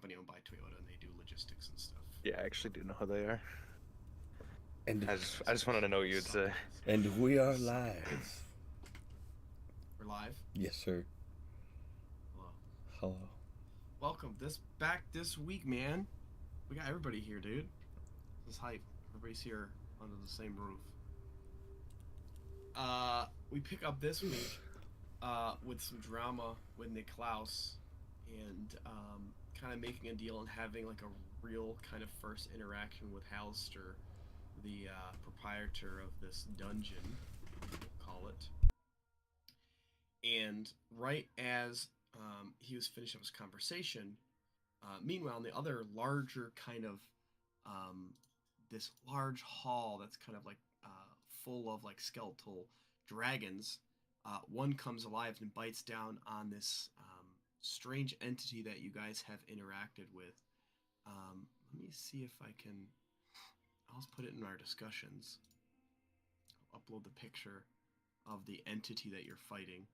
company owned by Toyota, and they do logistics and stuff. Yeah, I actually do know who they are. And I just wanted to know what you'd say. and we are live. We're live. Yes, sir. Hello. Hello. Welcome. Back this week, man. We got everybody here, dude. This is hype. Everybody's here under the same roof. We pick up this week with some drama with Nick Klaus and kind of making a deal and having like a real kind of first interaction with Halster, the proprietor of this dungeon, we'll call it. And right as he was finishing up his conversation, meanwhile, in the other larger kind of this large hall that's kind of like full of like skeletal dragons, one comes alive and bites down on this strange entity that you guys have interacted with. Let me see if I can. I'll put it in our discussions. I'll upload the picture of the entity that you're fighting.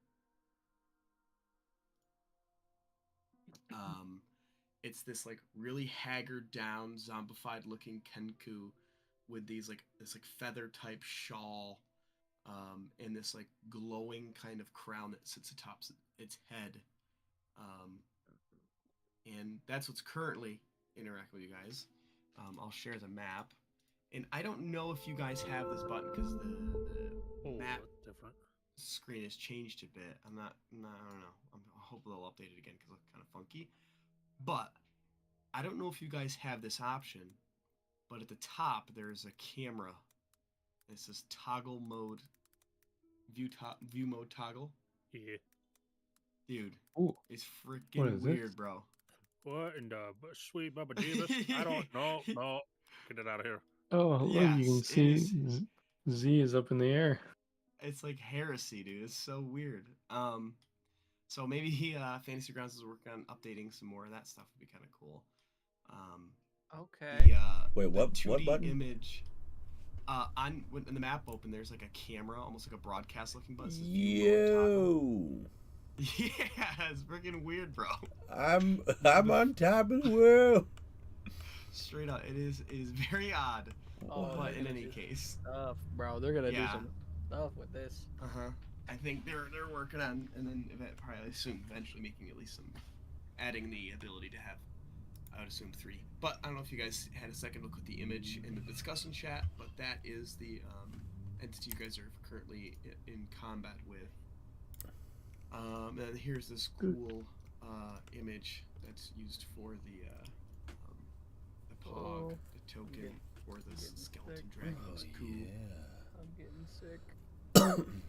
It's this like really haggard down, zombified looking Kenku with these like this like feather type shawl, and this like glowing kind of crown that sits atop its head. And that's what's currently interacting with you guys. I'll share the map, and I don't know if you guys have this button because the map different screen has changed a bit. I don't know. I hope they'll update it again because it's kind of funky. But I don't know if you guys have this option, but at the top there's a camera. It says toggle mode, view mode toggle. Yeah. Dude, Ooh, it's what freaking is weird, this? bro. What in the sweet Bubba Davis? I don't know. No, get it out of here. Oh, look, you Yes, can it see is. Z is up in the air. It's like heresy, dude. It's so weird. So maybe Fantasy Grounds is working on updating some more of that stuff. Would be kind of cool. Okay. Wait, what? The 2D What button? image. When the map open, there's like a camera, almost like a broadcast looking button. It says view mode toggle. Yo, Yeah, it's freaking weird, bro. I'm on top of the world. Straight up, it is very odd. Oh, But they're in gonna any do case, stuff, bro. They're gonna do Yeah. some stuff with this. I think they're working on, and then probably soon, eventually making at least some, adding the ability to have, I would assume 3. But I don't know if you guys had a second look at the image in the discussion chat, but that is the entity you guys are currently in combat with. And here's this cool image that's used for the POG, Oh, the token for this getting skeleton sick. dragon. It's cool. I'm getting sick.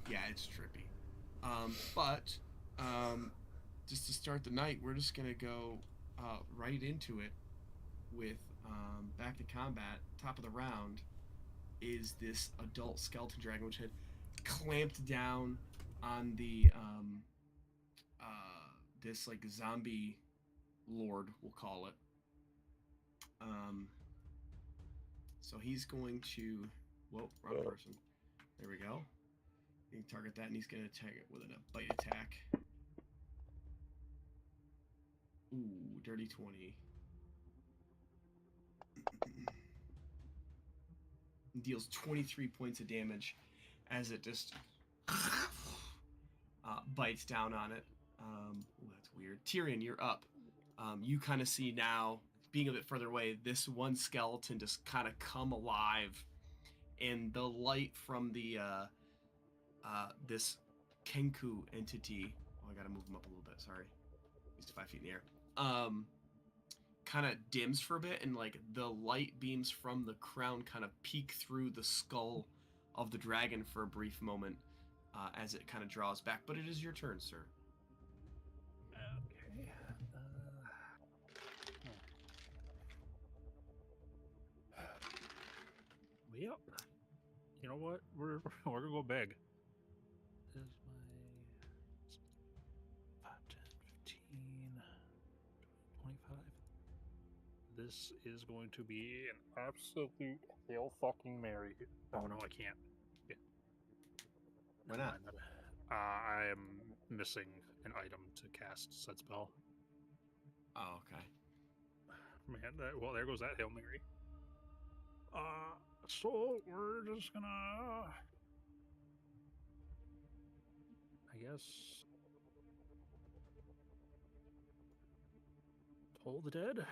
Yeah, it's trippy. But just to start the night, we're just gonna go right into it with back to combat. Top of the round is this adult skeleton dragon, which had clamped down on the this like zombie lord, we'll call it. So he's going to, whoa, wrong person. There we go. You can target that, and he's going to attack it with a bite attack. Ooh, dirty 20. Deals 23 points of damage as it just bites down on it. Ooh, that's weird. Tyrion, you're up. You kind of see now, being a bit further away, this one skeleton just kind of come alive, and the light from the this Kenku entity. Oh, I gotta move him up a little bit. Sorry, he's 5 feet in the air. Kind of dims for a bit, and like the light beams from the crown kind of peek through the skull of the dragon for a brief moment as it kind of draws back. But it is your turn, sir. Okay. Well, you know what? We're gonna go big. Is my 5, 10, 15, 25. This is going to be an absolute Hail fucking Mary. Oh no, I can't. Yeah. Why Never not? mind that. I am missing an item to cast said spell. Oh, okay. Man, well, there goes that Hail Mary. So we're just gonna, I guess, toll the dead.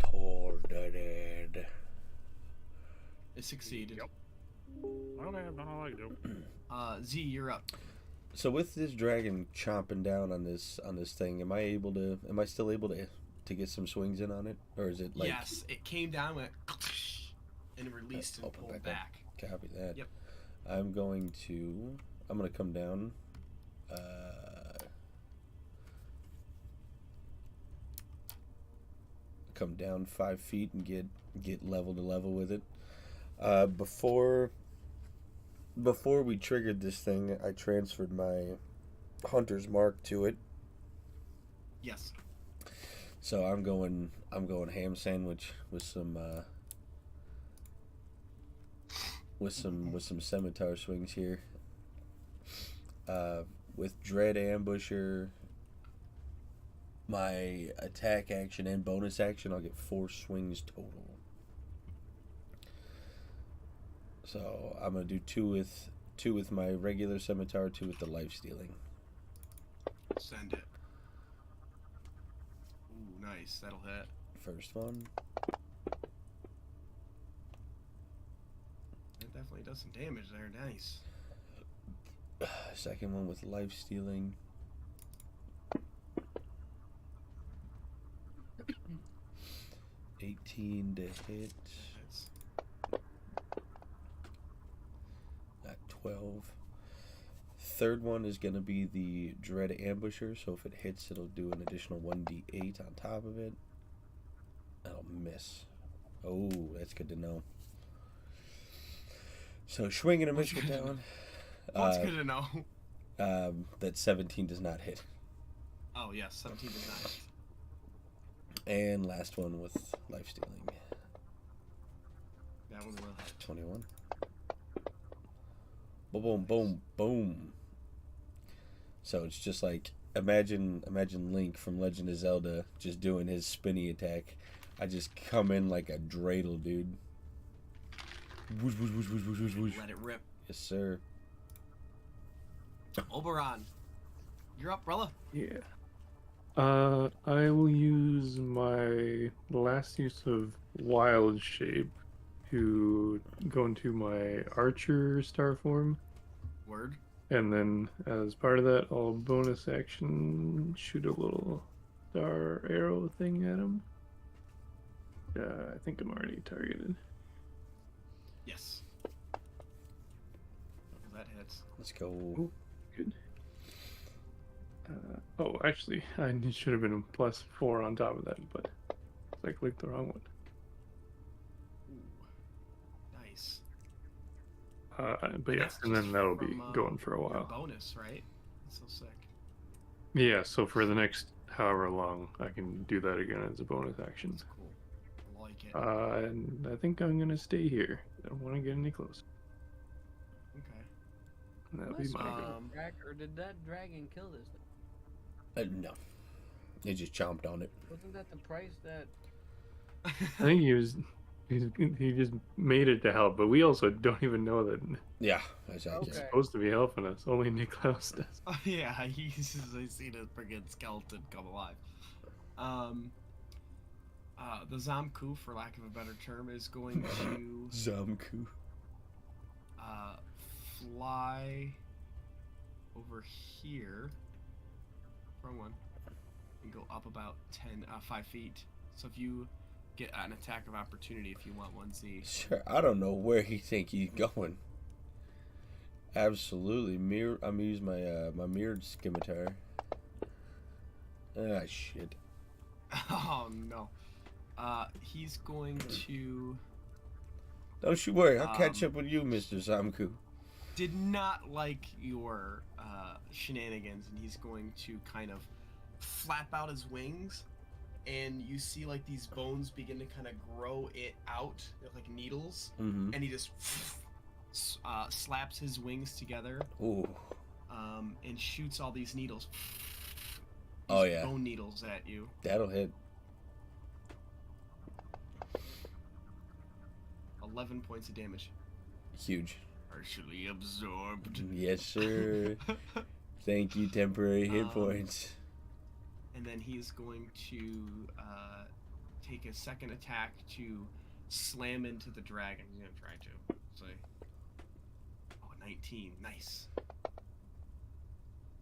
Toll the dead. It succeeded. Yep. Okay, I've done all I can do. Z, you're up. So with this dragon chomping down on this thing, am I still able to get some swings in on it, or is it like? Yes, it came down, went, and released and Open pulled back back. Copy that. Yep. I'm gonna come down. Come down 5 feet and get level to level with it. Before we triggered this thing, I transferred my hunter's mark to it. Yes. So I'm going ham sandwich with some scimitar swings here. With Dread Ambusher, my attack action and bonus action, I'll get 4 swings total. So I'm gonna do two with my regular scimitar, 2 with the life stealing. Send it. Ooh, nice. That'll hit. First one. It definitely does some damage there. Nice. Second one with life stealing. $18 to hit. Hits. At 12. Third one is going to be the Dread Ambusher, so if it hits, it'll do an additional 1d8 on top of it. I'll miss. Oh, that's good to know. So swing and a miss with that one. What's good to know? That 17 does not hit. Oh, yes. 17 does not hit. And last one with life stealing. That one will hit. 21. Boom, boom, boom, boom. So it's just like, imagine Link from Legend of Zelda just doing his spinny attack. I just come in like a dreidel, dude. Whoosh, whoosh, whoosh, whoosh, whoosh, whoosh, whoosh. Let it rip. Yes, sir. Oberon, you're up, brother. Yeah. I will use my last use of Wild Shape to go into my Archer star form. Word. And then as part of that, I'll bonus action shoot a little star arrow thing at him. I think I'm already targeted. Yes. That hits. Let's go. Ooh, good. Oh, actually, I should have been a +4 on top of that, but I clicked the wrong one. Ooh. Nice. But yeah, That's and then just that'll be from, going for a your while. bonus, right? That's so sick. Yeah, so for the next however long, I can do that again as a bonus action. That's cool. I like it. And I think I'm gonna stay here. I don't want to get any closer. Okay. And that'll be my go. Or did that dragon kill this thing? No. They just chomped on it. Wasn't that the price that? I think he just made it to help, but we also don't even know that Yeah, that's accurate. he's Okay. supposed to be helping us. Only Niklaus does. Oh, yeah, I seen a friggin' skeleton come alive. The Zamku, for lack of a better term, is going to Zamku. fly over here. Wrong one. And go up about 5 feet. So if you get an attack of opportunity, if you want one, Z. Sure, I don't know where he think he's going. Absolutely. I'm gonna use my my mirrored scimitar. Ah, shit. Oh no. He's going to. Don't you worry, I'll catch up with you, Mr. Zamku. Did not like your shenanigans, and he's going to kind of flap out his wings, and you see like these bones begin to kind of grow it out like needles, Mm-hmm. and he just slaps his wings together Ooh. and shoots all these needles Oh, yeah. bone needles at you. That'll hit. 11 points of damage. Huge. Partially absorbed. Yes, sir. Thank you, temporary hit points. And then he's going to take a second attack to slam into the dragon. He's going to try to. So, 19. Nice.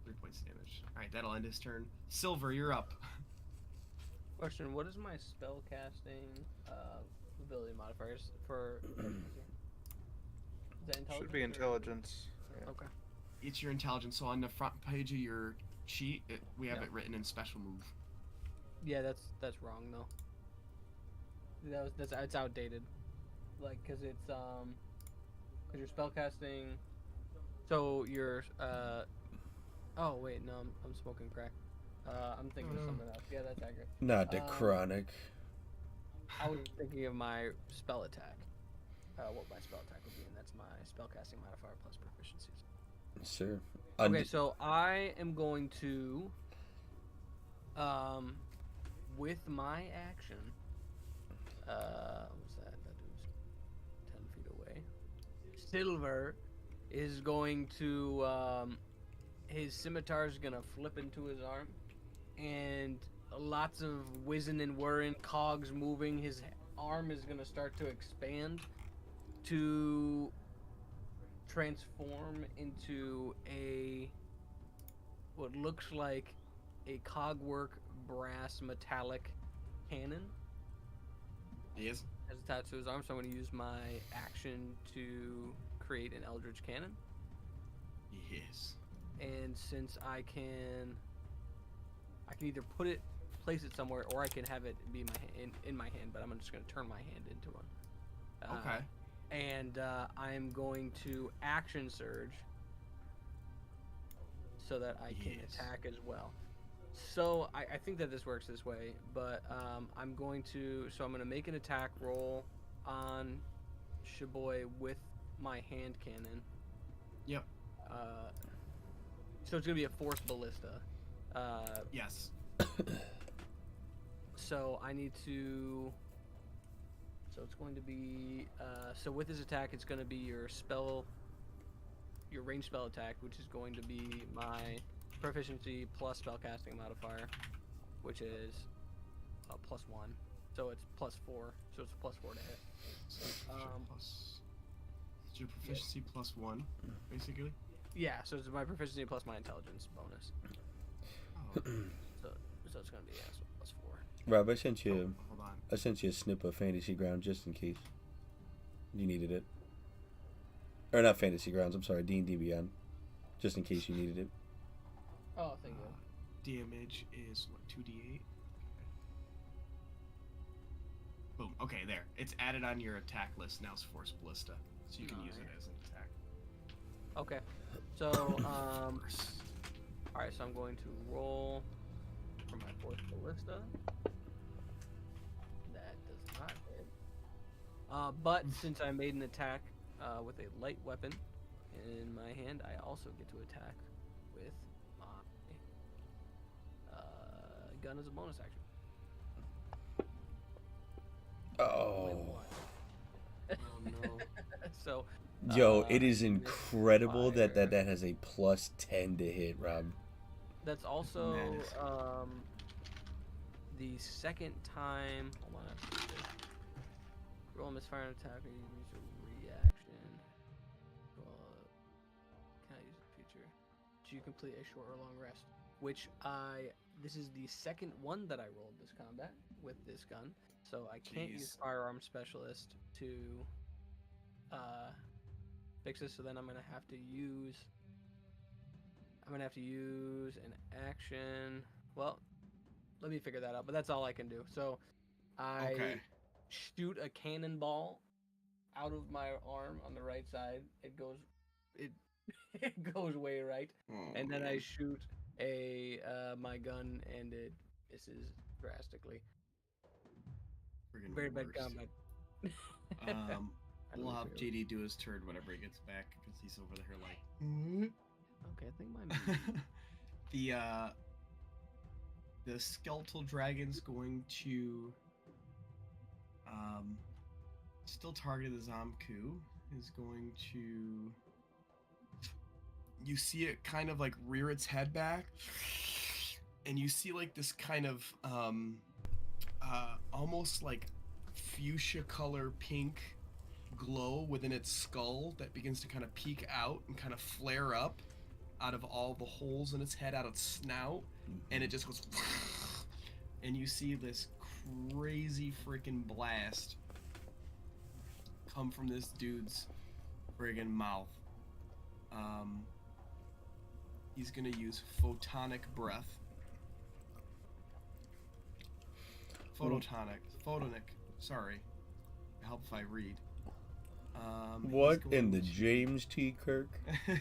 3 points of damage. Alright, that'll end his turn. Silver, you're up. Question: what is my spell casting ability modifiers for? Is that intelligence? Should be or- intelligence. Yeah. Okay. It's your intelligence. So on the front page of your sheet, we have Yeah. it written in special move. Yeah, that's wrong though. It's outdated. Like, cause it's cause you're spellcasting. So you're oh wait, no, I'm smoking crack. I'm thinking of something else. Yeah, that's accurate. Not the chronic. I was thinking of my spell attack. What my spell attack would be, and that's my spellcasting modifier plus proficiencies. Sure. Okay, so I am going to, with my action, what was that? That was 10 feet away. Silver is going to, his scimitar is gonna flip into his arm, and lots of whizzing and whirring, cogs moving. His arm is gonna start to expand to transform into what looks like a cogwork brass metallic cannon. Yes. As attached to his arm, so I'm going to use my action to create an Eldritch Cannon. Yes. And since I can either place it somewhere, or I can have it be in my hand. But I'm just going to turn my hand into one. Okay. And I'm going to action surge so that I can attack as well. So I think that this works this way, but I'm going to make an attack roll on Shaboy with my hand cannon. Yep. So it's gonna be a force ballista. Yes. So I need to. So it's going to be. So with this attack, it's going to be your ranged spell attack, which is going to be my proficiency plus spellcasting modifier, which is +1. So it's +4. So it's +4 to hit. It's your proficiency +1, basically. Yeah. So it's my proficiency plus my intelligence bonus. Oh. So it's going to be +4. Rob, I sent you. Hold on. I sent you a snip of Fantasy Ground just in case you needed it. Or not Fantasy Grounds, I'm sorry, D&D Beyond. Just in case you needed it. Oh, thank you. Damage is what, 2d8? Boom. Okay, there. It's added on your attack list now. It's Force Ballista, so you can use it as an attack. Okay. So all right. So I'm going to roll for my Force Ballista. That does not hit. But since I made an attack with a light weapon in my hand, I also get to attack with my gun as a bonus action. Oh. Oh no. So. Yo, it is incredible that has a +10 to hit, Rob. That's also Madness. the second time. Hold on. I have to do this. Roll a misfire and attack, or you use a reaction. Can I use the feature? Do you complete a short or long rest? Which this is the second one that I rolled this combat with this gun, so I can't use firearm specialist to fix this. So then I'm gonna have to use an action. Well, let me figure that out. But that's all I can do. So I shoot a cannonball out of my arm on the right side. It goes way right, and then I shoot my gun, and it misses drastically. Very bad combat. We'll have JD do his turn whenever he gets back, because he's over there like. Okay, I think mine. the skeletal dragon's going to still target the Zomku. Is going to. You see it kind of like rear its head back, and you see like this kind of almost like fuchsia color pink glow within its skull that begins to kind of peek out and kind of flare up out of all the holes in its head, out of its snout, and it just goes, and you see this crazy freaking blast come from this dude's friggin' mouth. He's gonna use photonic breath. Photonic. Sorry. Help if I read. What in the James T. Kirk? So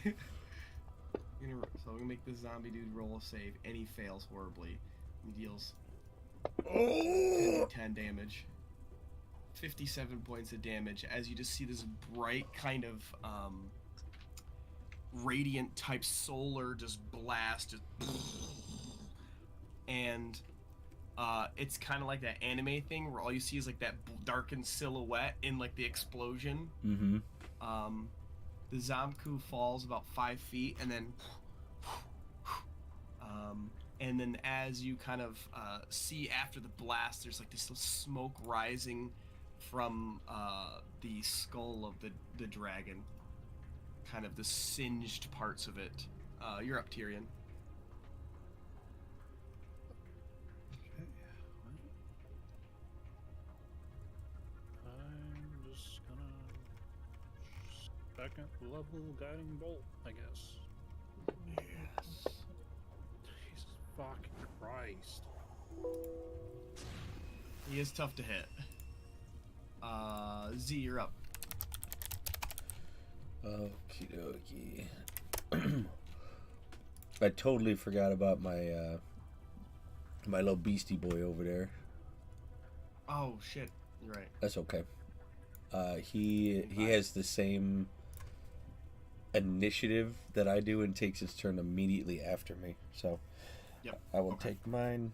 I'm gonna make this zombie dude roll a save, and he fails horribly. He deals 10 damage. 57 points of damage as you just see this bright kind of radiant type solar just blast, and it's kind of like that anime thing where all you see is like that darkened silhouette in like the explosion. Mm-hmm. The Zomku falls about 5 feet, and then as you kind of see after the blast, there's like this little smoke rising from the skull of the dragon, kind of the singed parts of it. You're up, Tyrion. I'm just gonna second level guiding bolt, I guess. Yes. Jesus fucking Christ. He is tough to hit. Z, you're up. Okie dokie. I totally forgot about my my little beastie boy over there. Oh shit, you're right. That's okay. He has the same initiative that I do and takes his turn immediately after me. So Yep. I will Okay. take mine.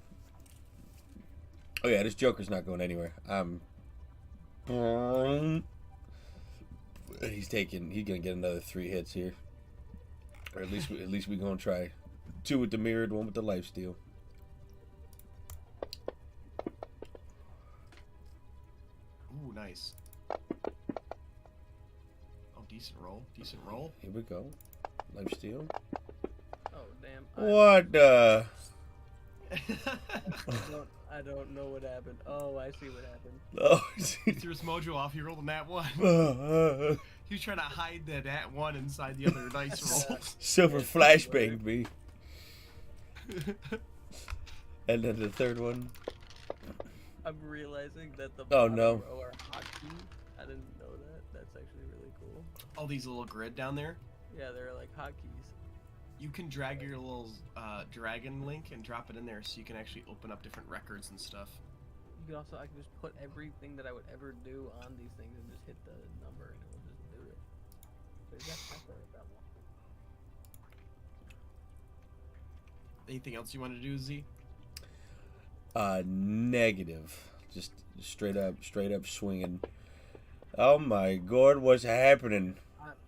Oh yeah, this Joker's not going anywhere. He's gonna get another 3 hits here. Or at least we gonna try. 2 with the mirrored, 1 with the lifesteal. Ooh, nice. Oh, decent roll. Here we go. Lifesteal. Oh damn! What the? I don't know what happened. Oh, I see what happened. Oh, He threw his mojo off. He rolled a nat 1. He was trying to hide the nat 1 inside the other dice rolls. Silver flashbanged me. And then the third one. I'm realizing that the Oh, bottom no. row are hotkeys. I didn't know that. That's actually really cool. All these little grid down there. Yeah, they're like hotkeys. You can drag your little dragon link and drop it in there, so you can actually open up different records and stuff. You can also, I can just put everything that I would ever do on these things and just hit the number and it will just do it. So you got that one. Anything else you want to do, Z? Negative. Just straight up swinging. Oh my god, what's happening?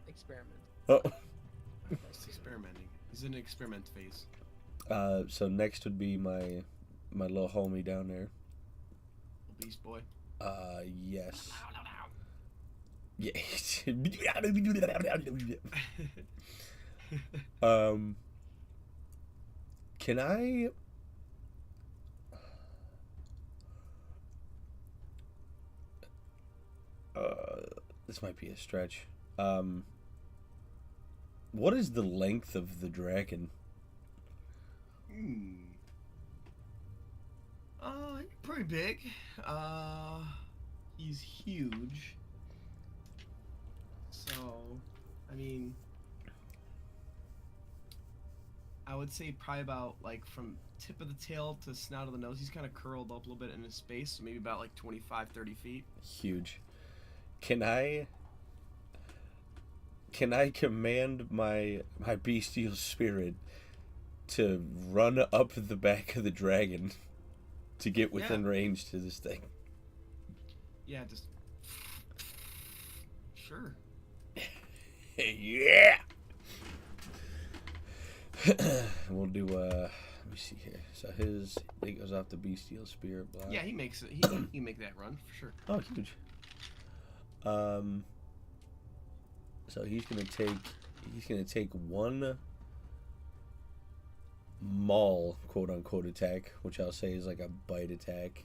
Experiment. Oh. He's experimenting. He's in an experiment phase. So next would be my little homie down there. Beast boy. Yes. Yeah. Can I? This might be a stretch. What is the length of the dragon? Pretty big. He's huge. So, I mean, I would say probably about like from tip of the tail to snout of the nose. He's kind of curled up a little bit in his space, so maybe about like 25, 30 feet. Huge. Can I command my bestial spirit to run up the back of the dragon to get within Yeah. range to this thing. Yeah, just sure. Yeah. We'll do. Let me see here. So it goes off the bestial spirit block. Yeah, he makes it. He can make that run for sure. Oh, huge. So he's gonna take one maul, quote unquote, attack, which I'll say is like a bite attack,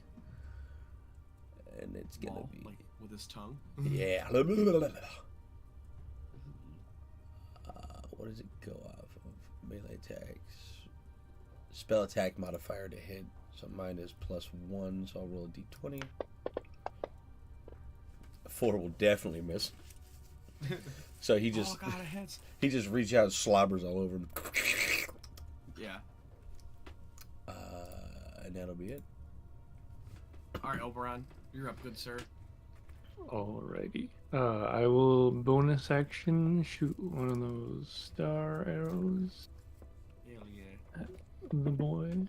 and it's gonna Maul, be like with his tongue. yeah. What does it go off of? Melee attacks, spell attack modifier to hit. So mine is +1, so I'll roll a d20. 4 will definitely miss. So he just Oh god, it hits. he just reaches out and slobbers all over him. Yeah. And that'll be it. All right, Oberon, you're up, good sir. Alrighty. I will bonus action shoot one of those star arrows Hell yeah. at the boy.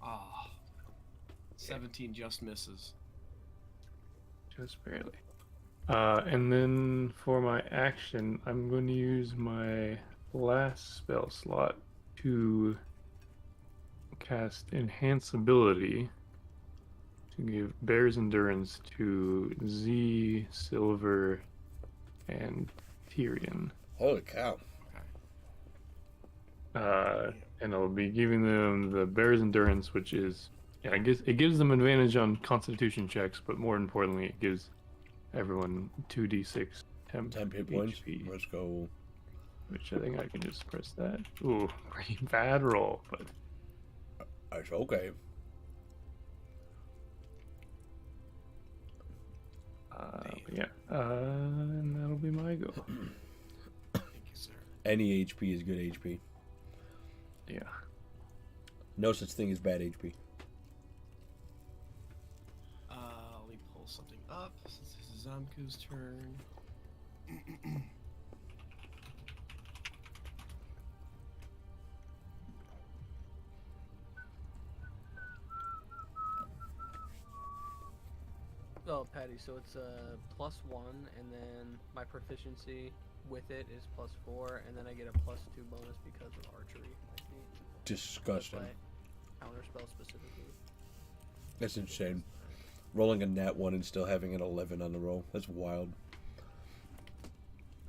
Ah. 17 just misses. Just barely. And then for my action, I'm going to use my last spell slot to cast Enhance Ability to give Bear's Endurance to Z, Silver, and Tyrion. Holy cow! And I'll be giving them the Bear's Endurance, which is, I guess it gives them advantage on Constitution checks, but more importantly, it gives everyone 2d6 temp 10 hit points. HP, Let's go. which I think I can just press that. Ooh, pretty bad roll, but It's okay. yeah, and that'll be my go. Thank you, sir. Any HP is good HP. Yeah. No such thing as bad HP. Let me pull something up since this is Zamku's turn. Oh, Patty, so it's a +1, and then my proficiency with it is +4, and then I get a +2 bonus because of archery. I think. Disgusting. By counterspell specifically. That's insane. Rolling a nat 1 and still having an 11 on the roll. That's wild.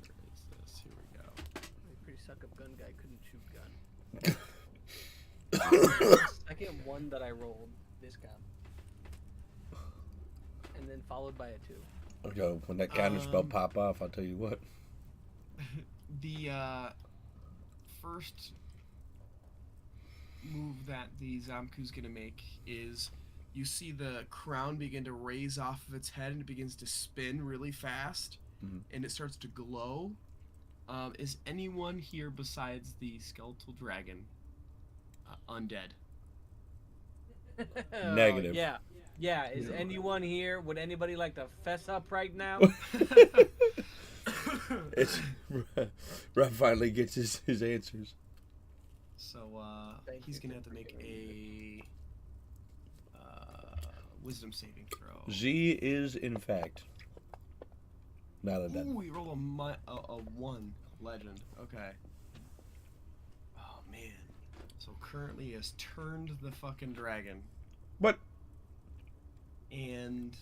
Where is this? Here we go. A pretty suck-up gun guy couldn't shoot gun. Second one that I rolled, this guy. And then followed by a 2. Okay, when that counterspell pop off, I'll tell you what. The first move that the Zamku's gonna make is you see the crown begin to raise off of its head and it begins to spin really fast and it starts to glow. Is anyone here besides the skeletal dragon undead? Negative. Yeah. Yeah, is anyone here? Would anybody like to fess up right now? It's Rob finally gets his answers. So Thank he's you gonna for have to make forgiving a wisdom saving throw. Z is, in fact, not undead. Ooh, you roll a 1 legend. Okay. Oh man. So currently he has turned the fucking dragon. What? And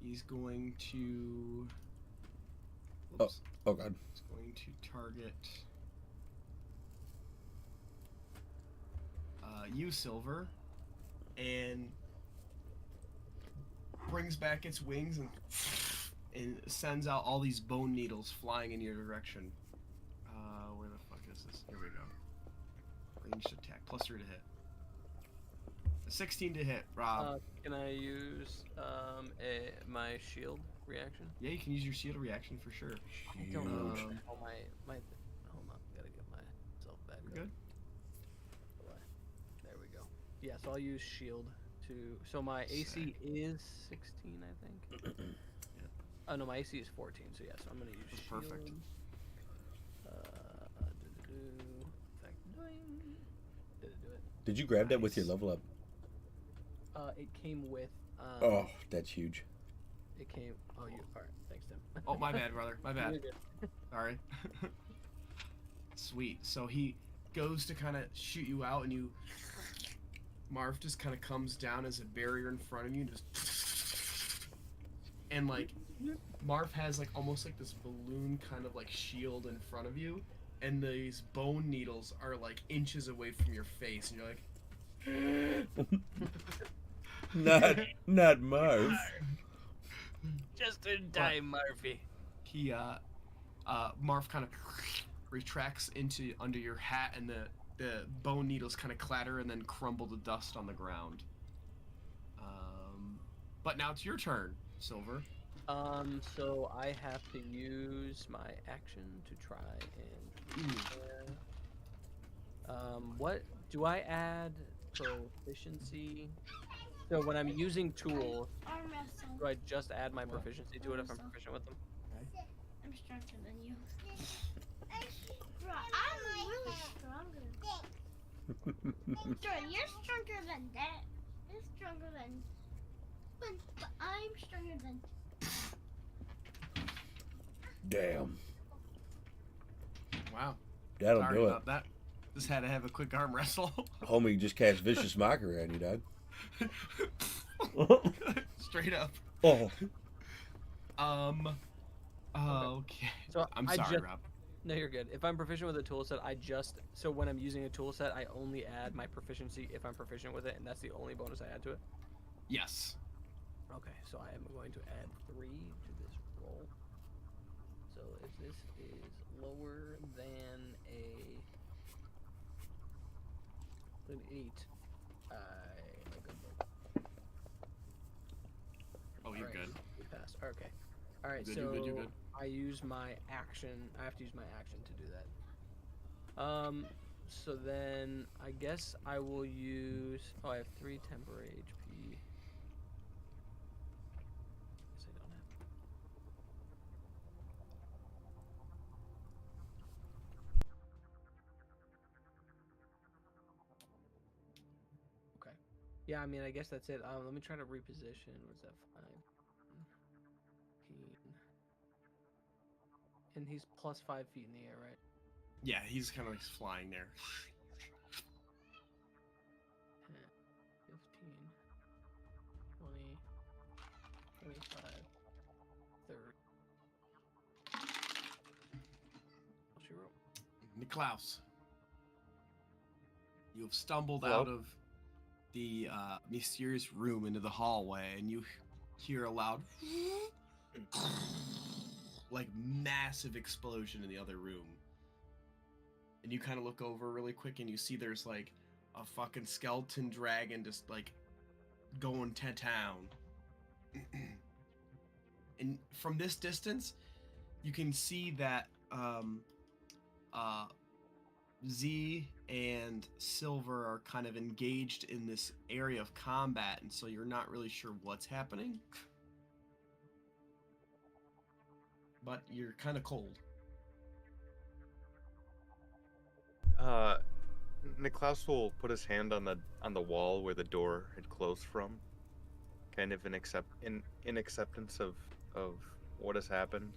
he's going to. Oh, Oops. oh god. He's going to target you, Silver, and brings back its wings and sends out all these bone needles flying in your direction. Where the fuck is this? Here we go. Ranged attack, +3 to hit. A 16 to hit, Rob. Can I use my shield reaction? Yeah, you can use your shield reaction for sure. I don't know. Huge. Hold on, gotta get myself back. You're good. There we go. Yeah, so I'll use shield to. So my AC is 16, I think. Yeah. Oh no, my AC is 14. So yeah, so I'm gonna use That's shield. perfect. Effect Did it do it? Did you grab that with your Nice. level up? It came with. Oh, that's huge. It came. Oh, you. All right. Thanks, Tim. Oh, my bad, brother. My bad. You're good. Sorry. Sweet. So he goes to kind of shoot you out, and you. Marv just kind of comes down as a barrier in front of you, just. And like, Marv has like almost like this balloon kind of like shield in front of you, and these bone needles are like inches away from your face, and you're like. Not Marv. Just in time, Murphy. He Marv kind of retracts into under your hat, and the bone needles kind of clatter and then crumble to dust on the ground. But now it's your turn, Silver. So I have to use my action to try and. What do I add proficiency? So when I'm using tools, do I just add my proficiency to it if I'm proficient with them? I'm stronger than you. Bro, I'm really stronger. Bro, you're stronger than that. You're stronger than. But I'm stronger than. Damn. Wow. That'll Sorry do it. about that. Just had to have a quick arm wrestle. Homie just cast vicious mockery on you, dog. Straight up. Oh. Okay. So I'm I sorry, just- Rob. No, you're good. If I'm proficient with a tool set, so when I'm using a tool set, I only add my proficiency if I'm proficient with it, and that's the only bonus I add to it. Yes. Okay, so I am going to add 3 to this roll. So if this is lower than an 8, I'm a good boy. Oh, you're Alright, good. we passed. Okay. All right. You're So good, you're good, you're good. I use my action. I have to use my action to do that. So then I guess I will use. Oh, I have 3 temporary HP. Guess I don't have. Okay. Yeah, I mean, I guess that's it. Let me try to reposition. What's that? 5. 15. And he's plus 5 feet in the air, right? Yeah, he's kind of like flying there. 10, 15, 20, 25, 30. What's your roll? Niklaus, you have stumbled Hello? out of the mysterious room into the hallway, and you hear a loud, like massive explosion in the other room. And you kind of look over really quick, and you see there's like a fucking skeleton dragon just like going to town. And from this distance, you can see that Z and Silver are kind of engaged in this area of combat, and so you're not really sure what's happening. But you're kind of cold. Niklaus will put his hand on the wall where the door had closed from, kind of in acceptance of what has happened,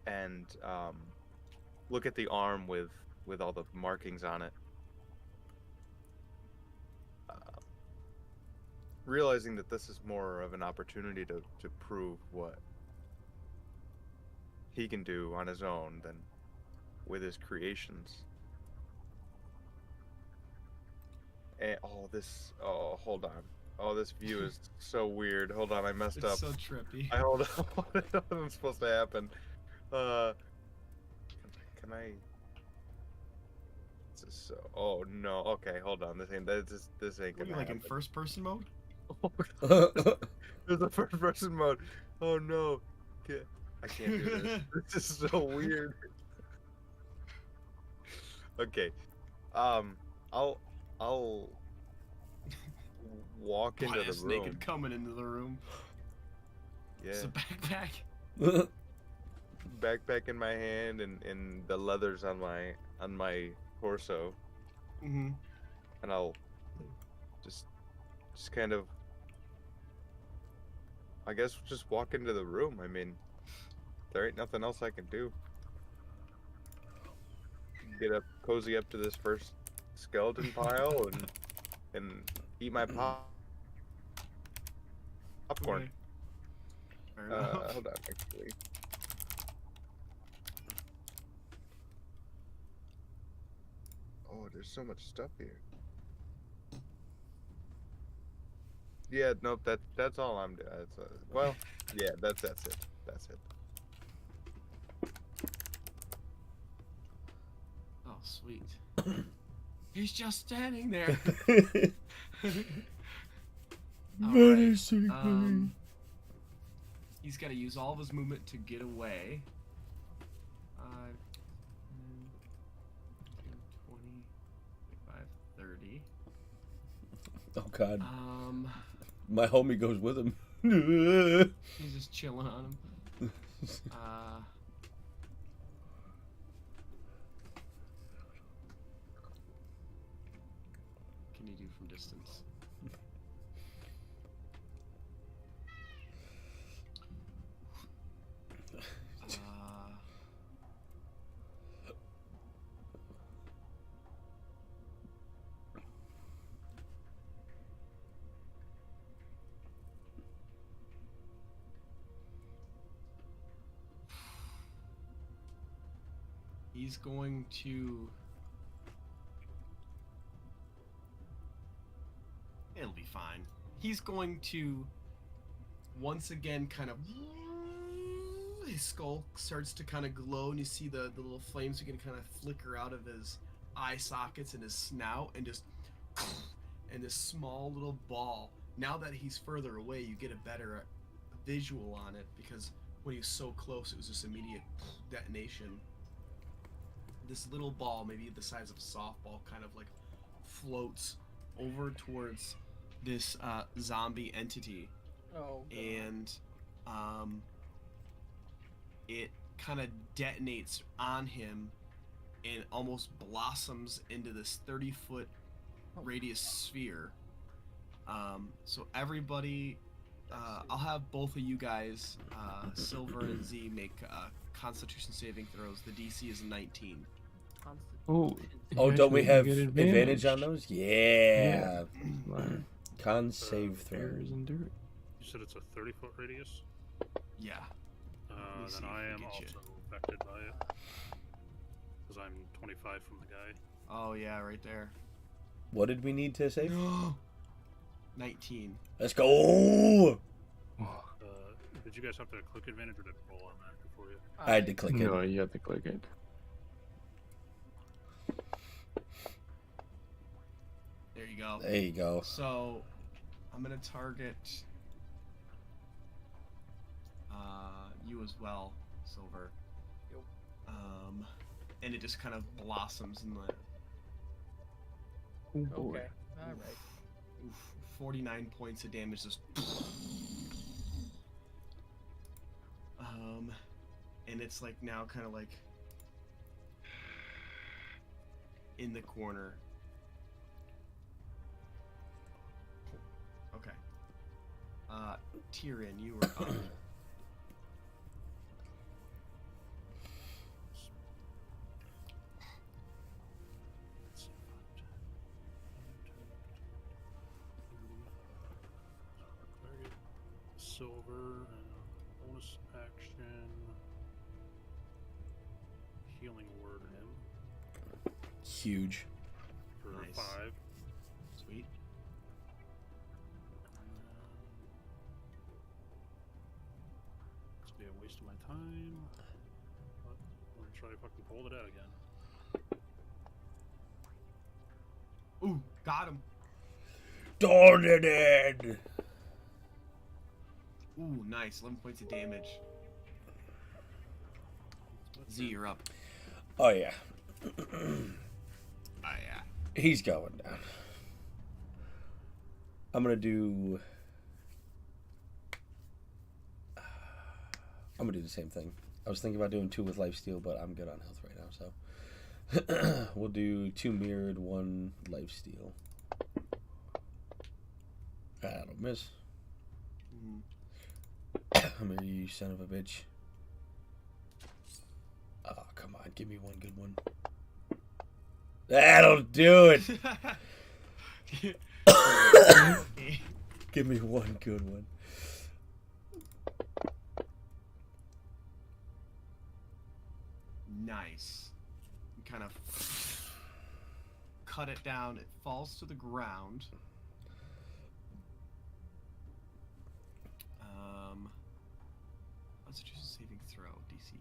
and look at the arm with all the markings on it, realizing that this is more of an opportunity to prove what he can do on his own than with his creations. And, hold on. Oh, this view is so weird. Hold on, I messed It's up. so trippy. I hold on. What was supposed to happen? Can I? This is so. Oh no. Okay, hold on. This ain't What gonna are you, like in happen. first person mode? There's a first person mode. Oh no. I can't do this. This is so weird. Okay. I'll walk into the Butt-ass room. naked coming into the room. Yeah. It's a backpack. Backpack in my hand and the leathers on my torso, Mm-hmm. and I'll just kind of, I guess, just walk into the room. I mean, there ain't nothing else I can do. Get up, cozy up to this first skeleton pile, and eat my popcorn. Okay. Fair enough. Hold on, actually. Oh, there's so much stuff here. Yeah, nope. That's all I'm doing. Well, yeah, that's it. That's it. Oh, sweet. He's just standing there. Menacing me. He's got to use all of his movement to get away. 5, 10, 20, 25, 30. Oh God, Um, my homie goes with him. he's just chilling on him. Can you do from distance? He's going to... It'll be fine. He's going to once again kind of... His skull starts to kind of glow, and you see the little flames begin to kind of flicker out of his eye sockets and his snout, and just... And this small little ball. Now that he's further away, you get a better visual on it, because when he was so close, it was just immediate detonation. This little ball, maybe the size of a softball, kind of like floats over towards this zombie entity. Oh. God. And it kind of detonates on him and almost blossoms into this 30-foot radius sphere. So everybody, I'll have both of you guys, Silver and Z, make Constitution saving throws. The DC is 19. Oh, Oh, you don't we actually have get advantage on those? Yeah. Smart. Con save throw. Bears endure. You said it's a 30-foot radius? Yeah. me see Then if I we am get you. also affected by it. Because I'm 25 from the guy. Oh yeah, right there. What did we need to save? 19. Let's go! Did you guys have to click advantage or did it roll on that for you? I had to click it. No, you have to click it. There you go. There you go. So, I'm gonna target you as well, Silver. Yep. And it just kind of blossoms in the Oh, boy. Okay. All right. 49 points of damage. Just and it's like now kind of like in the corner. Okay. Tyrion, you were up. Target Silver, bonus action, healing word him Huge. for Nice. 5. Sweet. It's be a waste of my time. But I'm gonna try to fucking pull it out again. Ooh, got him. Darn. Ooh, nice. 11 points of damage. Z, you're up. Oh, yeah. Ah, yeah. He's going down. I'm gonna do the same thing. I was thinking about doing 2 with lifesteal, but I'm good on health right now, so We'll do 2 mirrored, 1 lifesteal. That'll miss. Mirror, you son of a bitch. Oh, come on. Give me one good one. That'll do it. Give me one good one. Nice. You kind of cut it down. It falls to the ground. Let's choose a saving throw, DC.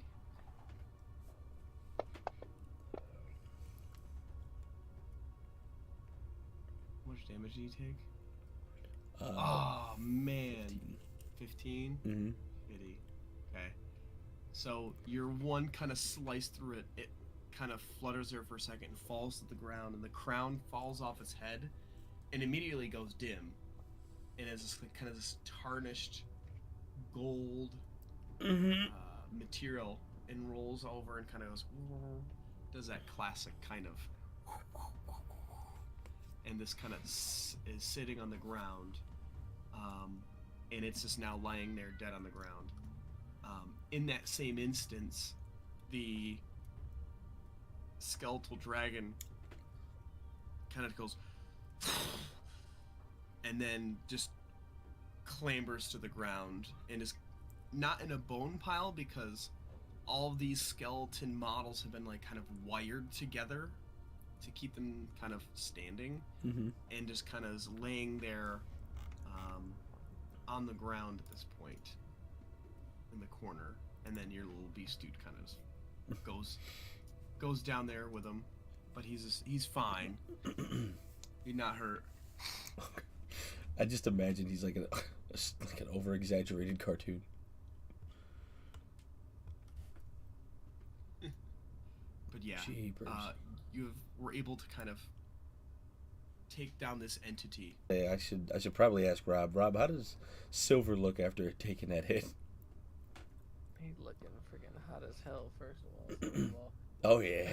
How much damage do you take? Oh man, 15. Mm-hmm. Pity. Okay. So your one kind of sliced through it. It kind of flutters there for a second and falls to the ground, and the crown falls off its head, and immediately goes dim, and is this kind of this tarnished gold material, and rolls over and kind of goes, does that classic kind of, and this kind of is sitting on the ground, and it's just now lying there dead on the ground. In that same instance, the skeletal dragon kind of goes and then just clambers to the ground and is not in a bone pile because all of these skeleton models have been like kind of wired together to keep them kind of standing, and just kind of is laying there on the ground at this point in the corner, and then your little beast dude kind of goes down there with him, but he's fine. He's not hurt. I just imagine he's like an over-exaggerated cartoon. But yeah, Jeepers. were able to kind of take down this entity. Hey, I should probably ask Rob. Rob, how does Silver look after taking that hit? He's looking freaking hot as hell, first of all. Second of all. Oh yeah.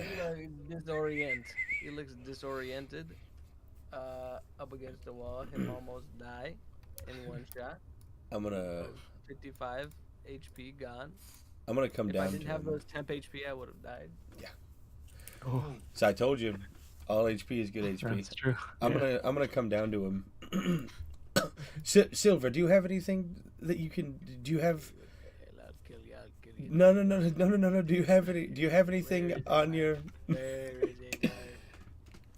He looks disoriented. Up against the wall. Him almost die in one shot. I'm gonna 55 HP gone. I'm gonna come down. If I didn't to have him. those temp HP, I would have died. Yeah. Oh, So I told you, all HP is good HP. that's true. I'm gonna come down to him. Silver, do you have anything that you can? Do you have? I'll kill you. I'll kill you. No. Do you have any? Do you have anything on your? Where is it?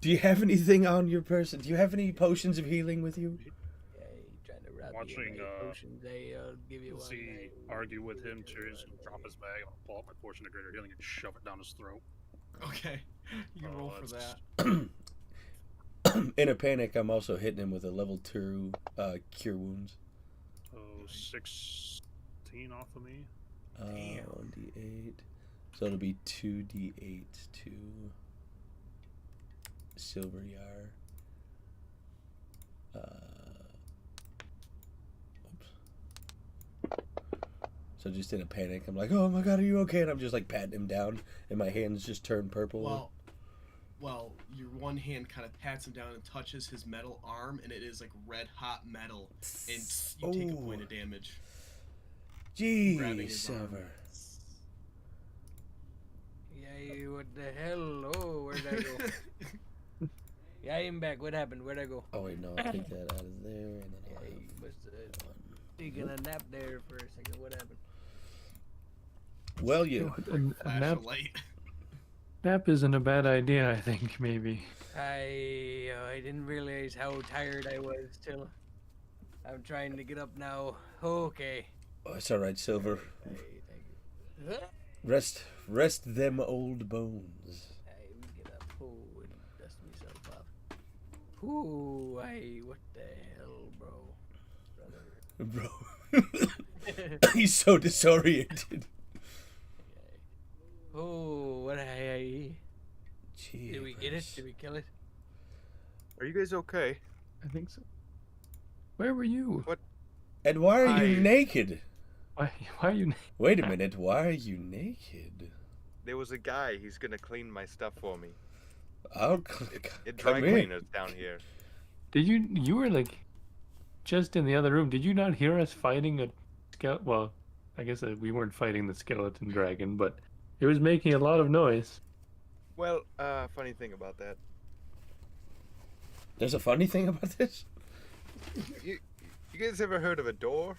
Do you have anything on your person? Do you have any potions of healing with you? Yeah, he trying to rob Watching, you of my potions. I'll give you one. See, argue with him to just drop his bag, I'll pull out my portion of greater healing and shove it down his throat. Okay, you can roll for that's- that. In a panic, I'm also hitting him with a level 2 cure wounds. So 16 off of me. Damn. 1d8. So it'll be 2d8 to Silver Yar. So just in a panic, I'm like, "Oh my god, are you okay?" And I'm just like patting him down, and my hands just turn purple. Well, your one hand kind of pats him down and touches his metal arm, and it is like red hot metal, and you take a point of damage. grabbing Jeez, his arm. Silver. Yeah, what the hell? Oh, where'd I go? Yeah, I'm back. What happened? Where'd I go? Oh wait, no, I'll take that out of there, and then Yeah, I'll you have must have one. taken a nap there for a second. What happened? Well, you. A Flash nap, of light. nap isn't a bad idea, I think, maybe. I didn't realize how tired I was till I'm trying to get up now. Okay. Oh, it's all right, Silver. Hey, thank you. Rest them old bones. I get up. Oh, and dust myself off. Ooh, what the hell, bro? Bro. He's so disoriented. Oh, what did we get it? Jeepers. Did we kill it? Are you guys okay? I think so. Where were you? And why are you I- naked? Why are you? Wait a minute, why are you naked? there was a guy. He's gonna clean my stuff for me. Oh, It dry come in. cleaners down here. Did you were like just in the other room? Did you not hear us fighting a skeleton? Well, I guess we weren't fighting the skeleton dragon, but it was making a lot of noise. Well, funny thing about that. There's a funny thing about this. You guys ever heard of a door?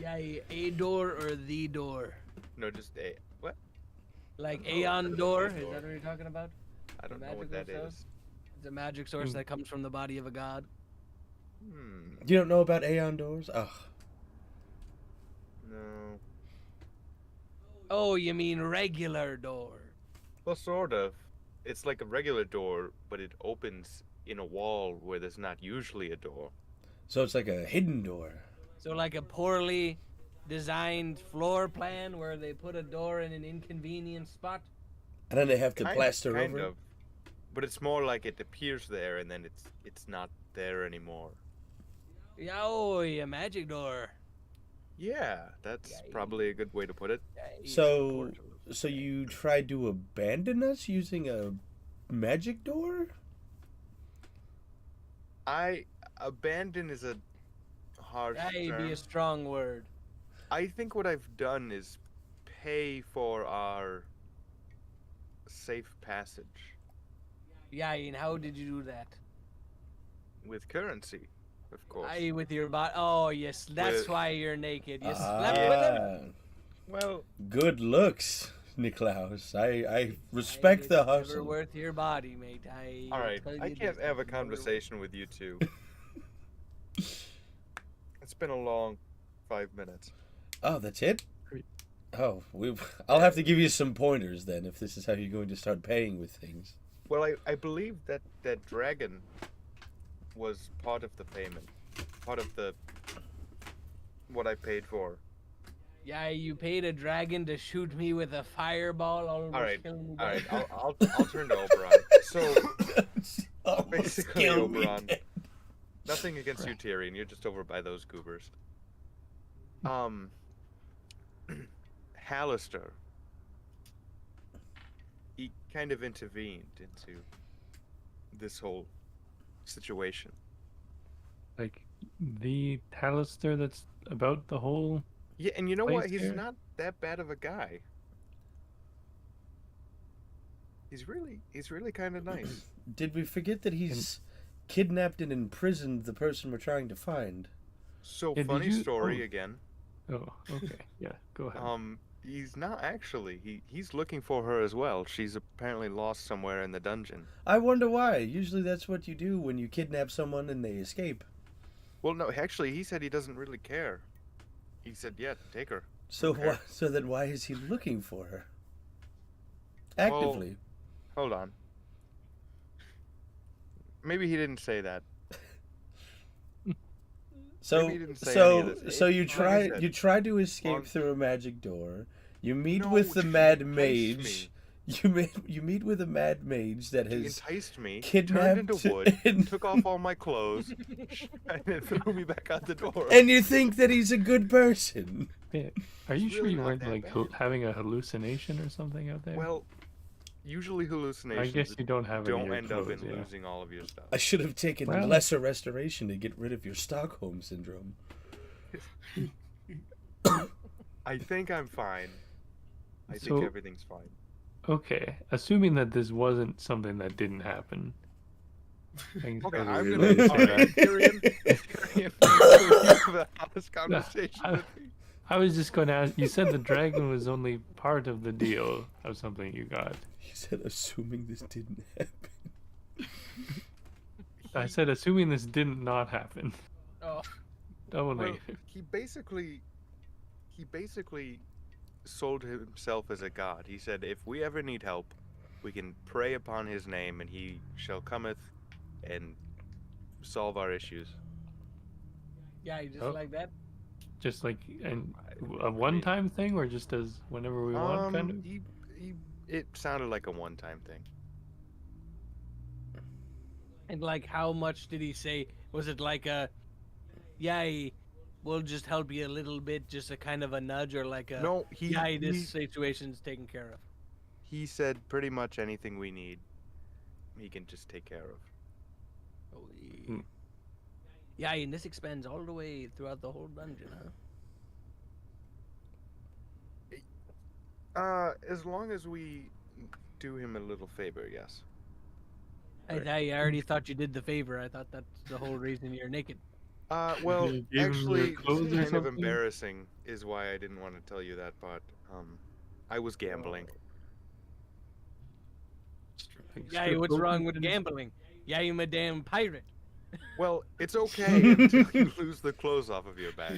Yeah, a door or the door? No, just a what? Like No, Aeon door? Is door. that what you're talking about? I don't know what magical that is. source? It's a magic source that comes from the body of a god. You don't know about Aeon doors? Ugh. No. Oh, you mean regular door? Well, sort of. It's like a regular door, but it opens in a wall where there's not usually a door. So it's like a hidden door. So like a poorly designed floor plan where they put a door in an inconvenient spot? And then they have to plaster kind over it? of. But it's more like it appears there and then it's not there anymore. Yeah, oh, yeah, magic door. Yeah, that's probably a good way to put it. So you tried to abandon us using a magic door? Abandon is a harsh That would term. be a strong word. I think what I've done is pay for our safe passage Yeah, and how did you do that? with currency, of course. Aye, with your body. Oh, yes, that's With- why you're naked. You Ah, slept with him? Well, good looks, Niklaus. I respect the It's never hustle. worth your body, mate. all right. tell I you can't this, have a it's never worth- conversation with you two. It's been a long 5 minutes. Oh, that's it? Great. Oh, I'll have to give you some pointers then if this is how you're going to start paying with things. Well, I believe that dragon was part of the payment. Part of the what I paid for. Yeah, you paid a dragon to shoot me with a fireball. Almost Alright, killing me All right, dead. I'll turn to Oberon. So Almost basically, killed me Oberon. dead. Nothing against you, Tyrion. You're just over by those goobers. Hallister. He kind of intervened into this whole situation. Like the Talister that's about the whole. Yeah, and you know what? Place He's here? not that bad of a guy. He's really kind of nice. Did we forget that he's kidnapped and imprisoned the person we're trying to find? So Yeah, did funny you- story oh. again. Oh, okay. Yeah, go ahead. He's not actually. He's looking for her as well. She's apparently lost somewhere in the dungeon. I wonder why. Usually that's what you do when you kidnap someone and they escape. Well, no, actually, he said he doesn't really care. He said, "Yeah, take her." So Okay. so then why is he looking for her? Actively. Hold on. Maybe he didn't say that. So Maybe he didn't say any of so this. so you Like I try said, you try to escape on- through a magic door. You meet No, with the she mad enticed mage. me. You meet with a mad mage that He has enticed me, kidnapped turned into wood, and- took off all my clothes, and then threw me back out the door. and you think that he's a good person. Yeah. Are you it's sure really you not weren't that like bad. having a hallucination or something out there? Well, usually I hallucinations guess you don't have any don't of your end up clothes, in yeah. losing all of your stuff. I should have taken Well- lesser restoration to get rid of your Stockholm syndrome. I think I'm fine. I So- think everything's fine. Okay, assuming that this wasn't something that didn't happen. Okay, Okay, I'm really gonna. say All right, Tyrion, if you have a honest conversation I- with me. I was just going to ask. You said the dragon was only part of the deal of something you got. He said, assuming this didn't happen. I said, assuming this didn't not happen. Oh, Double Well, negative. he basically sold himself as a god. He said, if we ever need help, we can pray upon his name, and he shall cometh and solve our issues. yeah, just Oh. like that. Just like a I one-time thing, or just as whenever we want, kind of. It sounded like a one-time thing. And like, how much did he say? Was it like a, yeah, we'll just help you a little bit, just a kind of a nudge or like a No, yeah, this situation's taken care of. he said pretty much anything we need, he can just take care of. Oh, Hmm. yeah, and this expands all the way throughout the whole dungeon, huh? As long as we do him a little favor, yes. I already thought you did the favor. I thought that's the whole reason you're naked. Well, you give him your actually, clothes or kind of something? embarrassing is why I didn't want to tell you that part. I was gambling. Like Yeah, strip what's wrong open with and- gambling? Yeah, I'm a damn pirate. Well, it's okay until you lose the clothes off of your back.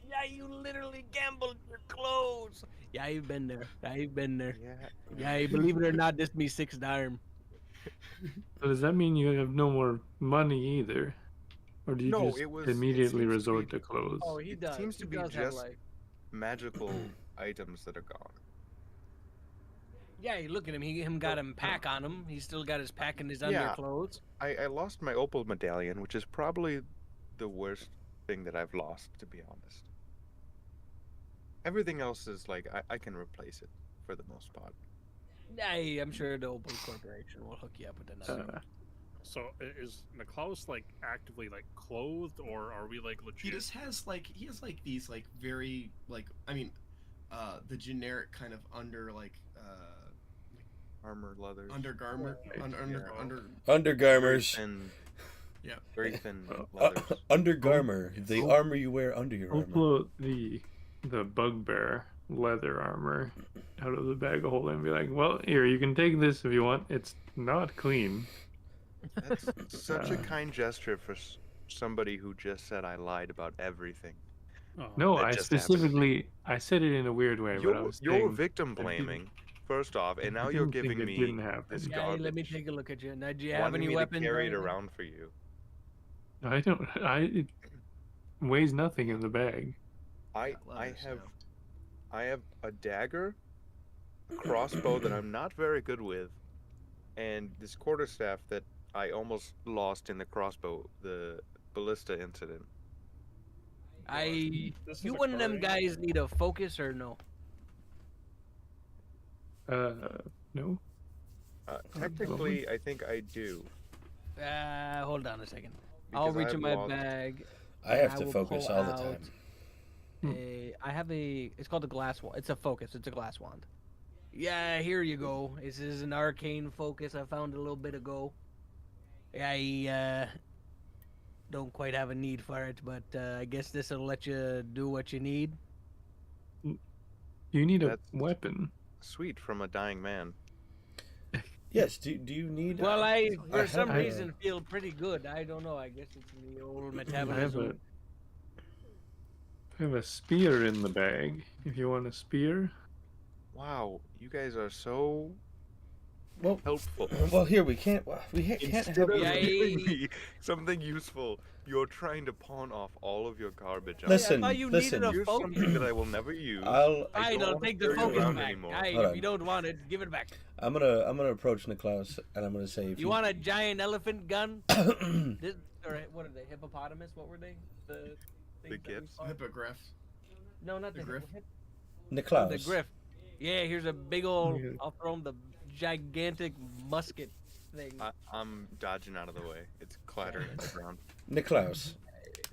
Yeah, you literally gambled your clothes. Yeah, I've been there. I've been there. Yeah. Yeah, believe it or not, this me 6 darm. So does that mean you have no more money either? Or do you No, just it was- it immediately seems to resort be- to clothes? Oh, he It does. seems to he be does have just- life. Magical items that are gone. Yeah, you look at him. Him got him pack on him. He's still got his pack and his Yeah. underclothes. I lost my opal medallion, which is probably the worst thing that I've lost, to be honest. Everything else is like I can replace it for the most part. Yeah, I'm sure the Opal Corporation will hook you up with another. So is Niklaus like actively like clothed, or are we like legit? He just has like these like very like I mean, the generic kind of Armor, leathers. undergarment Right. Undergarmers. And Yeah. very thin Oh. leathers. Undergarmer. The Oh. armor you wear under your I'll armor. pull the bugbear leather armor out of the bag of holding and be like, well, here, you can take this if you want. It's not clean. That's such a Uh. kind gesture for somebody who just said I lied about everything. Oh, No, That I just happened. specifically, I said it in a weird way, but I was You're saying victim I didn't- blaming, first off, and now I you're didn't think giving it me didn't happen. this Yeah, garbage. let me take a look at you. Now, do you have wanting any me weapons? to or carry it anything? around for you. I don't. It weighs nothing in the bag. I Leathers, have yeah. I have a dagger, a crossbow that I'm not very good with, and this quarterstaff that I almost lost in the crossbow, the ballista incident. This You is one of them occurring- guys need a focus or no? No. Technically, I think I do. Hold on a second. I'll because I reach have in my lost- bag. I have I to will focus pull all the out time. I have a. It's called a glass wand. It's a focus. It's a glass wand. Yeah, here you go. This is an arcane focus I found a little bit ago. I don't quite have a need for it, but I guess this will let you do what you need. You need a That's- weapon. Sweet from a dying man. Yes. Do you need? Well, I for have some a- reason feel pretty good. I don't know. I guess it's the old I have metabolism. I have a spear in the bag. If you want a spear. Wow, you guys are so Well, helpful. well, here we can't. We can't Instead have. of Yeah, giving me something useful, you're trying to pawn off all of your garbage. on Listen, I thought you listen. needed a Here's focus. something that I will never use. I'll. I don't I'll wanna take the carry it focus around back. anymore. Hey, Hold if on. you don't want it, give it back. I'm gonna approach Niklaus and I'm gonna say, if You want a giant elephant gun? This, or what are they? Hippopotamus? What were they? The things that we gifts? fought? Hippogriff. No, not The the griff? Niklaus. The griff. Yeah, here's a big old. Yeah. I'll throw him the gigantic musket thing. I'm dodging out of the way. It's clattering on the ground. Niklaus,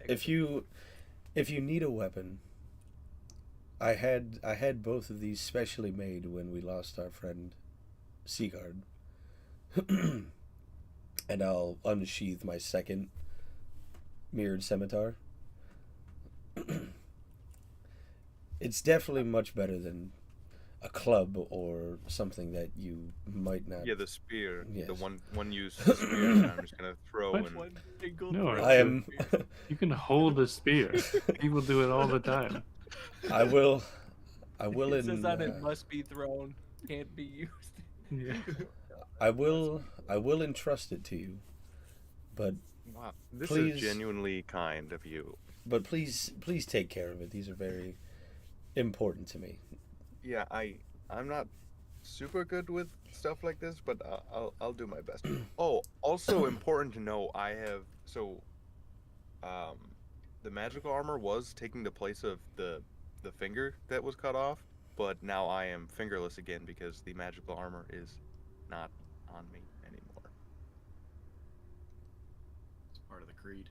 if you need a weapon, I had both of these specially made when we lost our friend Seagard. And I'll unsheath my second mirrored scimitar. It's definitely much better than a club or something that you might not. Yeah, the spear. The Yes. one use spear that I'm just gonna throw What? and One single No, throw. I am. You can hold a spear. People do it all the time. I will. It says on it In, must be thrown, can't be used. Yeah. I will entrust it to you, but wow, this Please. is genuinely kind of you. please take care of it. These are very important to me. Yeah, I'm not super good with stuff like this, but I'll do my best. Oh, also important to know, I have the magical armor was taking the place of the finger that was cut off, but now I am fingerless again because the magical armor is not on me anymore. It's part of the creed.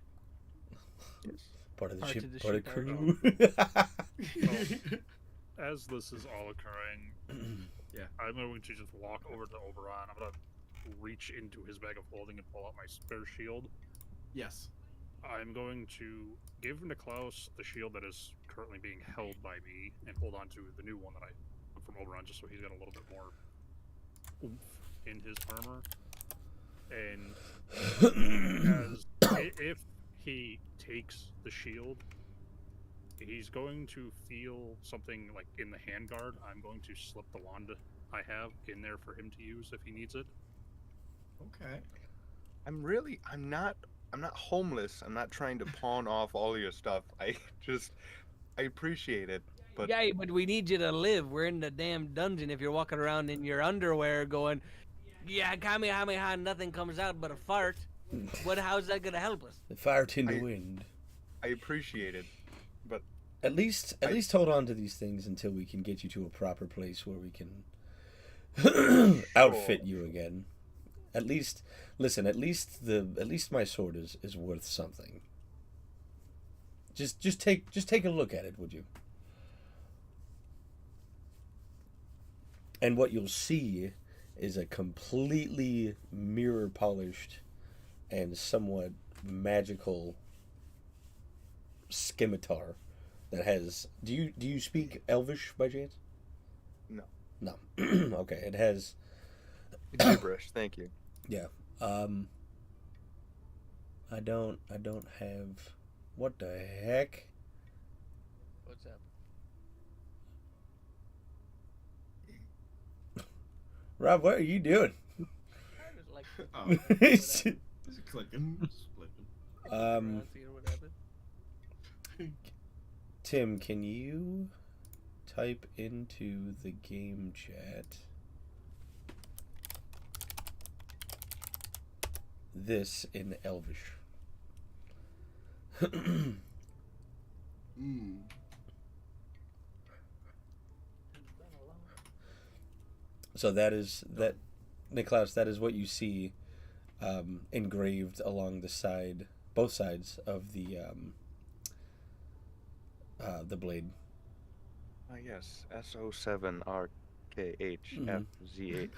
Yes. Part of the Part ship, of the part of ship, crew. As this is all occurring, Yeah. I'm going to just walk over to Oberon. I'm going to reach into his bag of holding and pull out my spare shield. Yes. I'm going to give Niklaus the shield that is currently being held by me and hold on to the new one that I took from Oberon just so he's got a little bit more oomph in his armor. And if he takes the shield, he's going to feel something like in the handguard. I'm going to slip the wand I have in there for him to use if he needs it. Okay. I'm not homeless. I'm not trying to pawn off all your stuff. I appreciate it, but Yeah, but we need you to live. We're in the damn dungeon. If you're walking around in your underwear going, yeah, Kamehameha, nothing comes out but a fart. How's that gonna help us? The fart in the wind. I appreciate it, but At least hold on to these things until we can get you to a proper place where we can outfit you again. At least, listen. At least my sword is worth something. Just take a look at it, would you? And what you'll see is a completely mirror polished and somewhat magical scimitar that has. Do you speak Elvish by chance? No. No. Okay, it has. Gibberish. Thank you. Yeah. I don't have. What the heck? What's up? Rob, what are you doing? I was like, Oh, It's- it's clicking. Flipping. seeing what happened. Tim, can you type into the game chat this in Elvish? Mm. So that is that, Niklaus. That is what you see engraved along the side, both sides of the blade. Yes, SO7RKHFZ8.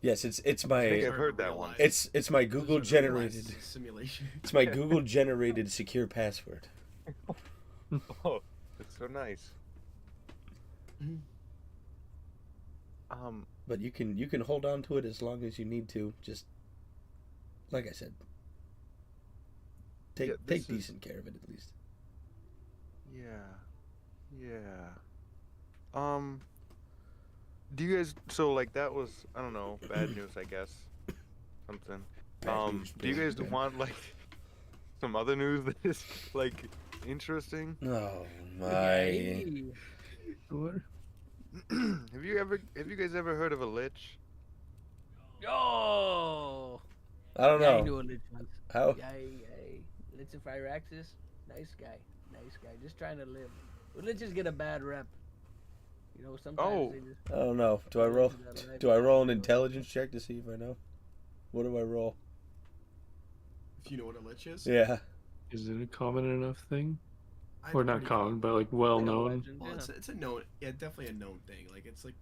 Yes, it's I think my I've heard that one. it's my Google generated simulation. it's my Google generated secure password. Oh, that's so nice. But you can hold on to it as long as you need to. Just like I said, take decent care of it at least. Yeah. Do you guys? So like that was I don't know bad news I guess. Something. Bad news, Do you guys bad. want like some other news that is like interesting? Oh my! Hey. What? Have you guys ever heard of a lich? Oh! I don't Yeah, I know knew a lich once. how. Yay. Lich and Firaxis. Nice guy. Just trying to live. But liches get a bad rep. You know, sometimes Oh. they just... I don't know. Do I roll? Do I roll an intelligence check to see if I know? What do I roll? If you know what a lich is. Yeah. Is it a common enough thing? I- Or not pretty common, but like well Like a known? legend, Well, yeah. it's a known, yeah, definitely a known thing. Like it's like,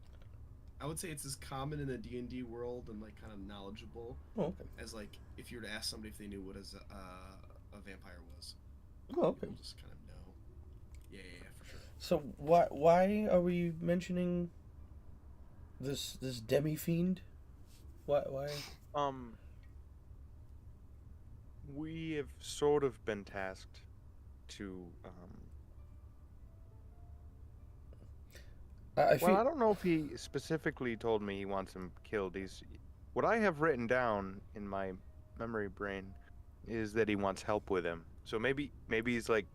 I would say it's as common in the D&D world and like kind of knowledgeable Oh, okay. as like if you were to ask somebody if they knew what a vampire was. Oh, okay. They'll just kind of know. Yeah, for sure. So why are we mentioning this demi fiend? Why? We have sort of been tasked to I feel well, I don't know if he specifically told me he wants him killed. What I have written down in my memory brain is that he wants help with him. So maybe he's like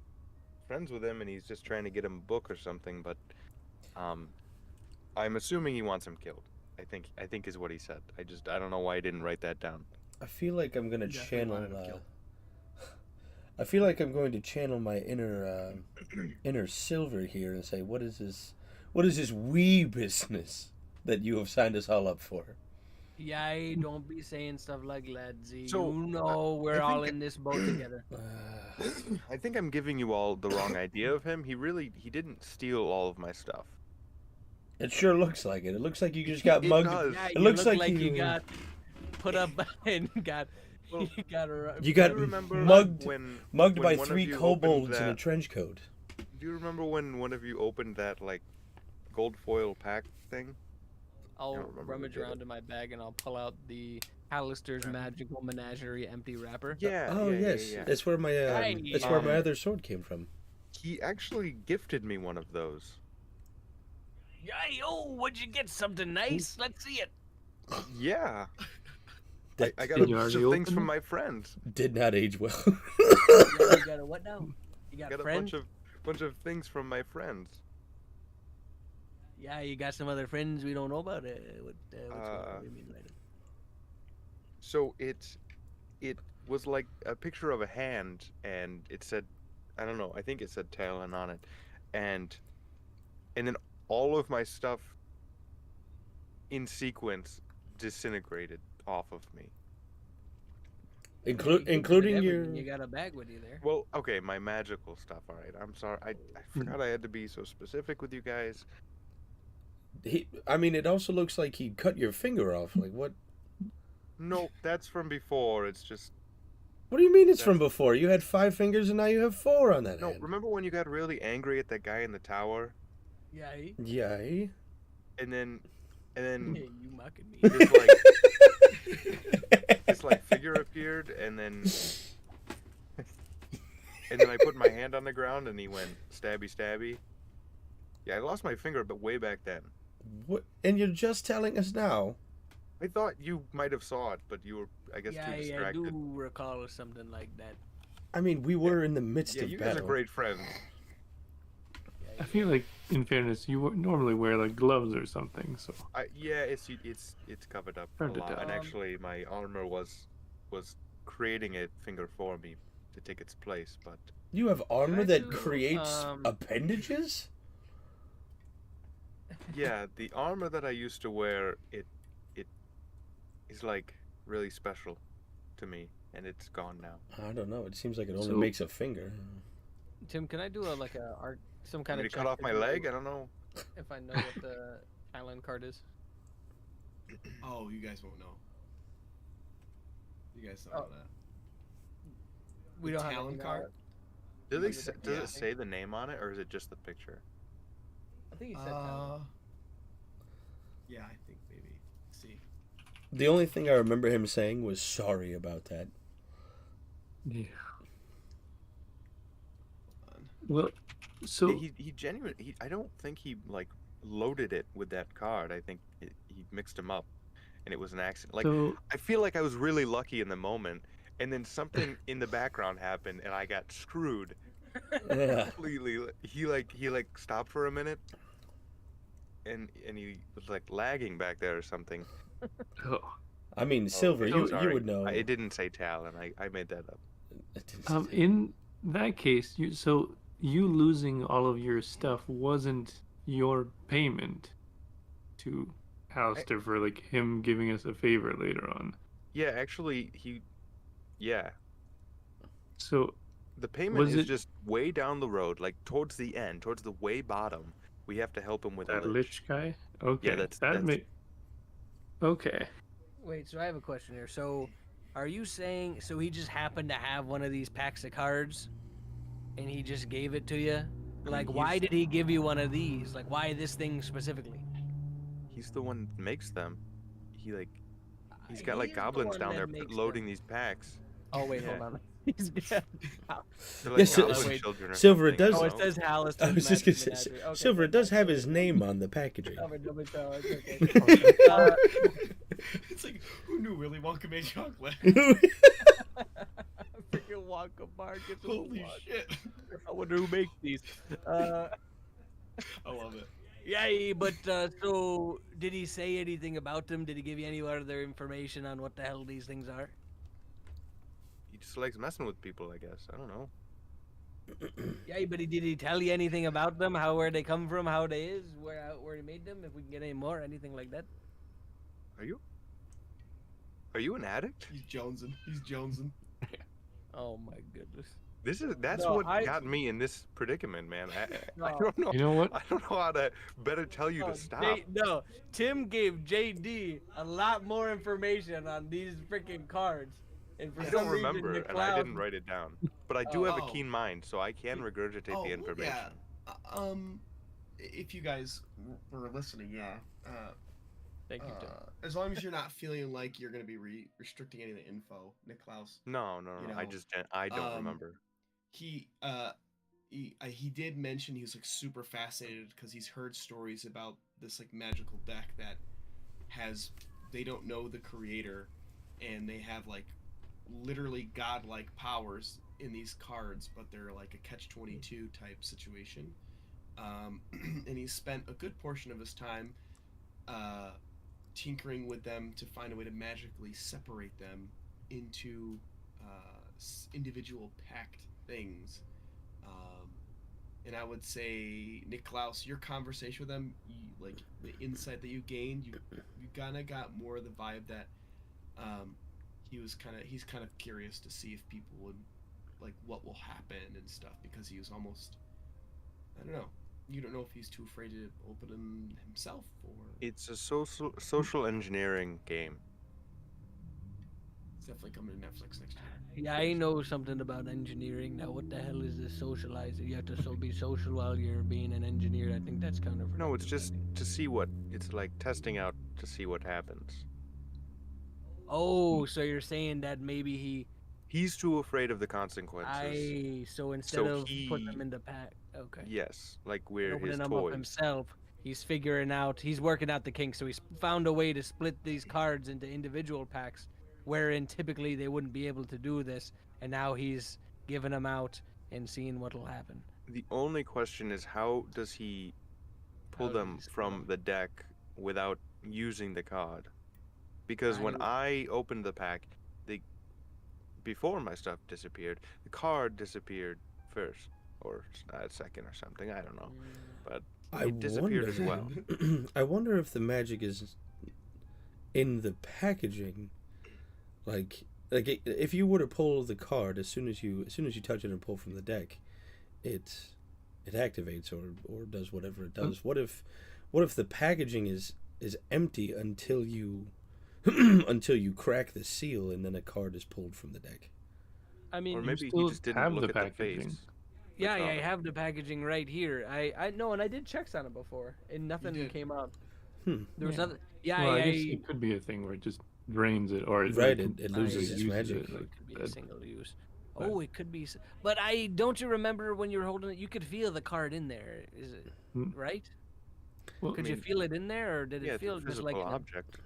friends with him and he's just trying to get him a book or something. But I'm assuming he wants him killed. I think is what he said. I don't know why I didn't write that down. I feel like I'm gonna Definitely channel. wanted him killed. I feel like I'm going to channel my inner Silver here and say, what is this? What is this wee business that you have signed us all up for? Yay, don't be saying stuff like that, Z. So, You know we're I all think- in this boat together. I think I'm giving you all the wrong idea of him. He didn't steal all of my stuff. It sure looks like it. It looks like you just got It mugged. does. Yeah, It you looks look like you you- got put up and got Well, You got do you remember mugged when by one of 3 you opened kobolds in a that- trench coat. Do you remember when one of you opened that like gold foil pack thing? I'll don't remember who rummage did it. around in my bag and I'll pull out the Hallister's Magical Menagerie empty wrapper. Yeah. Oh yeah, yes, Yeah, yeah. that's where my that's where my other sword came from. He actually gifted me one of those. Yay, oh, would you get something nice? Let's see it. Yeah. That I got a Did you bunch already of things open from it? my friends. did not age well. Yeah, you got a what now? You got, I got a friends? bunch of things from my friends. Yeah, you got some other friends we don't know about. What do you mean by that? So it was like a picture of a hand, and it said, I don't know, I think it said Talon on it, and then all of my stuff in sequence disintegrated off of me. You good with Including your. everything. You got a bag with you there. Well, okay, my magical stuff. All right, I'm sorry. I forgot I had to be so specific with you guys. I mean, it also looks like he cut your finger off. Like what? No, that's from before. It's just What do you mean it's That's- from before? You had 5 fingers and now you have 4 on that no. hand. Remember when you got really angry at that guy in the tower, Yeah, Yay. and then you mocking me. this like figure appeared, and then I put my hand on the ground, and he went stabby stabby. Yeah, I lost my finger, but way back then. What? And you're just telling us now? I thought you might have saw it, but you were, I guess, Yeah, too I distracted. do recall something like that. I mean, we were in the midst Yeah, of you guys battle. are great friends. I feel like, in fairness, you normally wear like gloves or something. So Yeah, it's covered up a Hard to lot, tell. and actually, my armor was creating a finger for me to take its place, but You have armor I that do, creates appendages? yeah, the armor that I used to wear, it is like really special to me, and it's gone now. I don't know. It seems like it only So- makes a finger. Tim, can I do some kind Want me of to cut check off to my know leg? I don't know. if I know what the island card is? Oh, you guys won't know. You guys don't Oh. know that. We The don't have talent anything card? on it. Does Yeah. it say the name on it, or is it just the picture? I think he said talent. Yeah, I think maybe. Let's see. The only thing I remember him saying was sorry about that. yeah. Hold on. Well, so He genuinely. I don't think he like loaded it with that card. I think he mixed them up, and it was an accident. Like so I feel like I was really lucky in the moment, and then something in the background happened, and I got screwed Yeah. completely. He stopped for a minute, and he was like lagging back there or something. oh, I mean, Silver, okay, you sorry. would know. It didn't say Talon. I made that up. in that case, you losing all of your stuff wasn't your payment to Alistair for like him giving us a favor later on. Yeah, actually, yeah. So The payment Was is it- just way down the road, like towards the end, towards the way bottom. We have to help him with a that lich. lich guy, okay, that's- that that's- may. Okay, Wait, so I have a question here. So, are you saying so he just happened to have one of these packs of cards, and he just gave it to you? Like, why did he give you one of these? Like, why this thing specifically? He's the one that makes them. He's He got like is the goblins one down that there makes loading them. these packs. Oh wait, Yeah. hold on. He's got... They're like Yes, goblin wait. children or Silver, it something, does- I Oh, don't it know. says Hallister. I was just gonna say, Silver, it does have his name on the packaging. It's like, who knew Willy Wonka made chocolate? Freaking Wonka bar. Get the Holy Wonka. shit. I wonder who makes these. I love it. Yeah, but so did he say anything about them? Did he give you any other information on what the hell these things are? just likes messing with people, I guess. I don't know. Yeah, but did he tell you anything about them? Where they come from? How they is? Where he made them? If we can get any more, anything like that? Are you? Are you an addict? He's jonesing. He's jonesing. Oh my goodness. That's No, what I- got me in this predicament, man. I No. don't know. You know what? I don't know how to better tell you to stop. No, Tim gave JD a lot more information on these freaking cards. And for I some don't reason, remember, and I didn't write it down. But I do have a Oh. keen mind, so I can regurgitate Oh, the information. yeah. If you guys were listening, yeah. Thank you, Tim. As long as you're not feeling like you're going to be restricting any of the info, Nick Klaus. No. You know, I don't remember. He did mention he was like super fascinated because he's heard stories about this like magical deck that they don't know the creator, and they have like literally godlike powers in these cards, but they're like a catch-22 type situation. And he spent a good portion of his time tinkering with them to find a way to magically separate them into individual packed things. And I would say, Nick Klaus, your conversation with them, like the insight that you gained, you kind of got more of the vibe that he's kind of curious to see if people would like what will happen and stuff, because he was almost, I don't know. You don't know if he's too afraid to open them himself or. It's a social engineering game. It's definitely coming to Netflix next year. Yeah, I know something about engineering. Now, what the hell is this socializer? You have to be social while you're being an engineer. I think that's kind of. No, it's just to see what it's like, testing out to see what happens. Oh, so you're saying that maybe He's too afraid of the consequences. so instead So of put he- them in the pack. Okay. Yes, like And we're opening his them up toys. himself. He's working out the kinks. So he's found a way to split these cards into individual packs, wherein typically they wouldn't be able to do this. And now he's giving them out and seeing what'll happen. The only question is, how does he pull How does them he split from them? the deck without using the card? Because when I- I opened the pack, before my stuff disappeared, the card disappeared first or second or something. I don't know, but I it disappeared as well. I wonder if the magic is in the packaging. Like if you were to pull the card as soon as you touch it and pull from the deck, it activates or does whatever it does. What if the packaging is empty until you until you crack the seal and then a card is pulled from the deck? I mean, Or maybe he still just didn't have look the at the packaging. face. yeah, card. I have the packaging right here. I know, and I did checks on it before, and nothing did. came out. Hmm. There was Yeah. nothing. Yeah, Well, I I guess it could be a thing where it just drains it, or Right, like, it I- loses uses its it, magic. like, it could be a that- single use. Oh, it could be. But don't you remember when you were holding it? You could feel the card in there. Is it Hmm. right? well, Could you mean, feel it in there, or did it Yeah, it's feel a just physical like? object.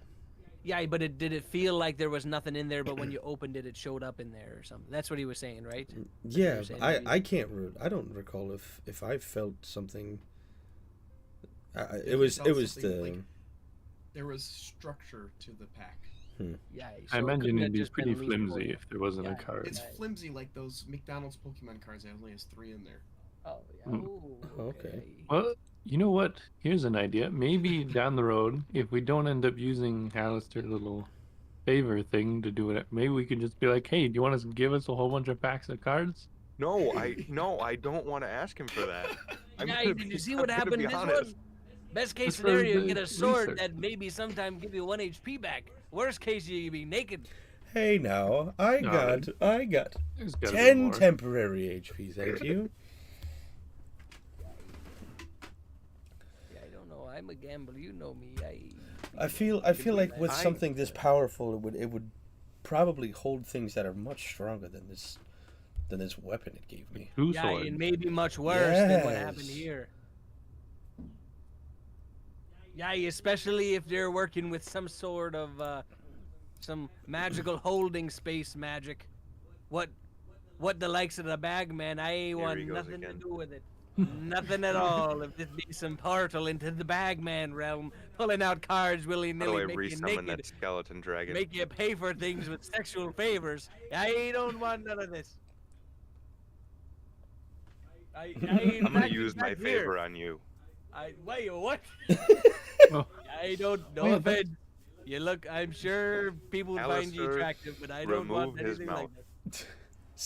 Yeah, but did it feel like there was nothing in there? But when you opened it, it showed up in there or something. That's what he was saying, right? Yeah, saying I maybe- I can't I don't recall if I felt something. It If was felt the something like there was structure to the pack. Yeah. I so imagine couldn't it'd it be just been pretty loose flimsy gold? if there wasn't a Yeah, card. It's Right. flimsy like those McDonald's Pokemon cards that only has 3 in there. Oh, yeah. Hmm. Oh, Okay. okay. Well, you know what? Here's an idea. Maybe down the road, if we don't end up using Alistair's little favor thing to do it, maybe we could just be like, "Hey, do you want to give us a whole bunch of packs of cards?" No, I don't want to ask him for that. I'm Yeah, gonna did you be- see I'm what gonna happened be this honest. one? Best case That's for scenario, the get a sword research. that maybe sometime give you 1 HP back. Worst case, you be naked. Hey now, I No, got There's gotta be 10 more. temporary HP, thank you. Yeah, I don't know. I'm a gambler. You know me. I feel like with I- something this powerful, it would probably hold things that are much stronger than this weapon it gave me. 2 Yeah, swords. and maybe much worse than what happened Yes. here. Yeah, especially if they're working with some sort of some magical holding space magic. What the likes of the bag, man? I he want goes nothing again. to do with it. Nothing at all. If this be some portal into the Bagman realm, pulling out cards willy How do nilly, I make you resummon naked, that skeleton dragon? make you pay for things with sexual favors. I don't want none of this. I I'm gonna back- use my back here. favor on you. Wait, what? Oh, I don't. No Wait, offense. You look. I'm sure people would find you Alistair, attractive, but I don't want remove his anything like mouth. that.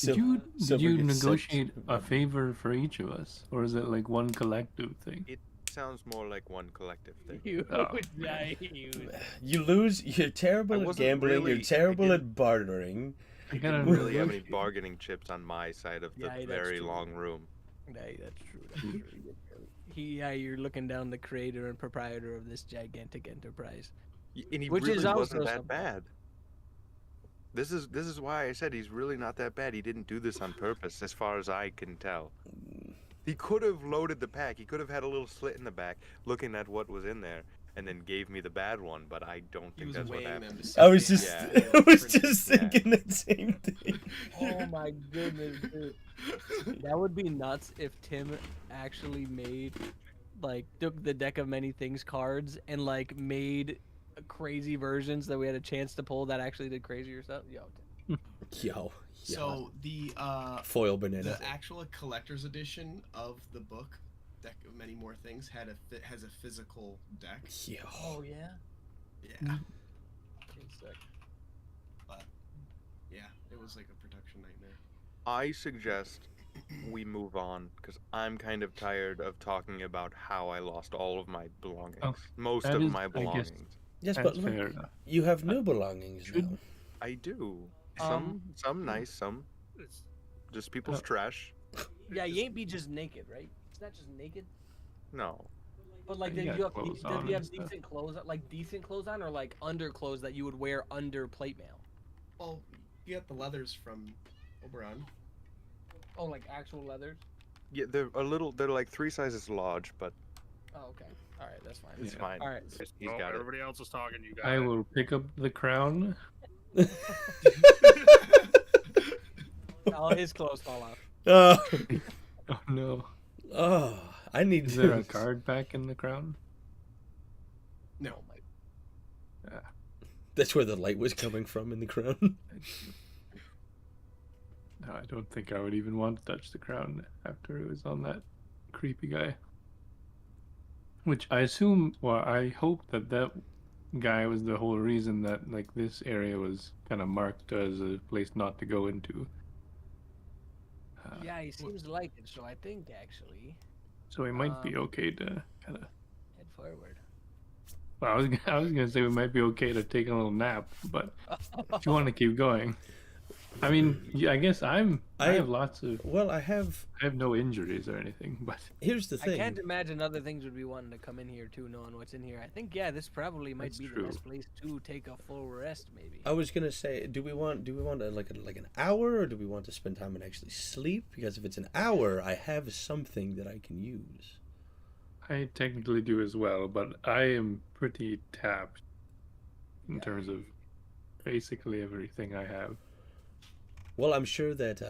did you Silver gets sent- negotiate a favor for each of us, or is it like one collective thing? It sounds more like one collective thing. You, Oh. You lose. You're terrible I at wasn't gambling. really- You're terrible I at bartering. I I gotta didn't really have any negotiate. bargaining chips on my side of the Yeah, that's very true. long room. Hey, that's true. That's true. You're looking down the creator and proprietor of this gigantic enterprise. And he Which is really also wasn't that something. bad. This is why I said he's really not that bad. He didn't do this on purpose, as far as I can tell. He could have loaded the pack. He could have had a little slit in the back, looking at what was in there, and then gave me the bad one. But I don't He think was that's what weighing happened. them to see I if was they just, had Yeah. I was different- just Yeah. thinking that same thing. Oh my goodness, dude. That would be nuts if Tim actually made, like, took the deck of many things cards and like made crazy versions that we had a chance to pull that actually did crazier stuff. Yo, Yo, yeah. So the Foil banana. the actual collector's edition of the book, Deck of Many More Things, has a physical deck. Yo. oh yeah. Yeah, yeah, it was like a production nightmare. I suggest we move on because I'm kind of tired of talking about how I lost all of my belongings. Oh, Most that of is, my I guess- belongings. Yes, That's but look, fair enough. you have new belongings should- now. I do. Um, Some nice, some It's, just people's Oh. trash. Yeah, you ain't be just naked, right? It's not just naked. No. But like, You did got you have, clothes did on you and have stuff. decent clothes, like decent clothes on, or like underclothes that you would wear under plate mail? Well, you got the leathers from Oberon. Oh, like actual leathers. Yeah, they're like 3 sizes large, but Oh, okay. All right, that's fine. it's Yeah. fine. All right. He's oh, got it. everybody else is talking. You got I it. will pick up the crown. All his clothes fall off. Oh, Oh no! oh, I need. Is there a card back in the crown? No, Oh my. That's where the light was coming from in the crown. No, I don't think I would even want to touch the crown after it was on that creepy guy. Which I assume, well, I hope that that guy was the whole reason that like this area was kind of marked as a place not to go into. Yeah, he seems to like it, so I think actually So we might be okay to kind of. head forward. Well, I was gonna say we might be okay to take a little nap, but if you want to keep going, I mean, yeah, I guess I have lots of. Well, I have. I have no injuries or anything, but Here's the I thing. can't imagine other things would be wanting to come in here too, knowing what's in here. I think this probably might That's be true. the best place to take a full rest, maybe. I was gonna say, do we want like an hour, or do we want to spend time and actually sleep? Because if it's an hour, I have something that I can use. I technically do as well. But I am pretty tapped in terms of basically everything I have. Well, I'm sure that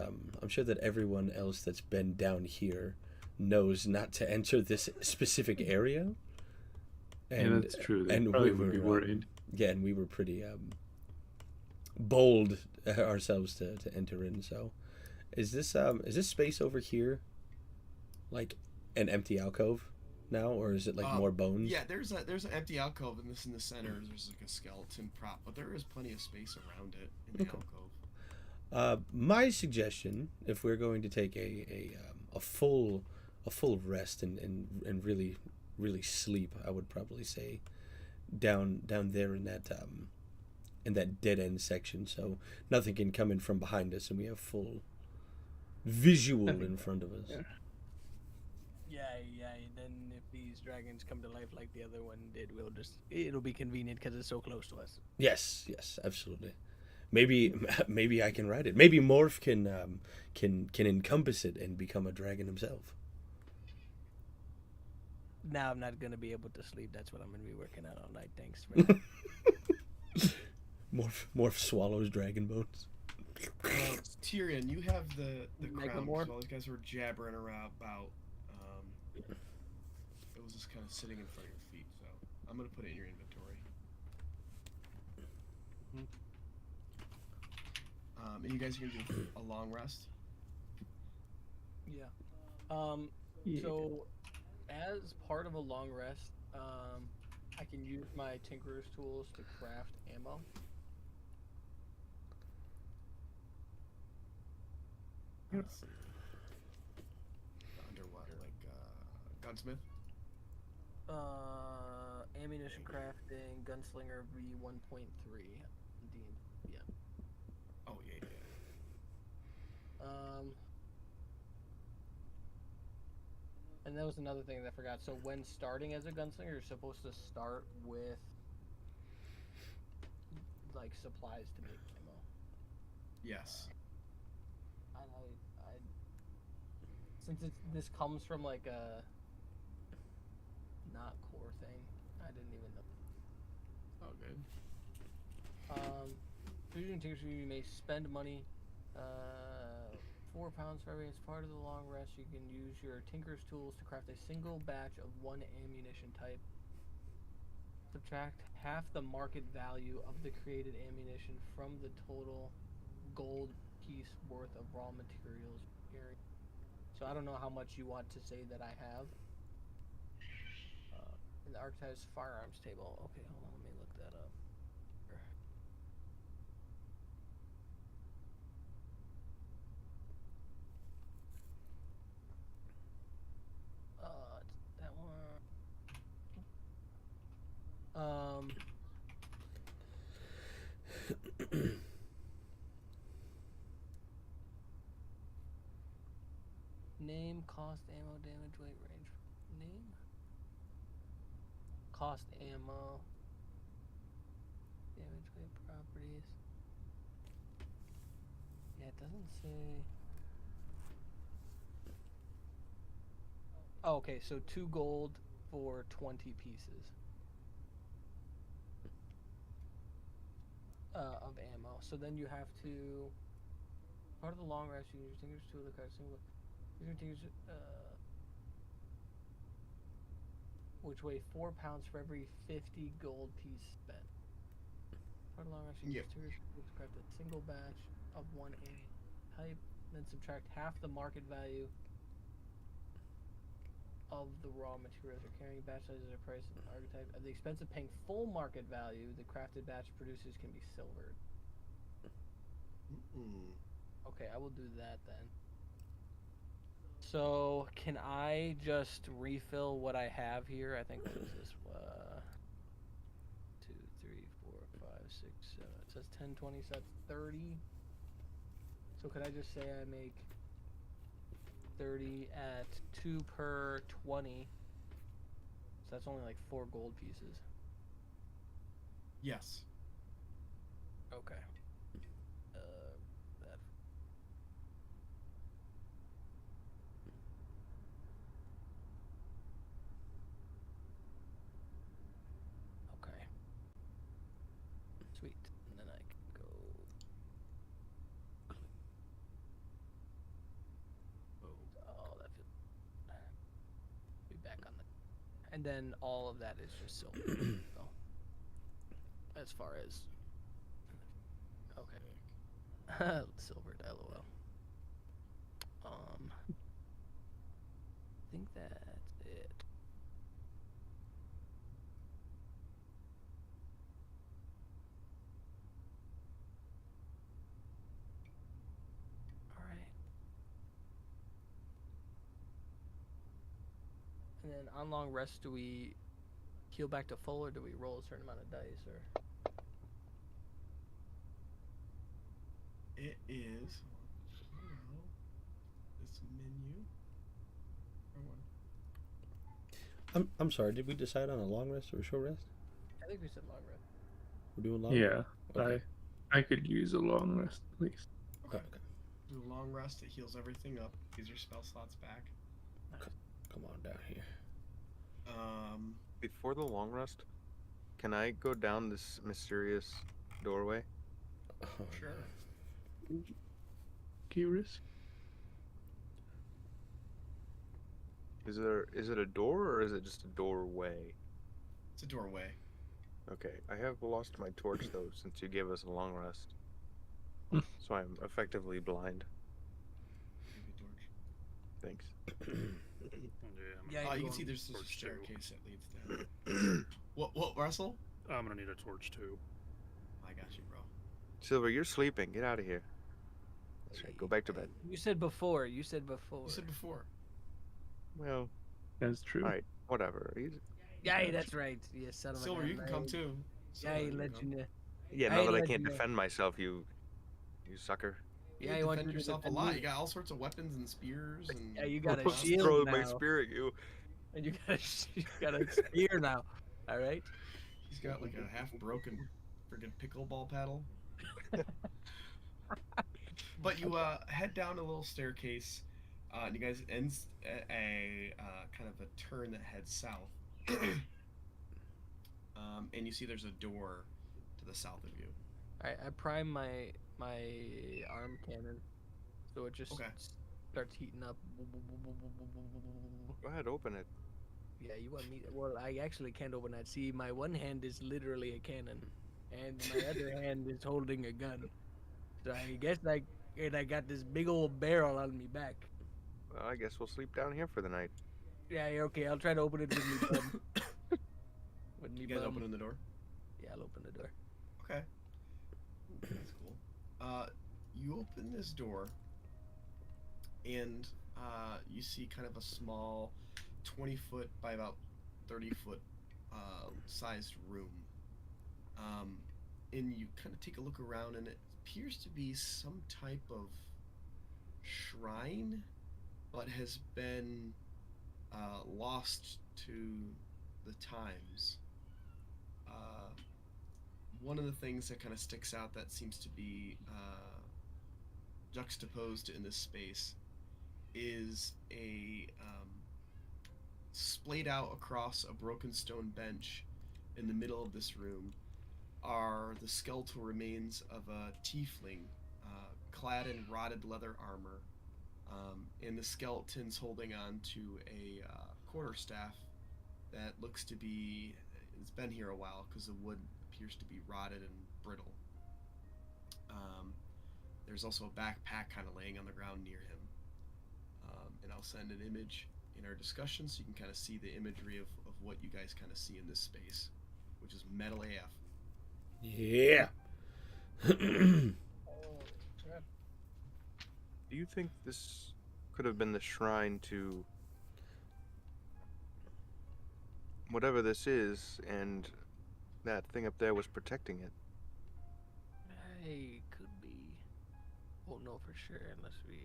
everyone else that's been down here knows not to enter this specific area. Yeah, that's true. They and probably we would be were, worried. Yeah, and we were pretty bold ourselves to enter in. So, is this space over here like an empty alcove now, or is it like more bones? Yeah, there's an empty alcove in the center. There's like a skeleton prop, but there is plenty of space around it in the alcove. My suggestion, if we're going to take a full rest and really sleep, I would probably say down there in that dead end section, so nothing can come in from behind us, and we have full visual in front of us. Yeah. Yeah. Then if these dragons come to life like the other one did, it'll be convenient because it's so close to us. Yes, absolutely. Maybe I can ride it. Maybe Morph can encompass it and become a dragon himself. Now I'm not gonna be able to sleep. That's what I'm gonna be working on all night. Thanks for that. Morph swallows dragon bones. Tyrion, you have the crown. Megamorph? So all these guys were jabbering around about. It was just kind of sitting in front of your feet, so I'm gonna put it in your inventory. And you guys are gonna do a long rest. Yeah. Yeah. So, as part of a long rest, I can use my tinkerer's tools to craft ammo. Let's see. Under what, like gunsmith? Ammunition crafting, gunslinger V1.3. Yeah. Oh yeah. And that was another thing that I forgot. So when starting as a gunslinger, you're supposed to start with like supplies to make ammo. Yes. I since this comes from like a not core thing, I didn't even know. Oh good. Using tinctures, you may spend money. 4 pounds for every. As part of the long rest, you can use your tinker's tools to craft a single batch of one ammunition type. Subtract half the market value of the created ammunition from the total gold piece worth of raw materials carried. So I don't know how much you want to say that I have. In the archetype's firearms table. Okay, hold on, let me look that up. It's that one. Name, cost, ammo, damage, weight, range. Name? Cost, ammo. Damage, weight, properties. Yeah, it doesn't say. Oh, okay, so 2 gold for 20 pieces of ammo. So then you have to. Part of the long rest, you can use your tinker's tool to cut a single. Which weigh 4 pounds for every 50 gold piece spent. Part of the long rest, you can use tinker's tool to craft a single batch of one type, then subtract half the market value of the raw materials you're carrying. Batch sizes are priced in archetype. At the expense of paying full market value, the crafted batch producers can be silvered. Okay, I will do that then. So, can I just refill what I have here? I think, what is this? 2, 3, 4, 5, 6, 7. It says 10, 20, so that's 30. So, could I just say I make 30 at 2 per 20? So, that's only like 4 gold pieces. Yes. Okay. That. Okay. Sweet. And then I can go. Oh, that feels. Be back on the. And then all of that is just silver. So, as far as. Okay. Silvered, LOL. I think that's it. All right. And then on long rest, do we heal back to full, or do we roll a certain amount of dice, or? It is. This menu. I'm sorry. Did we decide on a long rest or a short rest? I think we said long rest. We're doing long. Yeah, Okay. I could use a long rest, please. Okay. Do a long rest. It heals everything up. Gives your spell slots back. Come on down here. Before the long rest, can I go down this mysterious doorway? Oh, Sure. Key risk. Is it a door or is it just a doorway? It's a doorway. Okay, I have lost my torch though since you gave us a long rest. So I'm effectively blind. Give you a torch. Thanks. Yeah, Yeah, You can go see on. there's a Torch too. staircase that leads down. What, Russell? I'm gonna need a torch too. I got you, bro. Silver, you're sleeping. Get out of here. That's right. Go back to bed. You said before. You said before. You said before. Well, That's true. all right. Whatever. Yeah, that's right. Yeah, son of a Silver, gun, you can come right. too. Yeah, Silver, he you can let come. you know. Yeah, I now that I let can't you know. defend myself, you sucker. Yeah, You he wants defend you to yourself a defend lot. me. You got all sorts of weapons and spears and. Yeah, you got a crossbows. shield Throw now. my spear at you. And you got a spear now. All right. He's got like a half broken friggin' pickleball paddle. But you head down a little staircase, and you guys end at a kind of a turn that heads south. And you see there's a door to the south of you. All right, I prime my arm cannon, so it just Okay. starts heating up. Go ahead, open it. Yeah, you want me? Well, I actually can't open that. See, my one hand is literally a cannon, and my other hand is holding a gun. So I guess I got this big old barrel on me back. Well, I guess we'll sleep down here for the night. Yeah, okay. I'll try to open it with me bum. With me You guys bum. opening the door? Yeah, I'll open the door. Okay. That's cool. You open this door, and you see kind of a small 20-foot by about 30-foot sized room. And you kind of take a look around, and it appears to be some type of shrine, but has been lost to the times. One of the things that kind of sticks out that seems to be juxtaposed in this space is a splayed out across a broken stone bench in the middle of this room are the skeletal remains of a tiefling clad in rotted leather armor, and the skeleton's holding on to a quarterstaff that looks to be, it's been here a while because the wood appears to be rotted and brittle. There's also a backpack kind of laying on the ground near him. And I'll send an image in our discussion so you can kind of see the imagery of what you guys kind of see in this space, which is metal AF. Yeah. Do you think this could have been the shrine to whatever this is, and that thing up there was protecting it? Hey, could be. Won't know for sure unless we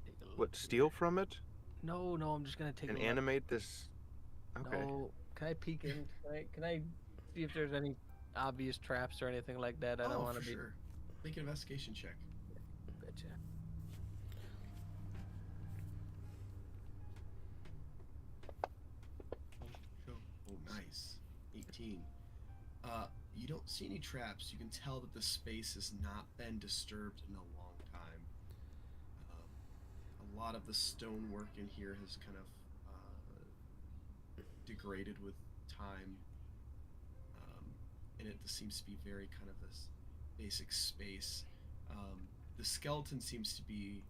take a look. What, steal from it No, I'm just gonna take and a look. animate this? Okay. No, can I peek in? Can I see if there's any obvious traps or anything like that? I don't want for to be. sure. Make an investigation check. Betcha. Oh, nice. 18. You don't see any traps. You can tell that the space has not been disturbed in a long time. A lot of the stonework in here has kind of degraded with time, and it seems to be very kind of this basic space. The skeleton seems to be,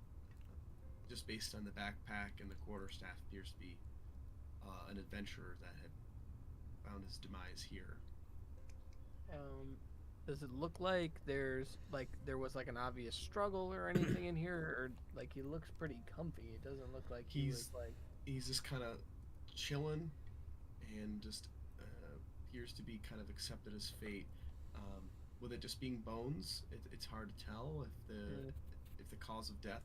just based on the backpack and the quarterstaff, appears to be an adventurer that had found his demise here. Does it look like there was like an obvious struggle or anything in here, or like he looks pretty comfy? It doesn't look like he was like. He's just kind of chilling, and just appears to be kind of accepted his fate. With it just being bones, it's hard to tell if the cause of death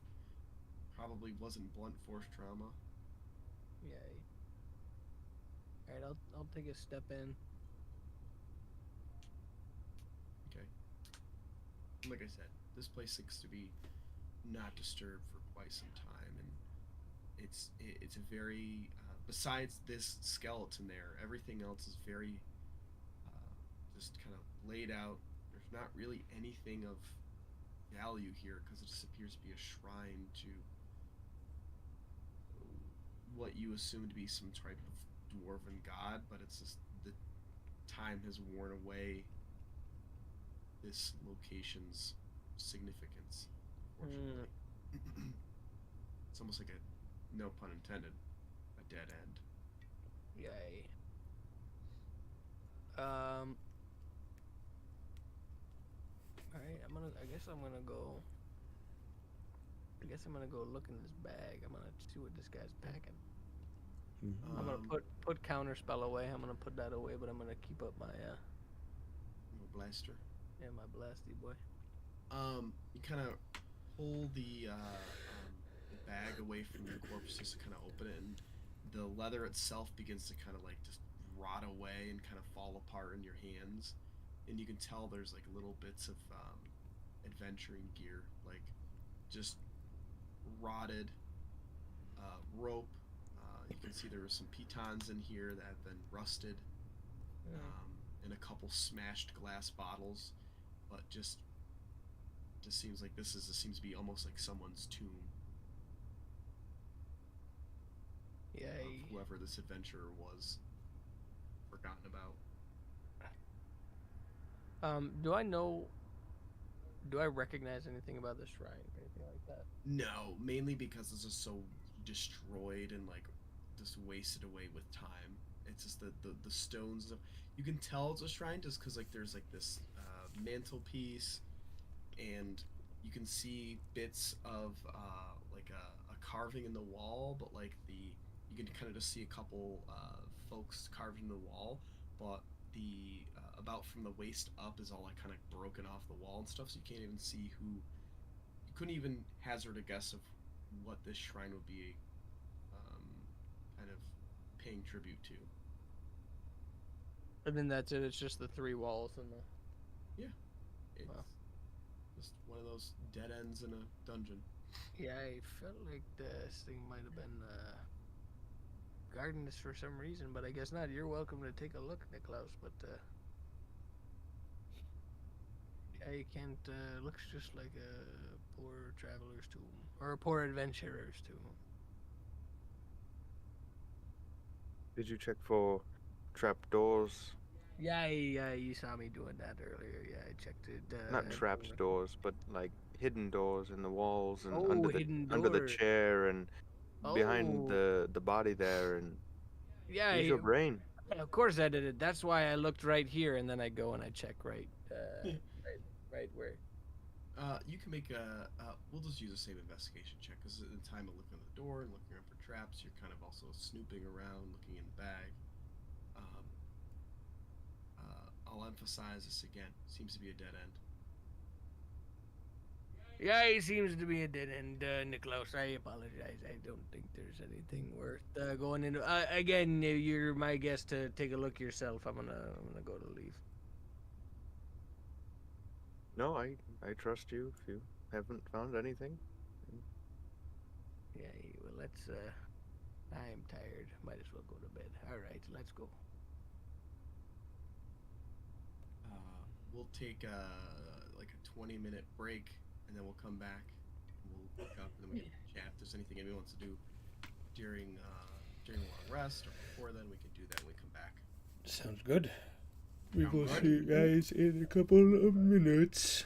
probably wasn't blunt force trauma. Yeah. All right, I'll take a step in. Okay. Like I said, this place looks to be not disturbed for quite some time, and it's a very besides this skeleton there, everything else is very just kind of laid out. There's not really anything of value here because it just appears to be a shrine to what you assume to be some type of dwarven god, but it's just the time has worn away this location's significance, unfortunately. It's almost like a, no pun intended, a dead end. Yay. Alright, I guess I'm gonna go look in this bag. I'm gonna see what this guy's packing. I'm gonna put counter spell away. I'm gonna put that away, but I'm gonna keep up my Blaster. yeah, my blasty boy. You kind of pull the bag away from the corpse just to kind of open it, and the leather itself begins to kind of like just rot away and kind of fall apart in your hands, and you can tell there's like little bits of adventuring gear, like just rotted rope. You can see there were some pitons in here that have been rusted, and a couple smashed glass bottles, but just seems like this seems to be almost like someone's tomb. Yay. Of whoever this adventurer was, forgotten about. Do I recognize anything about the shrine or anything like that? No, mainly because this is so destroyed and like just wasted away with time. It's just the stones. You can tell it's a shrine just because like there's like this mantelpiece, and you can see bits of like a carving in the wall, but like you can kind of just see a couple folks carved in the wall, but the about from the waist up is all like kind of broken off the wall and stuff, so you can't even see who. You couldn't even hazard a guess of what this shrine would be kind of paying tribute to. And then that's it. It's just the three walls and the. It's just one of those dead ends in a dungeon. Yeah, I felt like this thing might have been guarding this for some reason, but I guess not. You're welcome to take a look, Niklaus, but yeah, you can't. Looks just like a poor traveler's tomb or a poor adventurer's tomb. Did you check for trapdoors? Yeah, you saw me doing that earlier. Yeah, I checked it. Not trapped doors, but like hidden doors in the walls and Oh, hidden under the doors. chair and behind Oh. the body there. And Yeah, use your brain. of course I did it. That's why I looked right here, and then I go and I check right where. You can make we'll just use the same investigation check, because in time of looking at the door and looking around for traps, you're kind of also snooping around, looking in the bag. I'll emphasize this again. Seems to be a dead end. Yeah, it seems to be a dead end, Niklaus. I apologize. I don't think there's anything worth going into. Again, you're my guest to take a look yourself. I'm gonna go to leave. No, I trust you if you haven't found anything. Yeah, well, let's. I am tired. Might as well go to bed. All right, let's go. We'll take like a 20-minute break, and then we'll come back. And we'll look up, and then we can chat. If there's anything anyone wants to do during a long rest or before then, we can do that when we come back. Sounds good. We Sound will good? see you guys in a couple of minutes.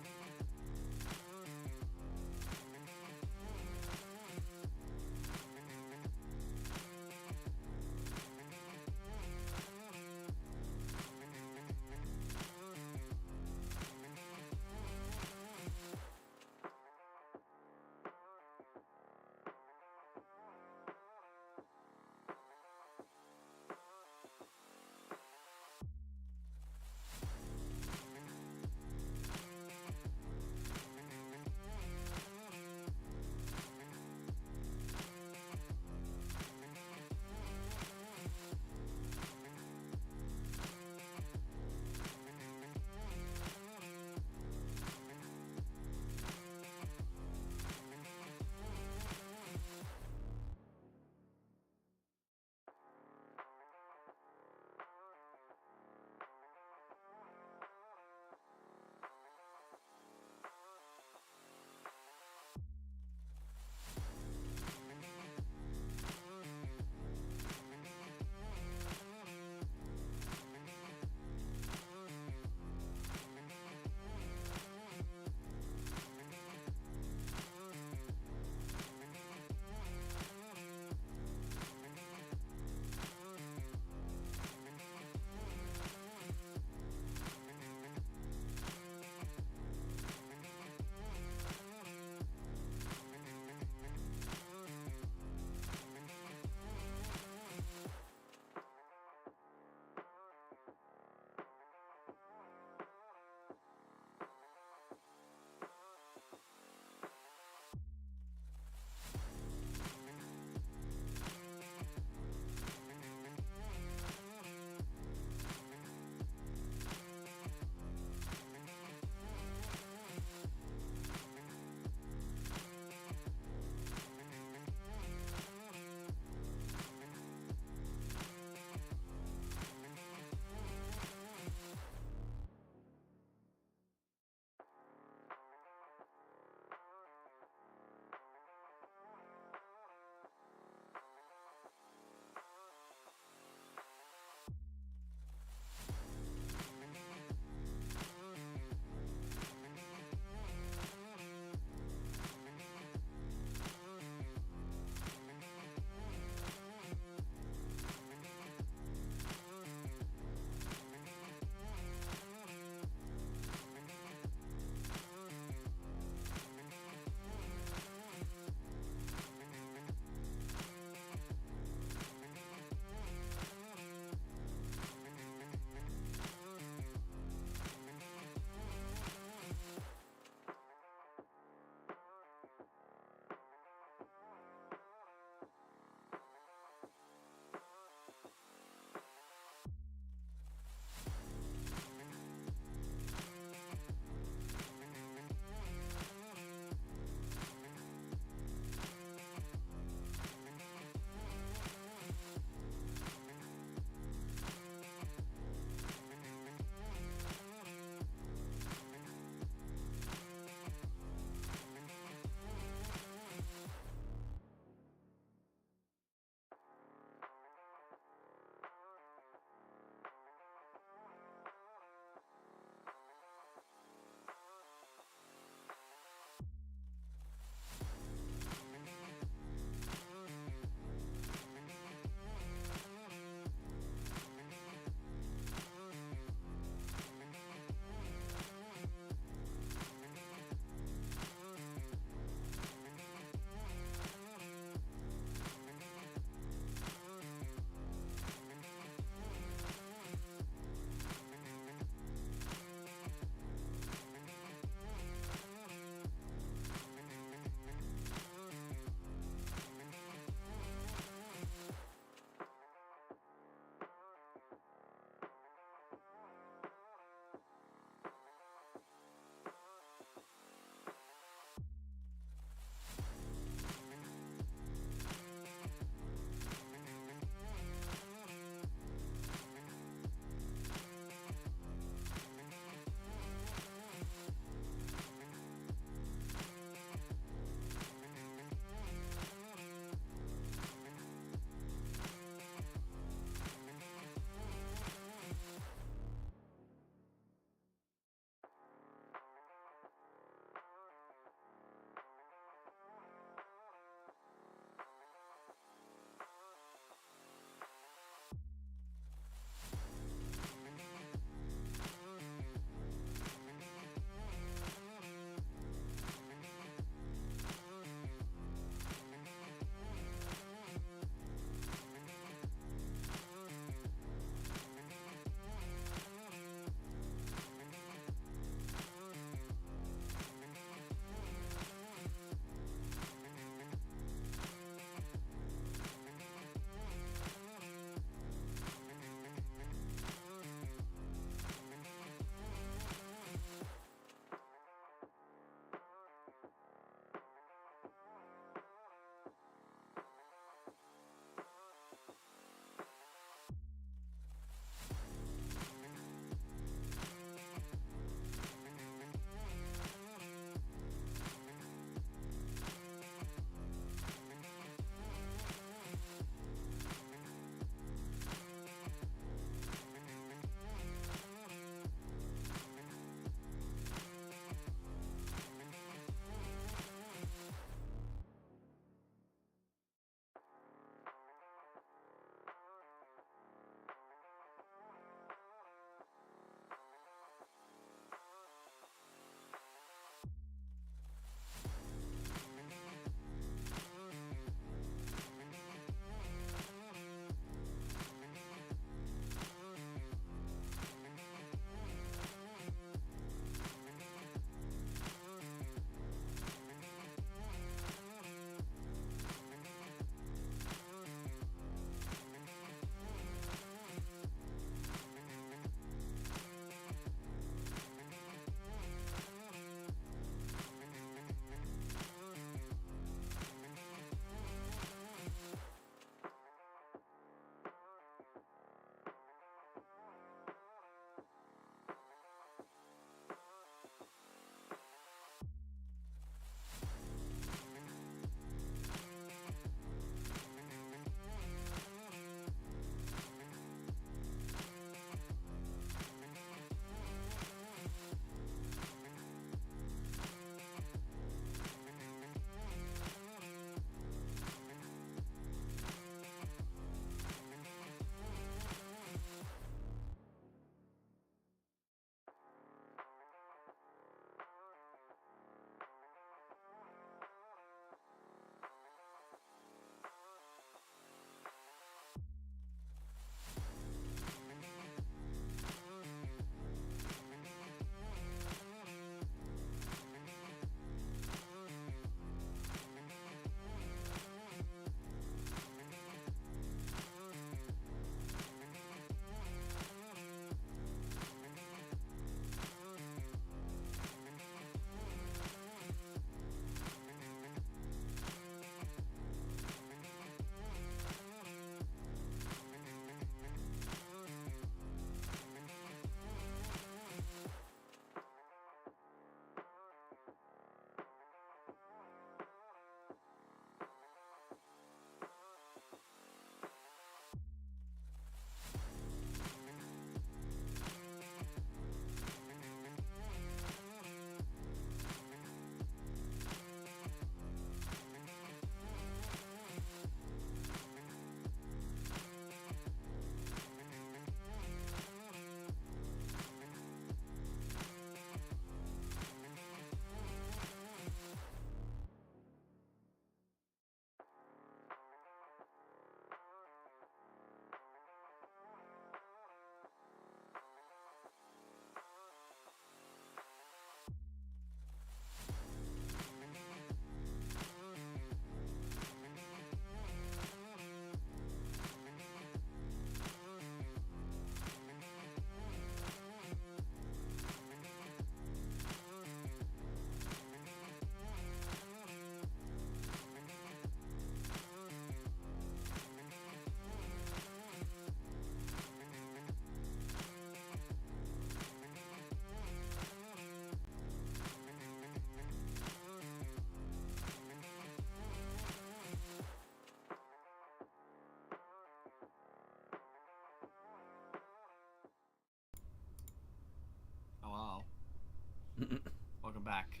Welcome back.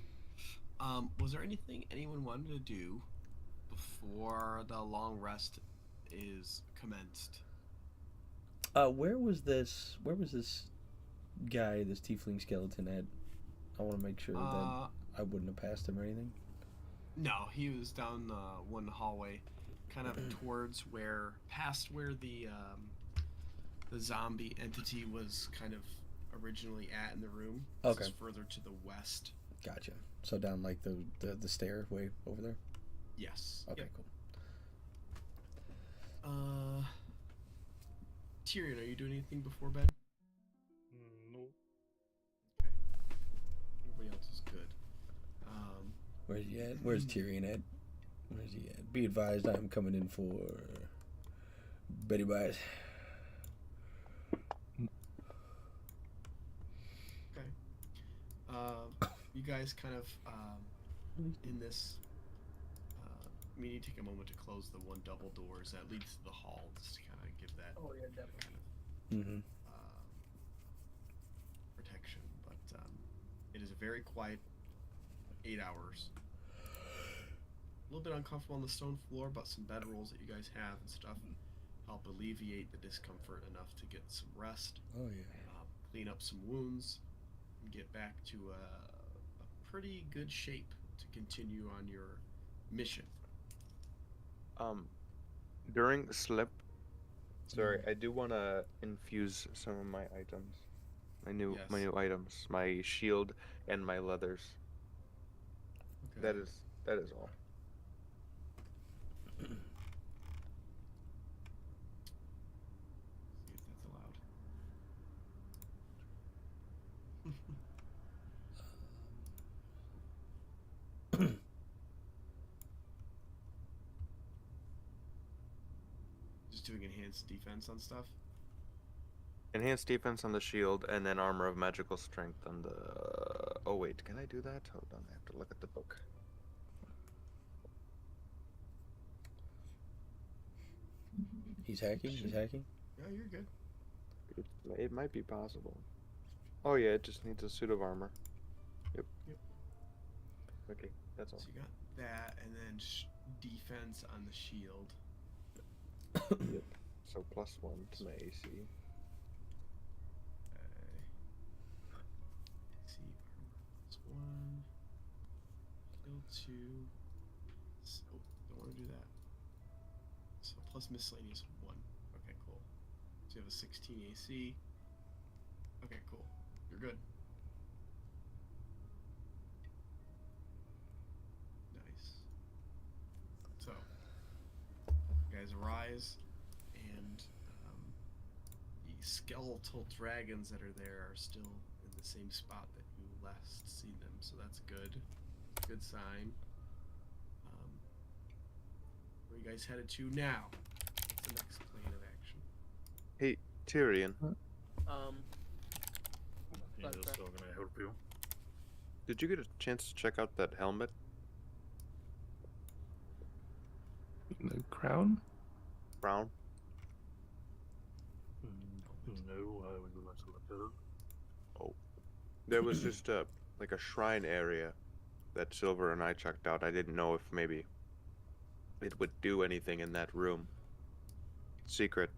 Was there anything anyone wanted to do before the long rest is commenced? Where was this guy, this tiefling skeleton at? I want to make sure that I wouldn't have passed him or anything. No, he was down one hallway, kind of towards past where the zombie entity was kind of originally at in the room. This Okay. is further to the west. Gotcha. So down like the stairway over there. Yes. Okay, Yep. cool. Tyrion, are you doing anything before bed? No. Okay. Everybody else is good. Where's he at? Where's Tyrion at? Where's he at? Be advised, I'm coming in for Betty Bites. Okay. You guys kind of in this. I mean, you take a moment to close the one double doors that leads to the hall, just to kind of give that Oh yeah, definitely. kind of protection. But it is a very quiet 8 hours. A little bit uncomfortable on the stone floor, but some bed rolls that you guys have and stuff help alleviate the discomfort enough to get some rest, Oh yeah. clean up some wounds, and get back to a pretty good shape to continue on your mission. During slip, sorry, I do want to infuse some of my items. My new items, my shield and my leathers. Okay. That is all. See if that's allowed. Just doing enhanced defense on stuff. Enhanced defense on the shield, and then armor of magical strength on the. Oh wait, can I do that? Hold on, I have to look at the book. He's hacking. He's hacking. Yeah, you're good. It might be possible. Oh yeah, it just needs a suit of armor. Yep. Okay, that's all. So you got that, and then defense on the shield. Yep. So +1 to my AC. Okay. See, armor +1. Shield 2. Oh, don't want to do that. So plus miscellaneous 1. Okay, cool. So you have a 16 AC. Okay, cool. You're good. Nice. So, you guys arise, and the skeletal dragons that are there are still in the same spot that you last seen them, so that's good. Good sign. Where are you guys headed to now? What's the next plane of action? Hey, Tyrion, Yeah, But, still gonna help you. did you get a chance to check out that helmet? The crown? Brown? No, I would like to look at it. Oh. There was just a shrine area that Silver and I checked out. I didn't know if maybe it would do anything in that room. Secret.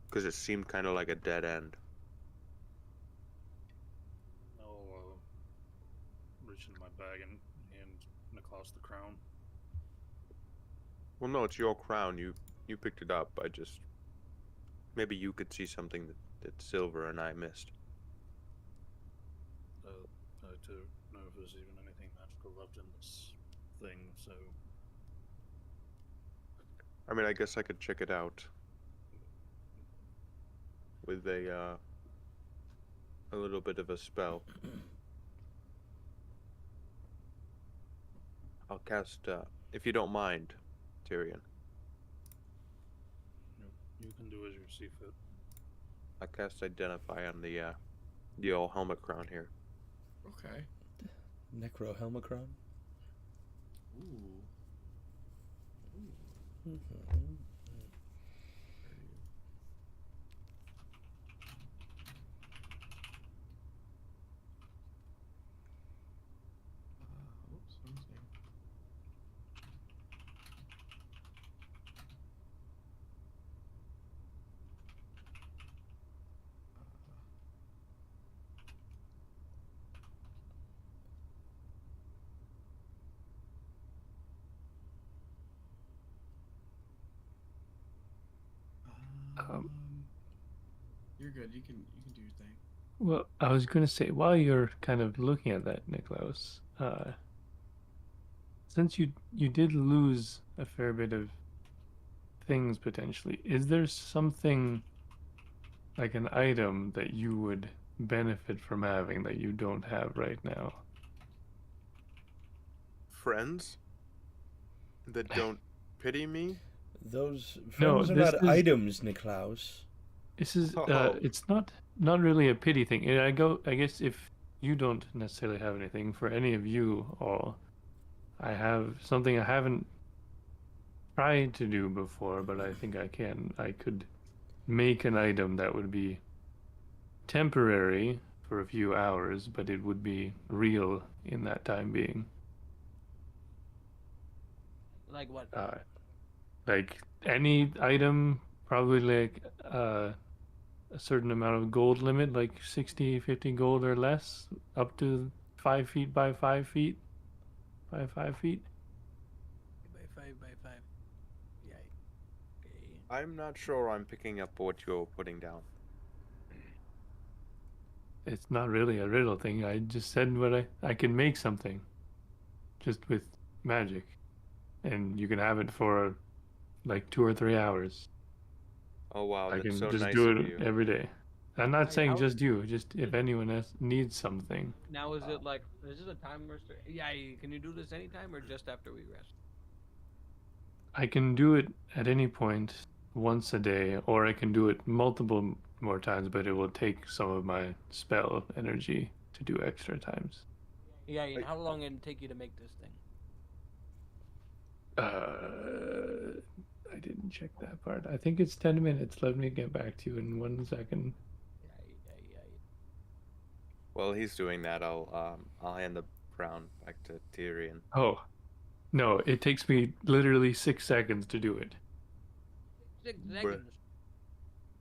Because it seemed kind of like a dead end. I'll reach into my bag and hand Niklaus the crown. Well, no, it's your crown. You picked it up. I just... Maybe you could see something that Silver and I missed. I don't know if there's even anything magical left in this thing, so... I mean, I guess I could check it out. With a little bit of a spell. I'll cast, if you don't mind, Tyrion. You can do as you see fit. I'll cast Identify on the old helmet crown here. Okay. Necro Helmicron. Ooh. You're good. You can do your thing. Well, I was going to say, while you're kind of looking at that, Niklaus, since you did lose a fair bit of things potentially, is there something like an item that you would benefit from having that you don't have right now? Friends that don't pity me. Those No, friends are this not is items, Niklaus. this is Oh. it's not really a pity thing. I guess if you don't necessarily have anything for any of you all, I have something I haven't tried to do before, but I think I can. I could make an item that would be temporary for a few hours, but it would be real in that time being. Like what? Like any item, probably like a certain amount of gold limit, like 60, 50 gold or less, up to 5 feet by 5 feet by 5 feet. By 5. Yeah. Okay. I'm not sure I'm picking up what you're putting down. It's not really a riddle thing. I just said what I can make something just with magic, and you can have it for like 2 or 3 hours. Oh wow, I that's can so just nice do of it you. every day. I'm not Hey, saying how- just you, just if anyone else needs something. Now is it like is it a time restrict? Yeah, can you do this anytime or just after we rest? I can do it at any point once a day, or I can do it multiple more times, but it will take some of my spell energy to do extra times. Yeah, and how long did it take you to make this thing? I didn't check that part. I think it's 10 minutes. Let me get back to you in 1 second. Yeah. While he's doing that, I'll hand the crown back to Tyrion. Oh, no, it takes me literally 6 seconds to do it. 6 Bruh. seconds.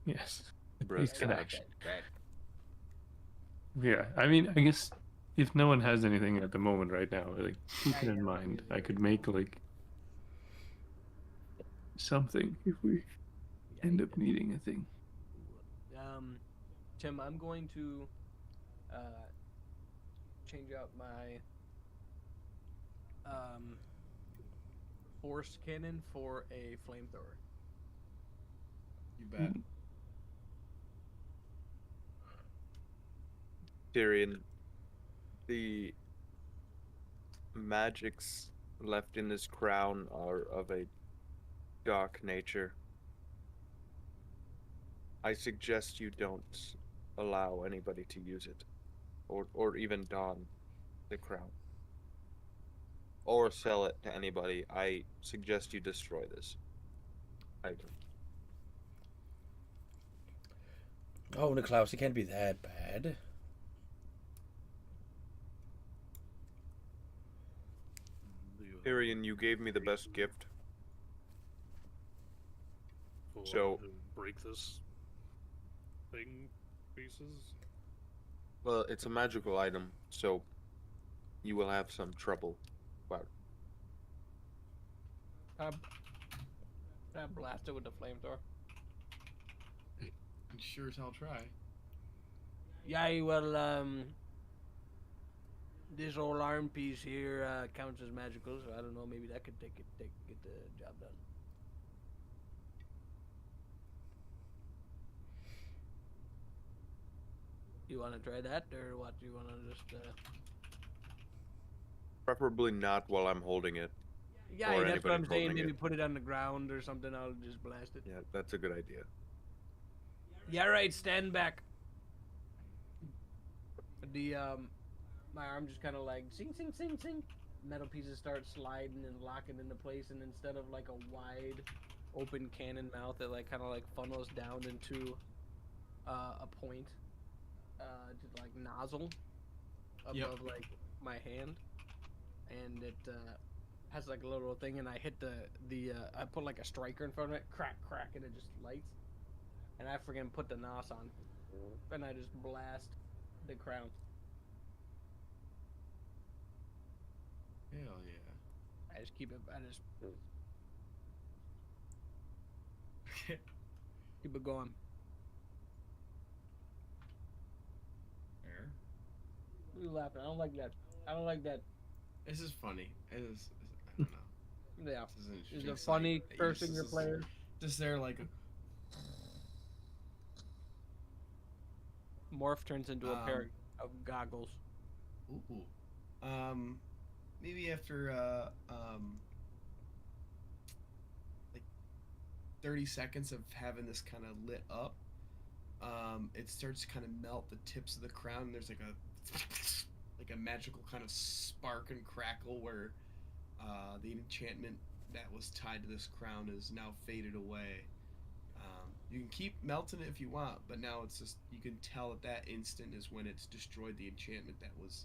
Yes. Bruh, Takes an stop. action. Right. Yeah, I mean, I guess if no one has anything at the moment right now, like keep it Yeah, in yeah, mind. yeah, I could make like something if we end up needing a thing. Tim, I'm going to change out my force cannon for a flamethrower. You bet. Tyrion, the magics left in his crown are of a dark nature. I suggest you don't allow anybody to use it, or even don the crown, or sell it to anybody. I suggest you destroy this item. Oh, Niklaus, it can't be that bad. Tyrion, you gave me the best gift. Will So- break this thing pieces. Well, it's a magical item, so you will have some trouble. Wow. Can I blast it with the flamethrower? I'm sure as hell try. Yeah, well, this old arm piece here counts as magical, so I don't know. Maybe that could get the job done. You want to try that, or what? Do you want to just? Preferably not while I'm holding it. Yeah, Or that's what I'm anybody saying. holding Maybe it. put it on the ground or something. I'll just blast it. Yeah, that's a good idea. Yeah, right. Stand back. The my arm just kind of like sing. Metal pieces start sliding and locking into place, and instead of like a wide open cannon mouth, it like kind of like funnels down into a point, just like nozzle above Yep. like my hand, and it has like a little thing, and I hit the I put like a striker in front of it, crack, and it just lights, and I freaking put the nos on, and I just blast the crown. Hell yeah. I just keep it. I just Keep it going. What are you laughing? I don't like that. I don't like that. This is funny. It is. I don't know. Yeah. This is an Is interesting it funny sight. cursing This your is players? Just there, like. Morph turns into a pair of goggles. Ooh. Maybe after like 30 seconds of having this kind of lit up, it starts to kind of melt the tips of the crown. And there's like a magical kind of spark and crackle where the enchantment that was tied to this crown is now faded away. You can keep melting it if you want, but now it's just you can tell at that instant is when it's destroyed the enchantment that was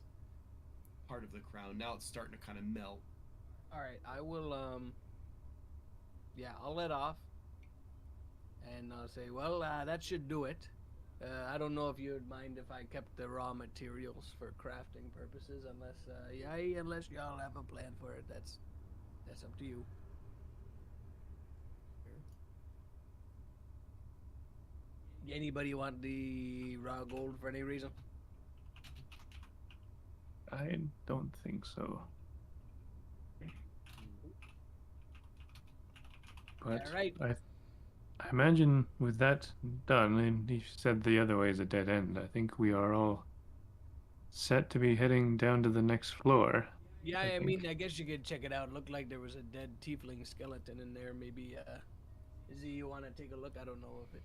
part of the crown. Now it's starting to kind of melt. All right, I will. Yeah, I'll let off, and I'll say, well, that should do it. I don't know if you would mind if I kept the raw materials for crafting purposes, unless y'all have a plan for it. That's up to you. Anybody want the raw gold for any reason? I don't think so. But All right. I imagine with that done, and you said the other way is a dead end, I think we are all set to be heading down to the next floor. Yeah, I I mean, think. I guess you could check it out. Looked like there was a dead tiefling skeleton in there. Maybe, Izzy, you want to take a look? I don't know if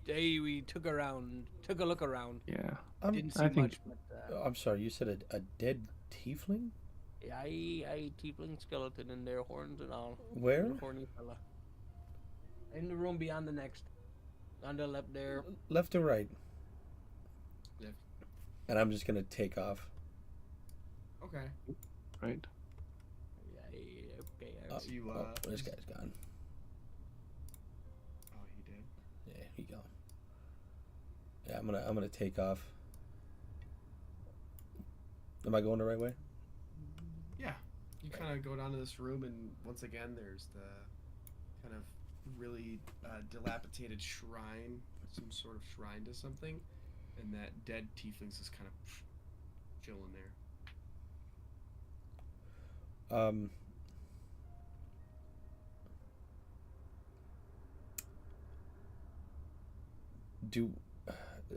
it. We took a look around. Yeah. Didn't I see think- much, but I'm sorry, you said a dead tiefling? yeah, I tiefling skeleton in there, horns and all. Where? Little horny fella. In the room beyond the next, on the left there. Left or right? Left. And I'm just gonna take off. Okay. Right. Yeah, okay. Oh, So you, this guy's gone. Oh, he did. Yeah, he gone. Yeah, I'm gonna take off. Am I going the right way? Yeah. You kind of go down to this room, and once again, there's the kind of really dilapidated shrine, some sort of shrine to something, and that dead tiefling's just kind of chilling there.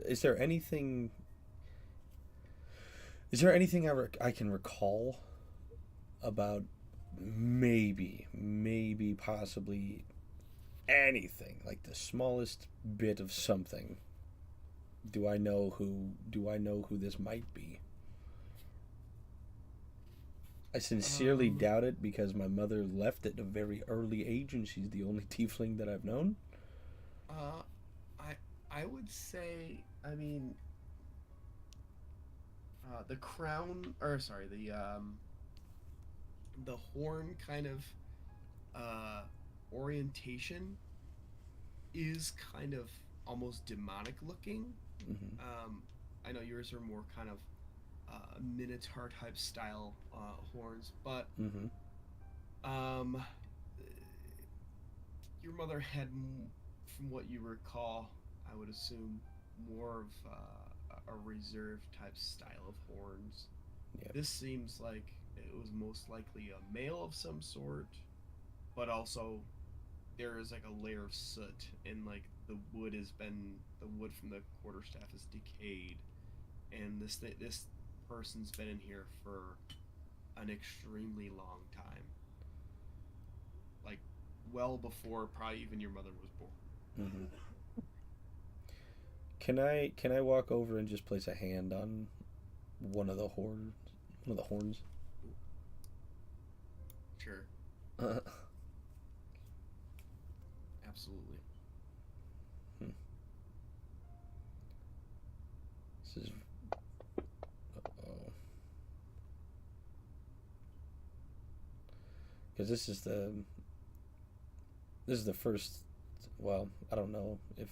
Is there anything I can recall about maybe possibly anything, like the smallest bit of something? Do I know who this might be? I sincerely doubt it because my mother left at a very early age and she's the only tiefling that I've known. I would say, I mean, the crown, or sorry, the horn kind of orientation is kind of almost demonic looking. Mm-hmm. I know yours are more kind of minotaur type style horns, but Mm-hmm. your mother had, from what you recall, I would assume more of a reserved type style of horns. Yep. This seems like it was most likely a male of some sort, but also there is like a layer of soot, and like the wood from the quarterstaff is decayed, and this person's been in here for an extremely long time, like well before probably even your mother was born. Mm-hmm. Can I walk over and just place a hand on one of the horns? Sure. Absolutely. This is. Uh-oh. Because this is the first. Well, I don't know if.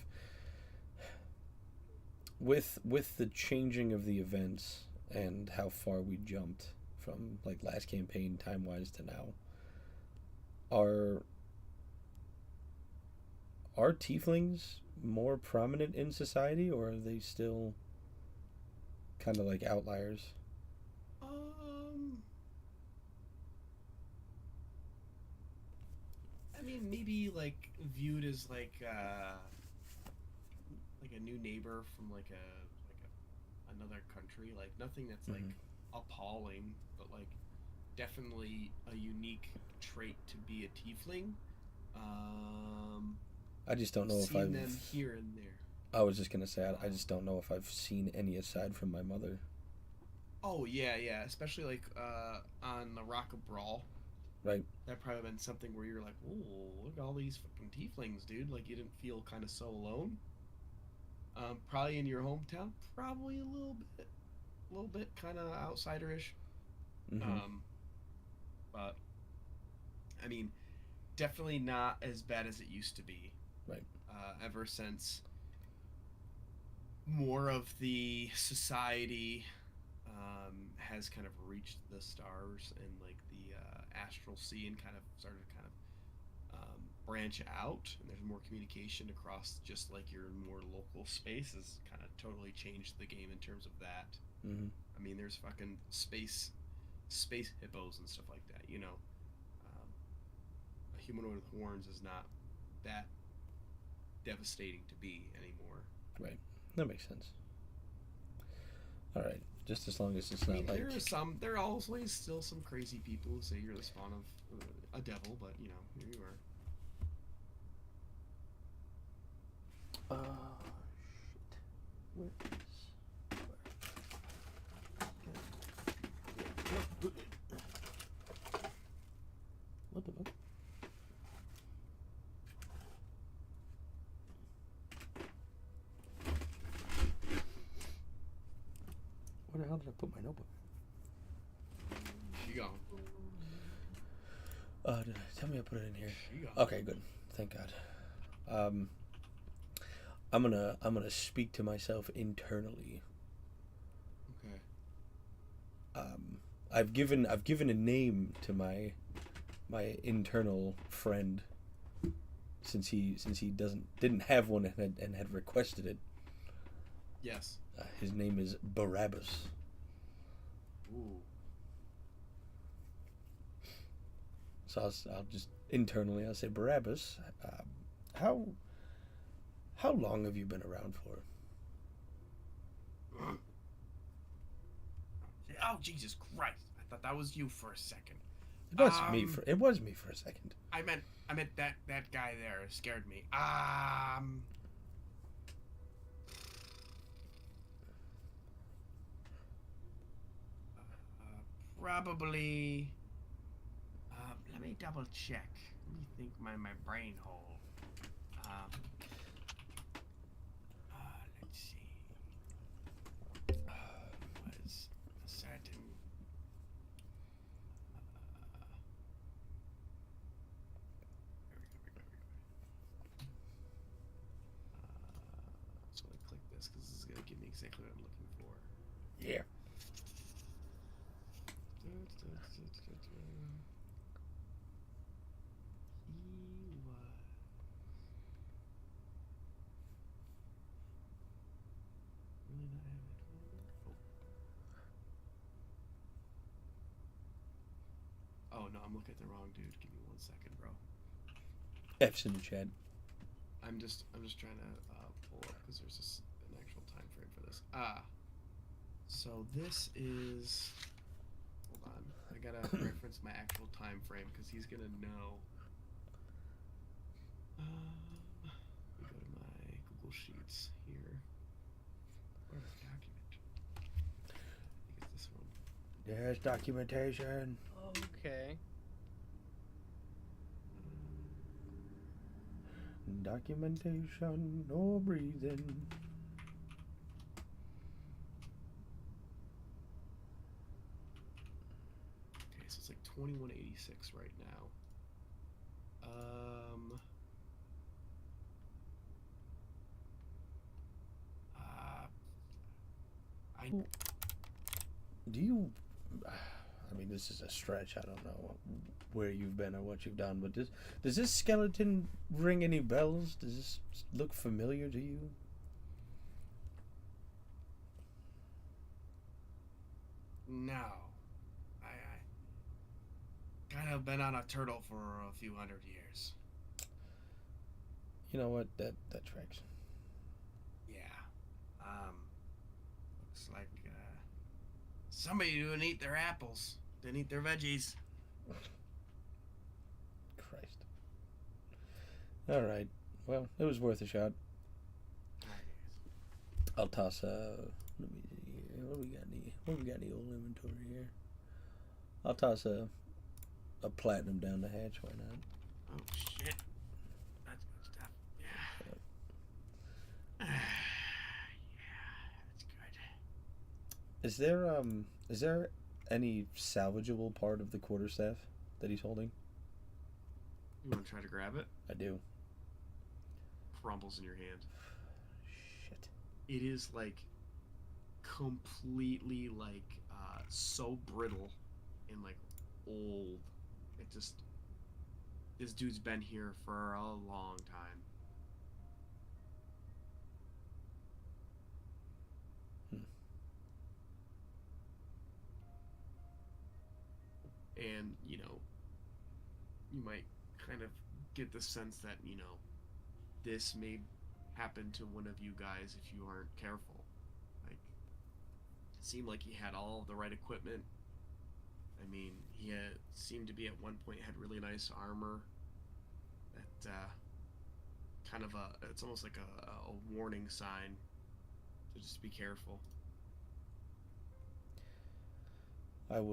With the changing of the events and how far we jumped from like last campaign time wise to now, are tieflings more prominent in society, or are they still kind of like outliers? I mean, maybe like viewed as like a new neighbor from another country. Like nothing that's like appalling, but like definitely a unique trait to be a tiefling. I just don't know if Seen I've. them here and there. I was just gonna say I just don't know if I've seen any aside from my mother. Oh yeah, yeah. Especially like on the Rock of Brawl. Right. That probably been something where you're like, oh, look at all these fucking tieflings, dude. Like you didn't feel kind of so alone. Probably in your hometown, probably a little bit kind of outsider-ish. Mm-hmm. But I mean, definitely not as bad as it used to be. Right. Ever since more of the society has kind of reached the stars and like the astral sea and kind of started to kind of branch out, and there's more communication across just like your more local spaces. Kind of totally changed the game in terms of that. Mm-hmm. I mean, there's fucking space hippos and stuff like that. You know, a humanoid with horns is not that devastating to be anymore. Right. That makes sense. All right. Just as long as it's I not mean, like. there are always still some crazy people who say you're the spawn of a devil, but you know, here you are. Shit. Where is. What the fuck? Where the hell did I put my notebook? You go. Tell me I put it in here. You go. Okay, good. Thank God. I'm gonna speak to myself internally. Okay. I've given a name to my internal friend since he didn't have one and had requested it. Yes. His name is Barabbas. Ooh. So I'll just internally I'll say, Barabbas, how long have you been around for? Oh Jesus Christ! I thought that was you for a second. It was me for a second. I meant that guy there scared me. Probably. Let me double check. Let me think my brain hole. Let's see. Was a certain. Here we go. So I click this because this is gonna give me exactly what I'm looking for. Yeah. Oh no, I'm looking at the wrong dude. Give me 1 second, bro. F's in the chat. I'm just trying to pull up because there's just an actual time frame for this. So this is. Hold on, I gotta reference my actual time frame because he's gonna know. We go to my Google Sheets here. Where's the document? I think it's this one. There's documentation. Okay. Documentation, no breathing. Okay, so it's like 2186 right now. I Do you? I mean, this is a stretch. I don't know where you've been or what you've done, but does this skeleton ring any bells? Does this look familiar to you? No. I kind of been on a turtle for a few hundred years. You know what? That tracks. Yeah. Looks like somebody didn't eat their apples. Didn't eat their veggies. Christ. All right. Well, it was worth a shot. I'll toss let me see here. What we got any old inventory here? I'll toss a platinum down the hatch. Why not? Oh shit. That's good stuff. Yeah. Yeah, that's good. Is there any salvageable part of the quarterstaff that he's holding? You want to try to grab it? I do. Crumbles in your hand. Shit. It is like completely like so brittle and like old. It just, this dude's been here for a long time. And you might kind of get the sense that this may happen to one of you guys if you aren't careful. Like, it seemed like he had all the right equipment. I mean, he seemed to be at one point had really nice armor. That kind of it's almost like a warning sign to just be careful. I'll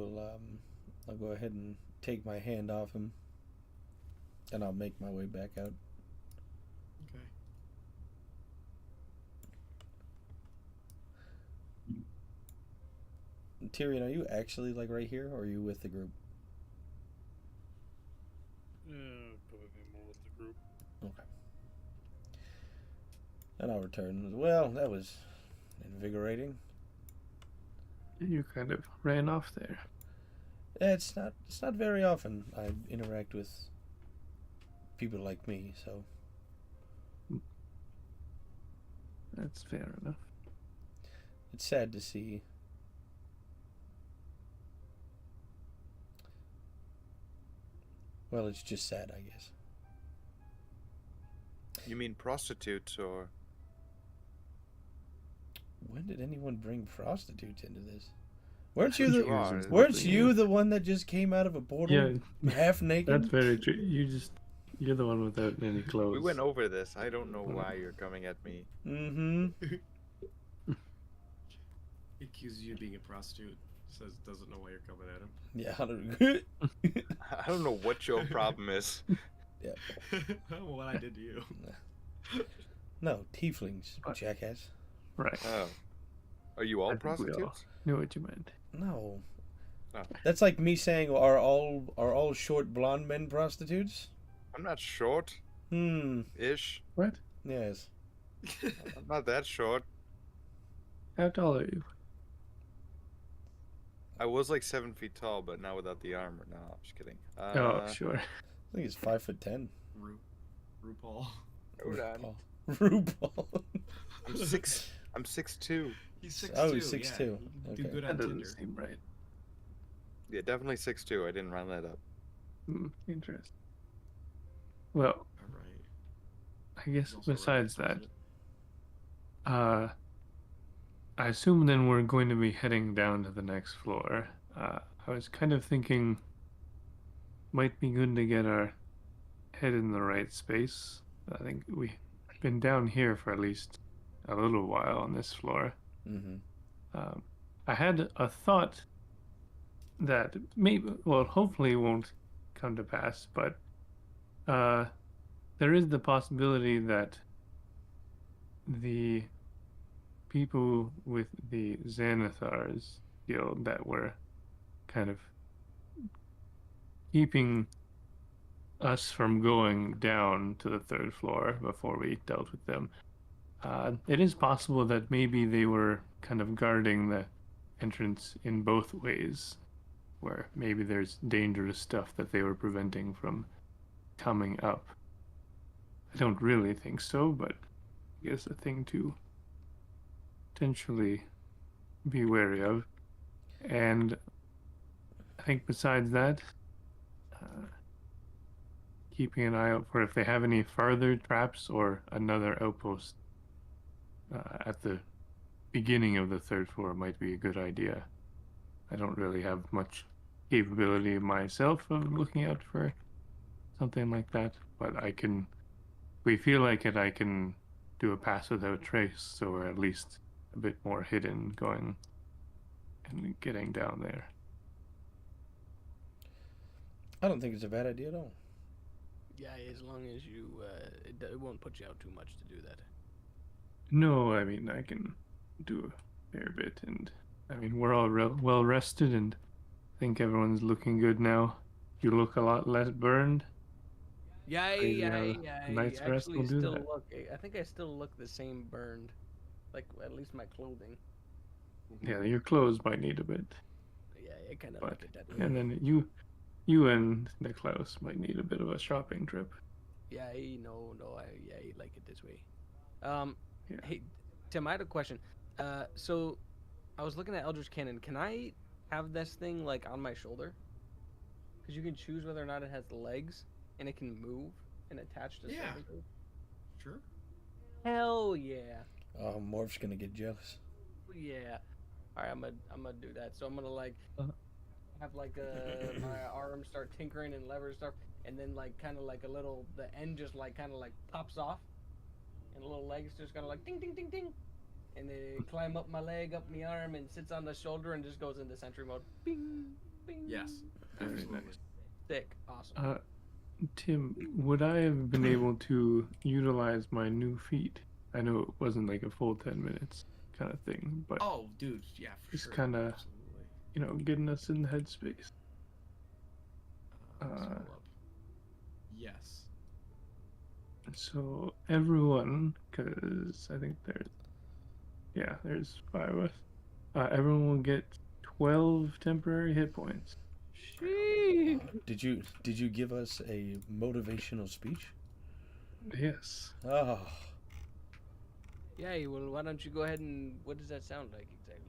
go ahead and take my hand off him, and I'll make my way back out. Okay. Tyrion, are you actually like right here, or are you with the group? Probably more with the group. Okay. And I'll return. Well, that was invigorating. You kind of ran off there. Yeah, it's not very often I interact with people like me, so That's fair enough. it's sad to see. Well, it's just sad, I guess. You mean prostitutes or? When did anyone bring prostitutes into this? Weren't you You the are. weren't you the one that just came out of a portal Yeah, half naked? that's very true. You're the one without any clothes. We went over this. I don't know why you're coming at me. Mm-hmm. He accuses you of being a prostitute. Says doesn't know why you're coming at him. Yeah, I don't- I don't know what your problem is. What I did to you. No, tieflings, jackass. Right. Oh. Are you all I think we all prostitutes? knew what you meant. No. Oh. That's like me saying, are all short blonde men prostitutes? I'm not short. Ish. What? Yes. I'm not that short. How tall are you? I was like 7 feet tall, but now without the armor. No, I'm just kidding. Oh, sure. I think it's 5'10". RuPaul. Hold on. RuPaul. I'm 6'2". He's 6'2". Oh, he's 6'2". Yeah. You do Okay. good That on doesn't Tinder. seem right. Yeah, definitely 6'2". I didn't round that up. Interesting. Well, All right. I guess He's also a besides that, redneck I assume then we're going to be heading down to the next floor. I was kind of thinking might be good to get our head in the right space. I think we've been down here for at least a little while on this floor. Mm-hmm. I had a thought that maybe, well, hopefully it won't come to pass, but there is the possibility that the people with the Xanathars guild that were kind of keeping us from going down to the third floor before we dealt with them. It is possible that maybe they were kind of guarding the entrance in both ways. where maybe there's dangerous stuff that they were preventing from coming up. I don't really think so, but I guess a thing to potentially be wary of. And I think besides that, keeping an eye out for if they have any further traps or another outpost at the beginning of the third floor might be a good idea. I don't really have much capability myself of looking out for something like that, but I can, if we feel like it, I can do a pass without trace, so we're at least a bit more hidden going and getting down there. I don't think it's a bad idea at all. Yeah, as long as you, it won't put you out too much to do that. No, I mean, I can do a fair bit, and I mean, we're all well rested, and I think everyone's looking good now. You look a lot less burned. Yeah, Crazy yeah, how yeah. a night's rest Actually, will do still that. look. I think I still look the same burned, like at least my clothing. Yeah, your clothes might need a bit, Yeah, I kind of but like it that way. and then you and Niklaus might need a bit of a shopping trip. Yeah, no, I like it this way. Yeah. Hey, Tim, I had a question. So I was looking at Eldritch Cannon. Can I have this thing like on my shoulder? Because you can choose whether or not it has legs and it can move and attach to Yeah. something. Sure. Hell yeah, Oh, Morph's gonna get jealous. yeah. All right, I'm gonna do that. So I'm gonna like have like my arm start tinkering and lever stuff, and then like kind of like the end just like kind of like pops off, and the little legs just kind of like ding ding ding ding, and they climb up my leg, up my arm, and sits on the shoulder and just goes into sentry mode. Bing, bing. Yes. Very Absolutely. nice. Sick, awesome. Tim, would I have been able to utilize my new feat? I know it wasn't like a full 10 minutes kind of thing, but Oh, dude, yeah, for Just sure. kinda- Absolutely. getting us in the headspace. Scroll up. Yes. So everyone, because I think there's 5 of us. Everyone will get 12 temporary hit points. Did you give us a motivational speech? Yes. Oh, Yeah, well, why don't you go ahead and what does that sound like exactly?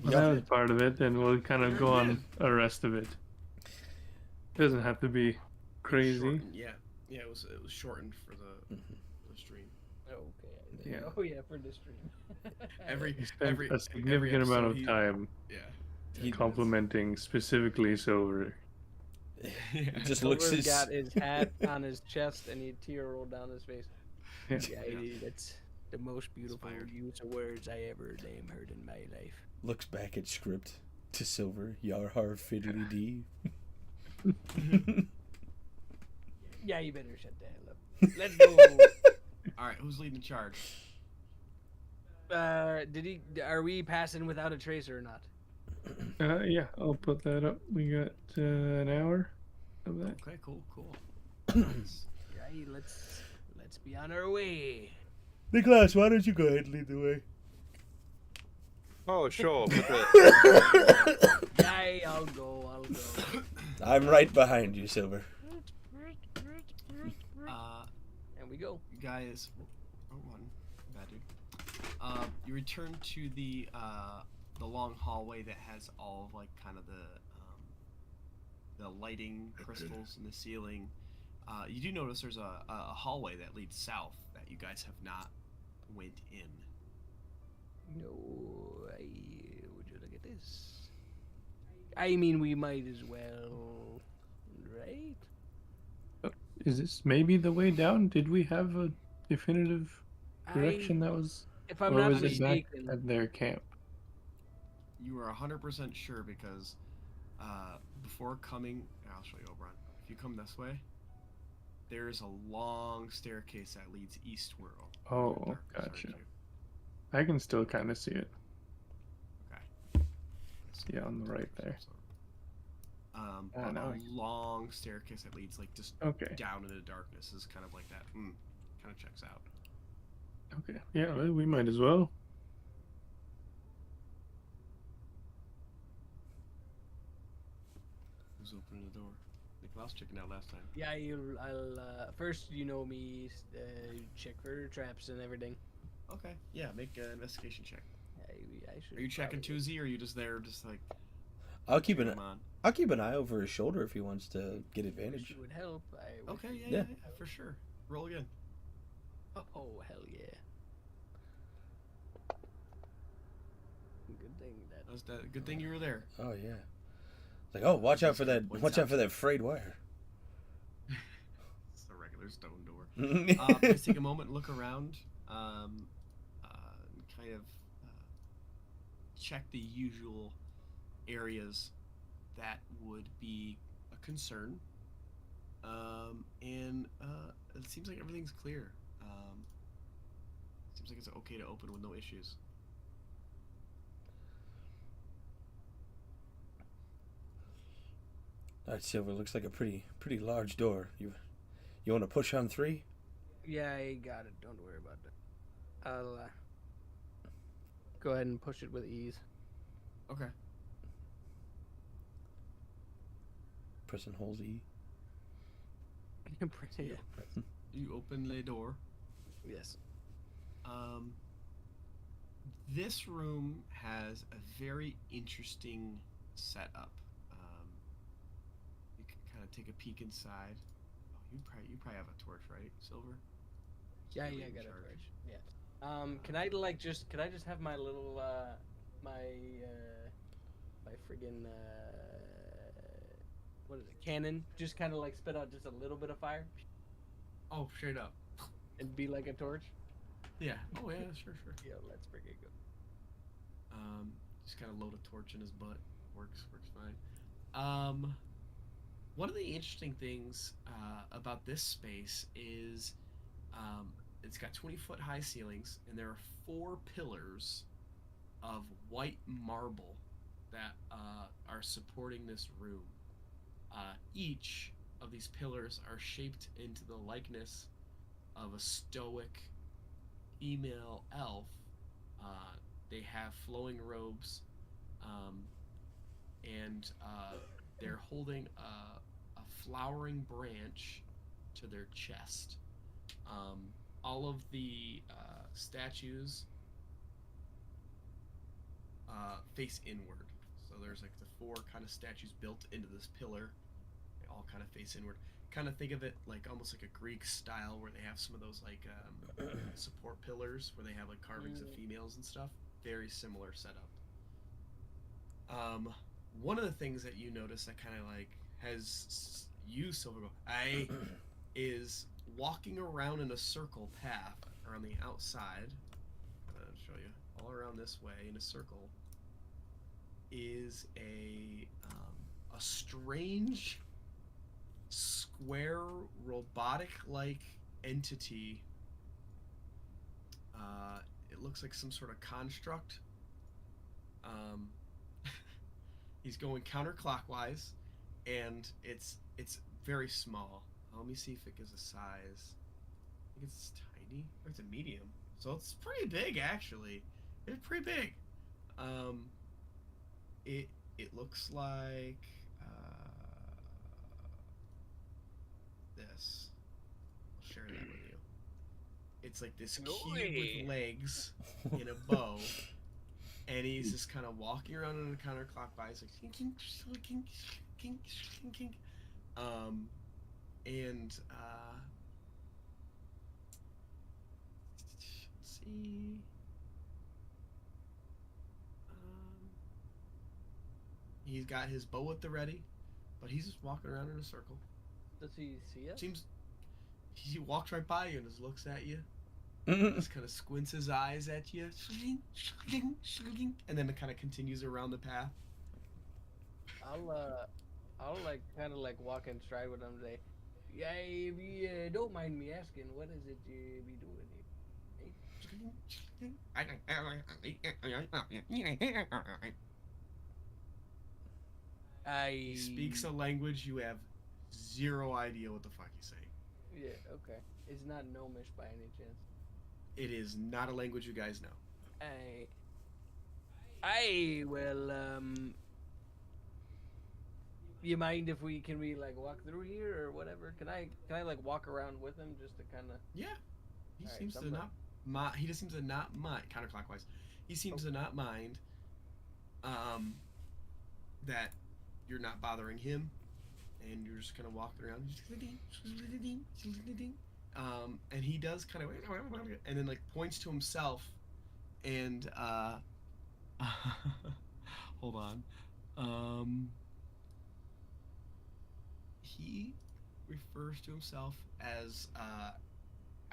Well, that was part of it, and we'll kind of go on the rest of it. Doesn't have to be crazy. Shortened, yeah. Yeah, it was shortened for the stream. Okay. Yeah. Oh yeah, for the stream. Every We spent every a significant every amount episode of time He- complimenting specifically Silver. it just looks Silver's as got his hat on his chest and a tear rolled down his face. Yeah. Yeah, that's the most beautiful Inspired. use of words I ever damn heard in my life. looks back at script to Silver. Yar har fiddly dee. Yeah, you better shut the hell up. Let's go. All right, who's leading the charge? Are we passing without a tracer or not? Yeah, I'll put that up. We got an hour of that. Okay, cool. Nice. Right, let's be on our way. Nicholas, why don't you go ahead and lead the way? Oh, sure. But the, Yeah, I'll go. I'm right behind you, Silver. And we go. You guys, one, bad dude. You return to the long hallway that has all of like kind of the lighting crystals in the ceiling. You do notice there's a hallway that leads south that you guys have not went in. No, would you look at this? I mean, we might as well, right? Is this maybe the way down? Did we have a definitive direction that was, If I'm or not was it back mistaken, at their camp? You are 100% sure because before coming, I'll show you, Oberon. If you come this way, there is a long staircase that leads eastward. Oh, Darkness, gotcha. aren't you? I can still kind of see it. Okay. Yeah, on the right there. But now a I can- long staircase that leads like just Okay. down into darkness is kind of like that. Kind of checks out. Okay. Yeah, well, we might as well. Who's opening the door? I think I was checking out last time. Yeah, I'll first, you know me, check for traps and everything. Okay. Yeah, make an investigation check. I should. Are you checking probably- Tuesday, or are you just there, just like I'll keep cheering an him on? I'll keep an eye over his shoulder if he wants to get Wish advantage. it would help. I wish Okay, it yeah, would yeah, Yeah. yeah, for sure. Roll again. Oh, hell yeah. Good thing that. That was that. Good thing you were there. Oh yeah. Like, oh, watch out for that! Points Watch out out. for that frayed wire. It's a regular stone door. Just take a moment and look around. And kind of check the usual areas that would be a concern. And it seems like everything's clear. Seems like it's okay to open with no issues. All right, Silver. Looks like a pretty large door. You want to push on 3? Yeah, I got it. Don't worry about that. I'll go ahead and push it with ease. Okay. Press and hold E. Yeah. You open the door. Yes. This room has a very interesting setup. You can kind of take a peek inside. Oh, you probably have a torch, right, Silver? Yeah, Really I in got it charge. right. Yeah. Can I just have my little my friggin' what is it? Cannon? Just kind of like spit out just a little bit of fire Oh, straight up. and be like a torch. Yeah. Oh yeah, sure. Yeah, let's friggin' go. Just kind of load a torch in his butt. Works fine. One of the interesting things about this space is it's got 20-foot high ceilings, and there are 4 pillars of white marble that are supporting this room. Each of these pillars are shaped into the likeness of a stoic female elf. They have flowing robes, and they're holding a flowering branch to their chest. All of the statues face inward. So there's like the 4 kind of statues built into this pillar. They all kind of face inward. Kind of think of it like almost like a Greek style, where they have some of those like support pillars where they have like carvings of females and stuff. Very similar setup. One of the things that you notice that kind of like has you, Silver, is walking around in a circle path around the outside. I'll show you all around this way in a circle is a strange square robotic-like entity. It looks like some sort of construct. He's going counterclockwise, and it's very small. Let me see if it gives a size. I think it's tiny. Or it's a medium. So it's pretty big, actually. It's pretty big. It looks like this. I'll share that with you. It's like this cube with legs in a bow, and he's just kind of walking around in a counterclockwise, like kink, kink, kink, kink, kink, kink. And let's see. He's got his bow at the ready, but he's just walking around in a circle. Does he see us? Seems he walks right by you and just looks at you. Just kind of squints his eyes at you, and then it kind of continues around the path. I'll like kind of like walk in stride with him today. Yeah, if you don't mind me asking, what is it you be doing here? He speaks a language you have zero idea what the fuck he's saying. Yeah, okay. It's not Gnomish by any chance. It is not a language you guys know. You mind if we like walk through here or whatever? Can I like walk around with him just to kind of? Yeah. He Alright, seems so to I'm not mind. He just seems to not mind counterclockwise. He seems to not mind that you're not bothering him, and you're just kind of walking around. And he does kind of, and then like points to himself, and hold on, he refers to himself as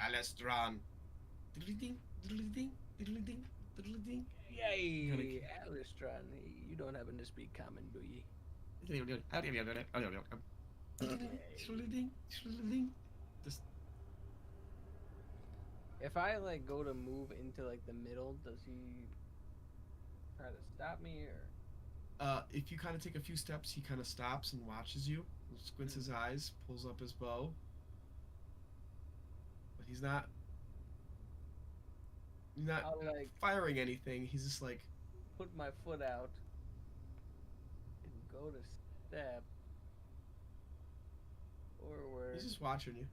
Alestran. Yay, Alistron, you don't happen to speak common, do ye? Just If I like go to move into like the middle, does he try to stop me or? if you kind of take a few steps, he kind of stops and watches you, squints his eyes, pulls up his bow, but he's not I'll like firing anything. He's just like, put my foot out and go to step forward, he's just watching you.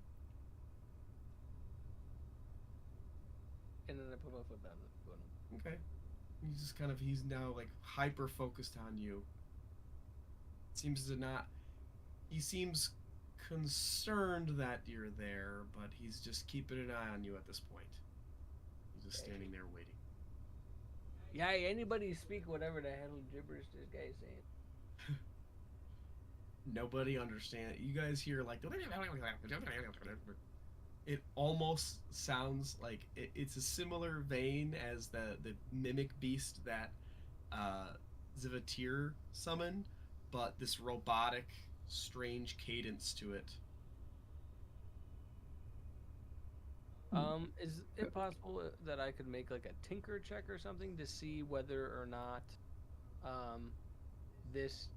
and then I put my foot down. Okay. He's now like hyper focused on you. Seems to not. He seems concerned that you're there, but he's just keeping an eye on you at this point. He's just standing there waiting. Yeah, anybody speak whatever the hell gibberish this guy's saying. Nobody understands. You guys hear like it almost sounds like it's a similar vein as the mimic beast that Zivatir summoned, but this robotic, strange cadence to it. Is it possible that I could make like a tinker check or something to see whether or not this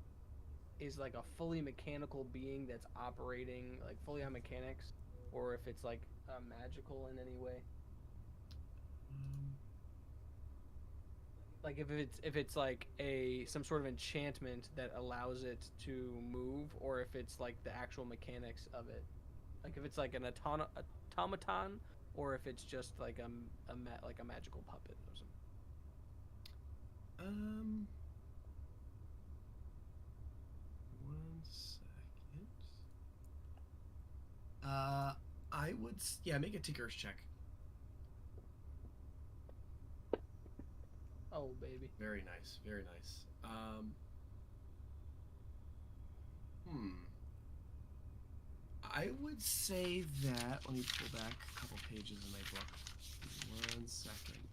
is like a fully mechanical being that's operating like fully on mechanics, or if it's like magical in any way? Like if it's like some sort of enchantment that allows it to move, or if it's like the actual mechanics of it. Like if it's like an automaton, or if it's just like a magical puppet or something. One second. I would make a tinker's check. Oh baby. Very nice, very nice. I would say that. Let me pull back a couple pages in my book. 1 second.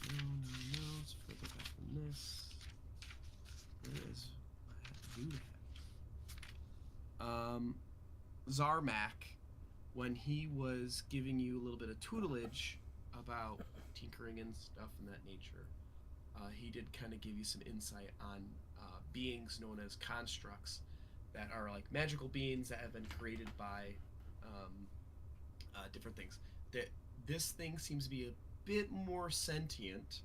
No notes. Further back from this. Where is I have to do that? Zarmak, when he was giving you a little bit of tutelage about tinkering and stuff in that nature, he did kind of give you some insight on beings known as constructs that are like magical beings that have been created by different things. That this thing seems to be a bit more sentient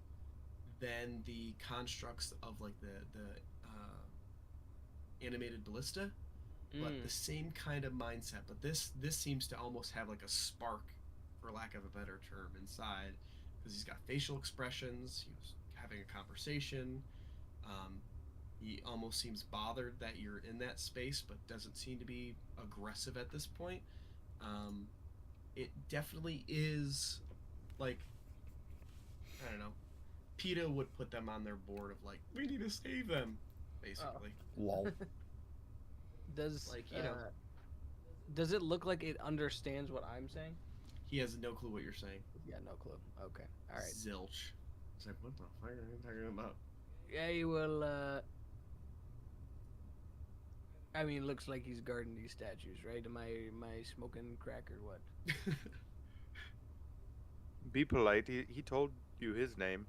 than the constructs of like the animated ballista, but the same kind of mindset. But this seems to almost have like a spark, for lack of a better term, inside, because he's got facial expressions. He was having a conversation. He almost seems bothered that you're in that space, but doesn't seem to be aggressive at this point. It definitely is like, I don't know. PETA would put them on their board of like, we need to save them, basically. Lol. Does Like, you know. Does it look like it understands what I'm saying? He has no clue what you're saying. Yeah, no clue. Okay, all right. Zilch. It's like, what the fuck are you talking about? Yeah, well, I mean, it looks like he's guarding these statues, right? Am I smoking crack or what? Be polite. He told you his name.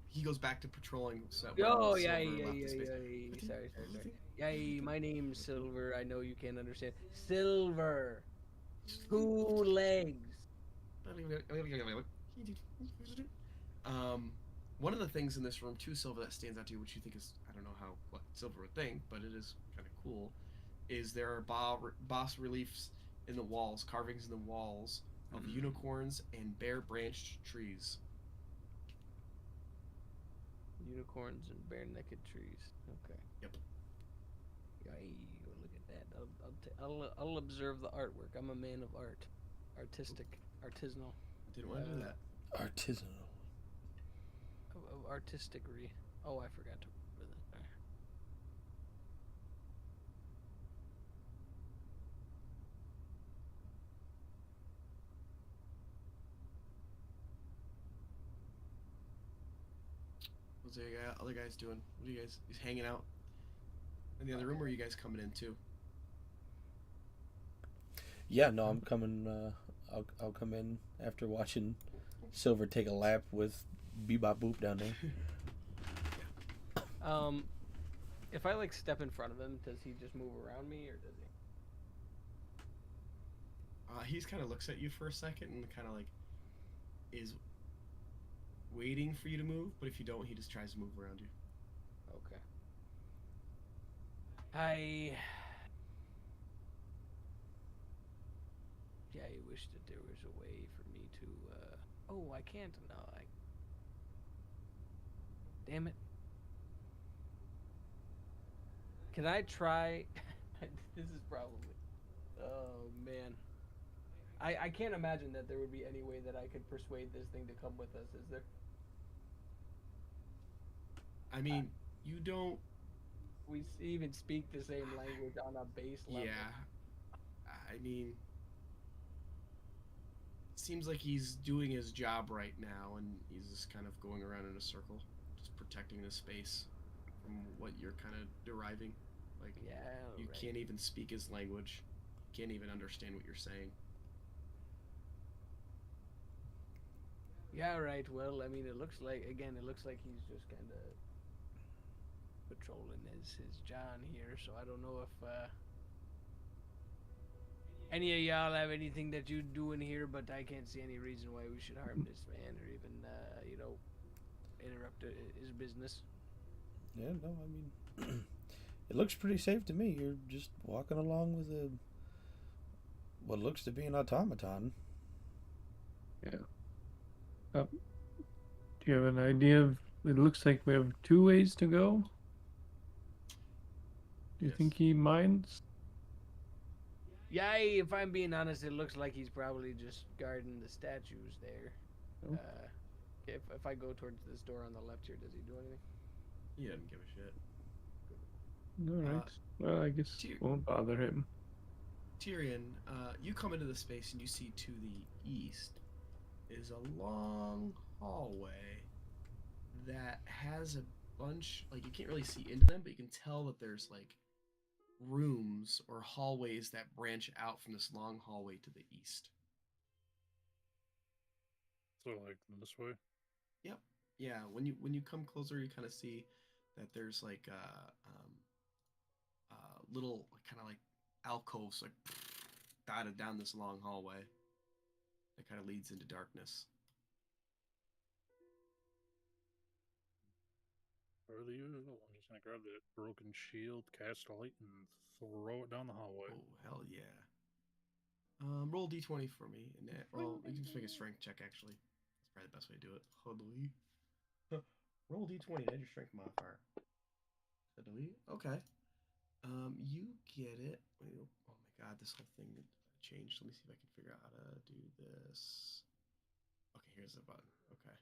He goes back to patrolling. Oh, Silver yeah. left the space. Sorry. Yeah, my name's Silver. I know you can't understand. Silver. 2 legs. One of the things in this room too, Silva, that stands out to you, which you think is, I don't know how what Silva would think, but it is kind of cool, is there are boss reliefs in the walls, carvings in the walls of unicorns and bare branched trees. Unicorns and bare-necked trees. Okay. Yep. Yay, look at that. I'll observe the artwork. I'm a man of art. Artisanal. Didn't want to do that. Artisanal. Of artisticry. Oh, I forgot to remember that. Sorry. What's the other guys doing? What are you guys hanging out in the other room? Or are you guys coming in too? Yeah, no, I'm coming. I'll come in after watching Silver take a lap with Bebop Boop down there. If I like step in front of him, does he just move around me, or does he? He's kind of looks at you for a second and kind of like is waiting for you to move, but if you don't, he just tries to move around you. Okay. I wish that there was a way for me to. Oh, I can't. No, Damn it. Can I try? This is probably. Oh man. I can't imagine that there would be any way that I could persuade this thing to come with us, is there? I mean, you don't. We even speak the same language on a base level. Yeah. I mean, it seems like he's doing his job right now, and he's just kind of going around in a circle, just protecting the space from what you're kind of deriving. Like, Yeah. you right. can't even speak his language. You can't even understand what you're saying. Yeah, right. Well, I mean, it looks like he's just kind of patrolling his John here. So I don't know if any of y'all have anything that you do in here, but I can't see any reason why we should harm this man or even interrupt his business. Yeah, no, I mean, it looks pretty safe to me. You're just walking along with what looks to be an automaton. Yeah. Do you have an idea of? It looks like we have 2 ways to go. Do you Yes. think he minds? Yeah, if I'm being honest, it looks like he's probably just guarding the statues there. Oh. If I go towards this door on the left here, does he do anything? He doesn't give a shit. All right. Well, I guess Tyr- won't bother him. Tyrion, you come into the space and you see to the east is a long hallway that has a bunch, like, you can't really see into them, but you can tell that there's like rooms or hallways that branch out from this long hallway to the east. So like this way. Yep. Yeah. When you come closer, you kind of see that there's like little kind of like alcoves like dotted down this long hallway that kind of leads into darkness. Early usual. I'm just gonna grab that broken shield, cast a light, and throw it down the hallway. Oh hell yeah! Roll d20 for me, and well, you can just make a strength check. Actually, that's probably the best way to do it. Holy. Roll d20 and add your strength modifier. Okay. You get it. Wait, oh my god, this whole thing changed. Let me see if I can figure out how to do this. Okay, here's the button. Okay.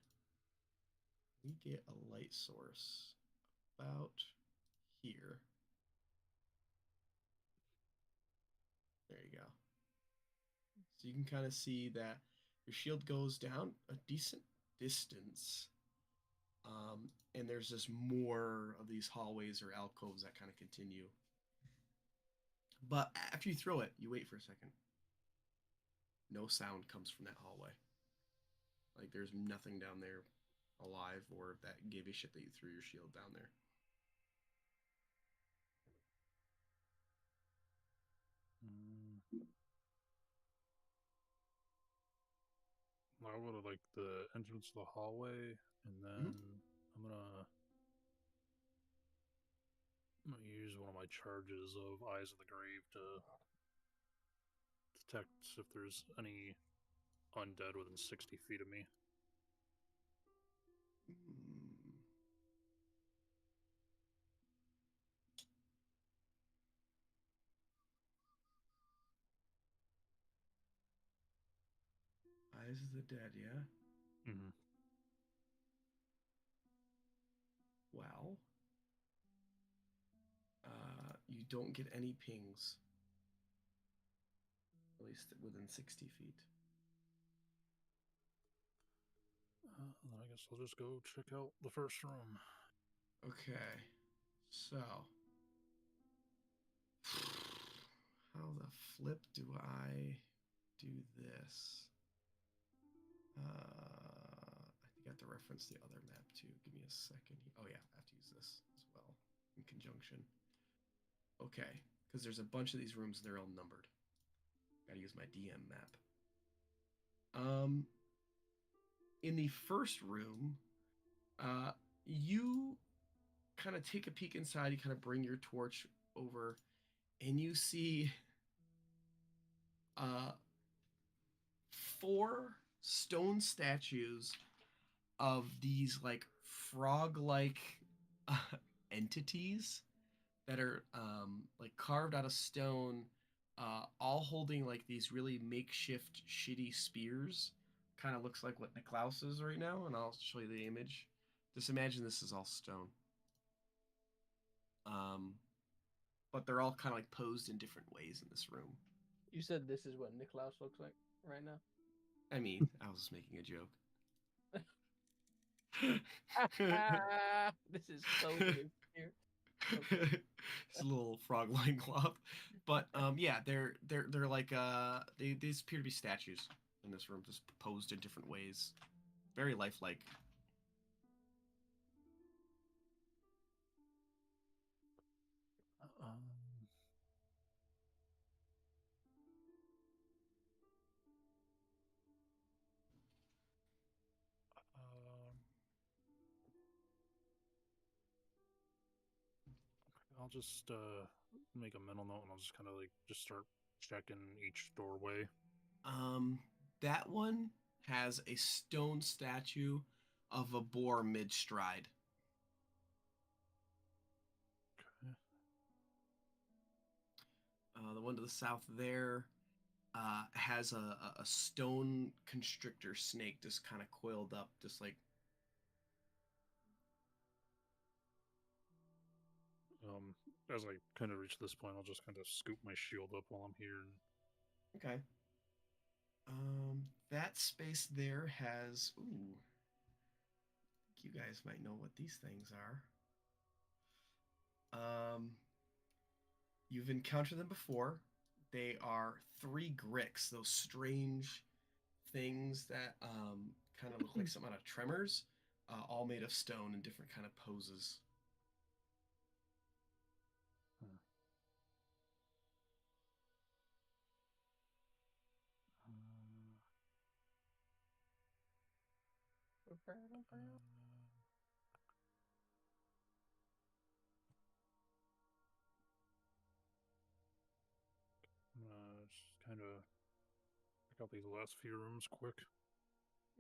We get a light source about here. There you go. So you can kind of see that your shield goes down a decent distance. And there's just more of these hallways or alcoves that kind of continue. But after you throw it, you wait for a second. No sound comes from that hallway. Like there's nothing down there alive or that gave you shit that you threw your shield down there. I'll go to like the entrance to the hallway, and then I'm gonna use one of my charges of Eyes of the Grave to detect if there's any undead within 60 feet of me. Hmm. Eyes of the Dead, yeah? Mm-hmm. Well, you don't get any pings. At least within 60 feet. Then I guess I'll just go check out the first room. Okay. So. How the flip do I do this? I think I have to reference the other map too. Give me a second. Oh yeah, I have to use this as well in conjunction. Okay, because there's a bunch of these rooms. They're all numbered. Gotta use my DM map. In the first room, you kind of take a peek inside. You kind of bring your torch over, and you see, 4 stone statues of these like frog-like entities that are like carved out of stone, all holding like these really makeshift shitty spears. Kind of looks like what Niklaus is right now, and I'll show you the image. Just imagine this is all stone. But they're all kind of like posed in different ways in this room. You said this is what Niklaus looks like right now. I mean, I was making a joke. This is totally here. It's a little frog loincloth. But yeah, they're like they appear to be statues in this room, just posed in different ways. Very lifelike. Um, I'll just make a mental note and I'll just kind of like just start checking each doorway. That one has a stone statue of a boar mid-stride. Okay. The one to the south there has a stone constrictor snake just kind of coiled up, just like. As I kind of reach this point, I'll just kind of scoop my shield up while I'm here. Okay. That space there has. Ooh. I think you guys might know what these things are. You've encountered them before. They are 3 gricks, those strange things that kind of look like something out of Tremors, all made of stone in different kind of poses. Just kind of check out these last few rooms quick.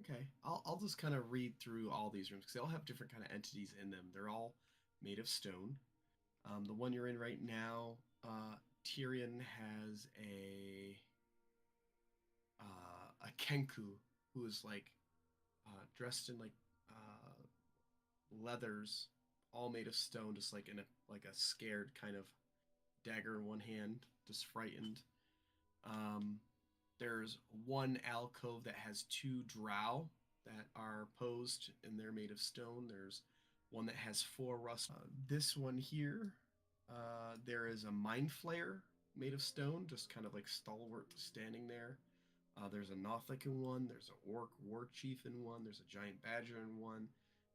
Okay, I'll just kind of read through all these rooms because they all have different kind of entities in them. They're all made of stone. The one you're in right now, Tyrion has a Kenku who is like dressed in like leathers, all made of stone, just like in a scared kind of dagger in one hand, just frightened. Um, there's one alcove that has 2 drow that are posed and they're made of stone. There's one that has 4 rust. This one here, there is a mind flayer made of stone, just kind of like stalwart standing there. There's a Nothic in one. There's a orc war chief in one. There's a giant badger in one,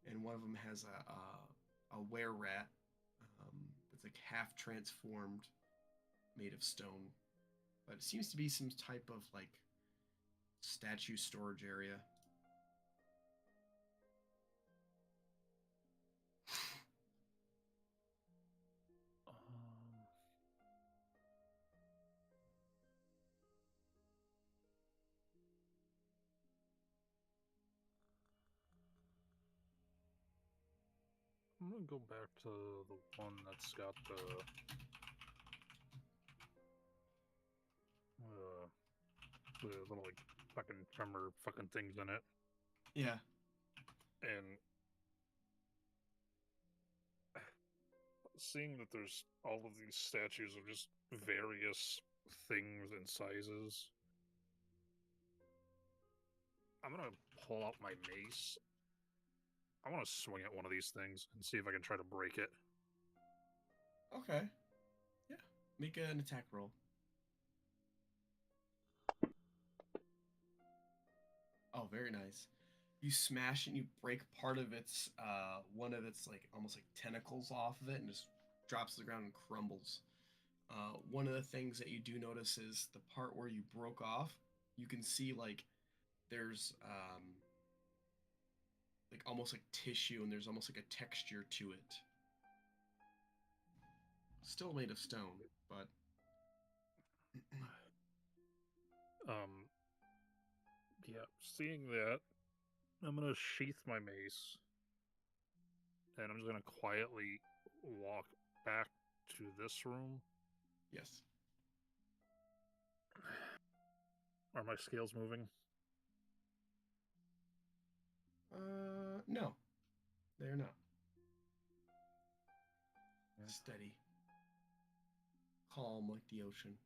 and one of them has a were rat that's like half transformed, made of stone. But it seems to be some type of like statue storage area. gonna go back to the one that's got the little like fucking tremor fucking things in it, Yeah. and seeing that there's all of these statues of just various things and sizes, I'm gonna pull out my mace. I want to swing at one of these things and see if I can try to break it. Okay. Yeah. Make an attack roll. Oh, very nice. You smash and you break part of its one of its like almost like tentacles off of it and just drops to the ground and crumbles. One of the things that you do notice is the part where you broke off. You can see like there's like almost like tissue and there's almost like a texture to it. Still made of stone, but Yeah, seeing that, I'm gonna sheath my mace, and I'm just gonna quietly walk back to this room. yes. Are my scales moving? No, they're not. Yeah. Steady, calm like the ocean.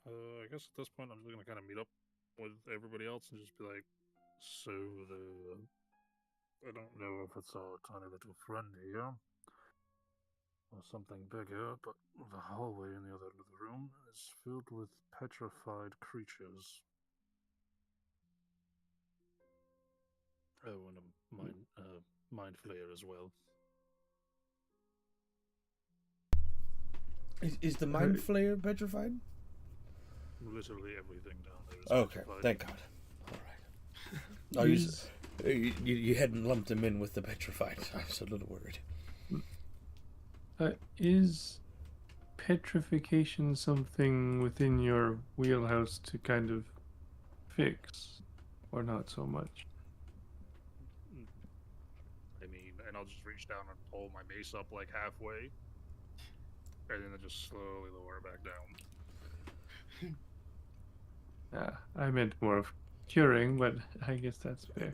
I guess at this point I'm just gonna kind of meet up with everybody else and just be like, so I don't know if it's our tiny little friend here or something bigger, but the hallway in the other end of the room is filled with petrified creatures. Oh, and a mind flayer as well. Is the mind flayer petrified? Literally everything down there is Okay, petrified. thank God. All right. Oh, you hadn't lumped him in with the petrified. I was a little worried. Is petrification something within your wheelhouse to kind of fix, or not so much? I mean, and I'll just reach down and pull my mace up like halfway, and then I just slowly lower it back down. I meant more of curing, but I guess that's fair.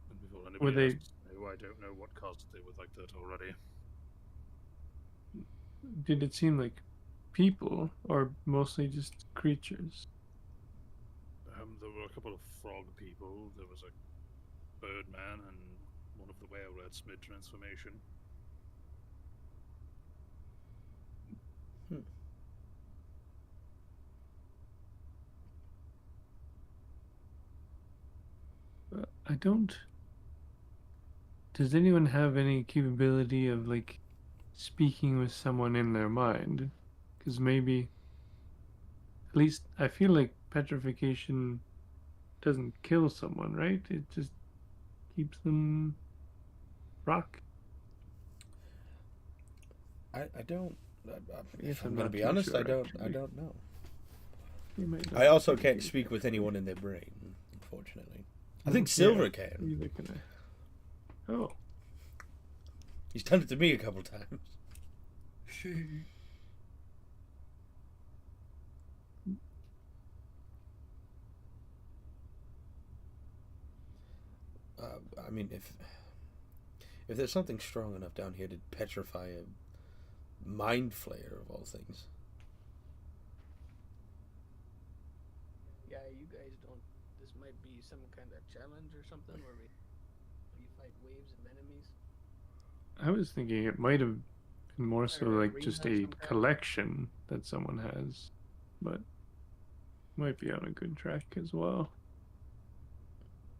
And before anybody else knew, I don't know what caused it with like that already. Did it seem like people, or mostly just creatures? There were a couple of frog people. There was a bird man and one of the whale rats mid-transformation. I don't. Does anyone have any capability of like speaking with someone in their mind? Because maybe, at least I feel like petrification doesn't kill someone, right? It just keeps them rock. I don't. If I'm I'm going to not be too honest, sure, I don't know. You might I not also be can't able speak to. with anyone in their brain, unfortunately. I think Yeah, Silver can. neither can I. Oh, He's done it to me a couple times. I mean, if there's something strong enough down here to petrify a mind flayer of all things. Yeah, you guys don't. This might be some kind of challenge or something where we fight waves of enemies. I was thinking it might have been more so Or like arena just of a some kind. collection that someone has, but might be on a good track as well.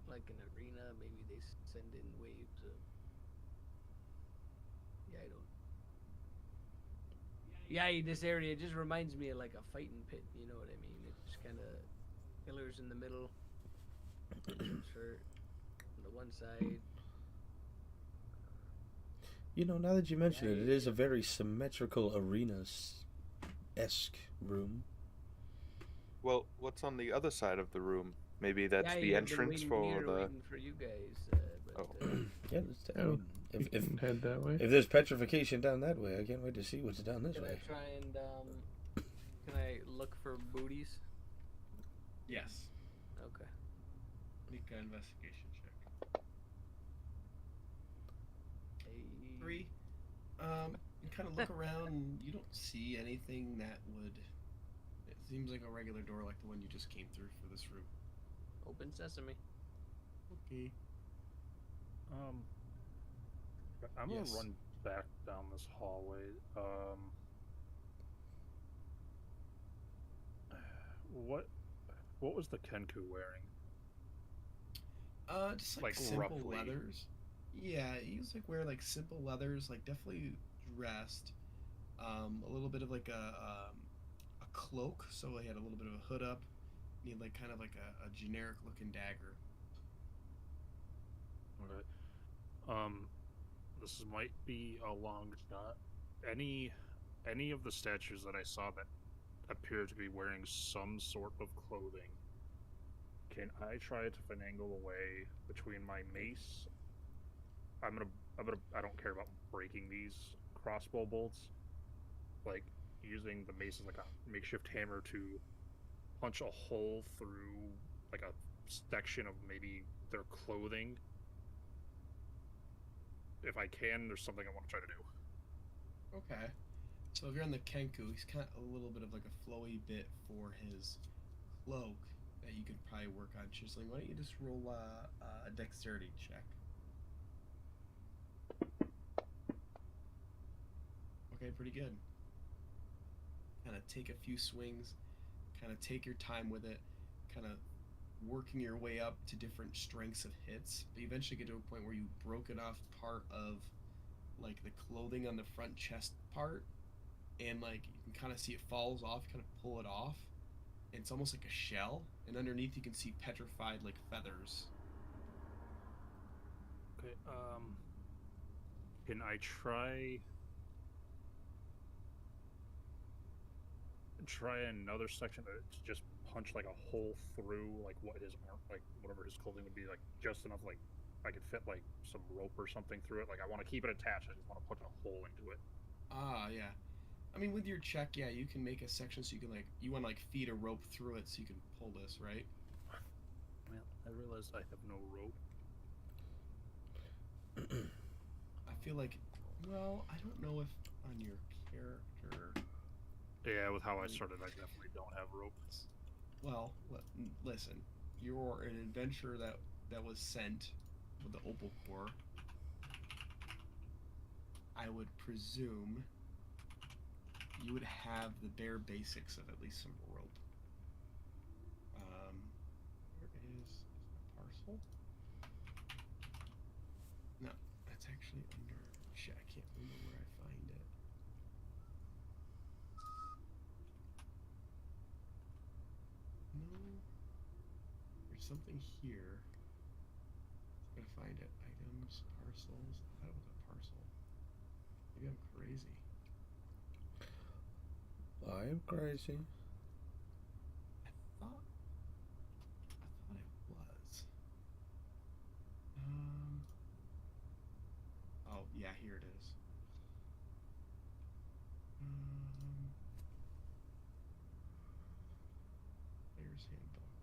Like an arena, maybe they send in waves of. Yeah, I don't. Yeah, this area just reminds me of like a fighting pit. You know what I mean? It's kind of pillars in the middle. Shirt on the one side. You know, now that you mention it, it is a very symmetrical arena esque room. Well, what's on the other side of the room? Maybe that's yeah, the I've been entrance waiting for here, the. waiting for you guys. But Oh. Yeah, I mean, You can head that way. if there's petrification down that way, I can't wait to see what's down this can I way. try and can I look for booties? Yes. Okay. Make an investigation check. 3. You kind of look around and you don't see anything that would. It seems like a regular door, like the one you just came through for this room. Open sesame. Okay. I'm Yes. gonna run back down this hallway. What was the Kenku wearing? Just like Like, simple roughly. leathers. Yeah, he used to wear like simple leathers, like definitely dressed. A little bit of like a cloak, so he had a little bit of a hood up. He had like kind of like a generic looking dagger. Okay. This might be a long shot. Any of the statues that I saw that appear to be wearing some sort of clothing, can I try to finagle a way between my mace? I don't care about breaking these crossbow bolts. Like, using the mace as like a makeshift hammer to punch a hole through like a section of maybe their clothing. If I can, there's something I want to try to do. Okay. So if you're on the Kenku, he's kind of a little bit of like a flowy bit for his cloak that you could probably work on chiseling. Why don't you just roll a dexterity check? Okay, pretty good. Kind of take a few swings, kind of take your time with it, kind of working your way up to different strengths of hits. But you eventually get to a point where you broken off part of like the clothing on the front chest part, and like you can kind of see it falls off. You kind of pull it off, and it's almost like a shell. And underneath you can see petrified like feathers. Okay. Can I try another section to just punch like a hole through like what his arm, like whatever his clothing would be, like just enough like I could fit like some rope or something through it. Like I want to keep it attached. I just want to punch a hole into it. Ah, yeah. I mean, with your check, yeah, you can make a section so you can like you want to like feed a rope through it so you can pull this, right? Well, I realized I have no rope. I feel like, well, I don't know if on your character. Yeah, with how I started, I definitely don't have rope. Well, listen, you're an adventurer that was sent with the Opal Corps. I would presume you would have the bare basics of at least some rope. Where is a parcel? No, that's actually under shit. I can't remember where I find it. No, there's something here. I'm gonna find it. Items, parcels. I thought it was a parcel. Maybe I'm crazy. I'm crazy. I thought it was. Oh yeah, here it is. Player's handbook.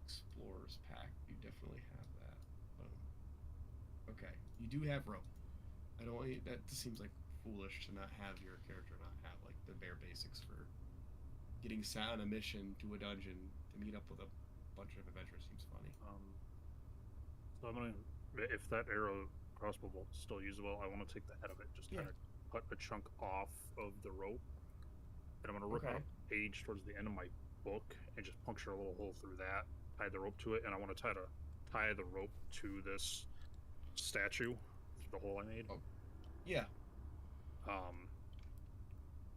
Explorer's pack. You definitely have that. Boom. Okay, you do have rope. I don't want you, that just seems like foolish to not have your character not have like the bare basics for getting sent on a mission to a dungeon to meet up with a bunch of adventurers. Seems funny. So I'm gonna, if that arrow crossbow bolt is still usable, I want to take the head of it, just kind of cut a chunk off of the rope, and I'm gonna rip out a page towards the end of my book and just puncture a little hole through that, tie the rope to it, and I want to tie the rope to this statue, the hole I made. Oh. Yeah.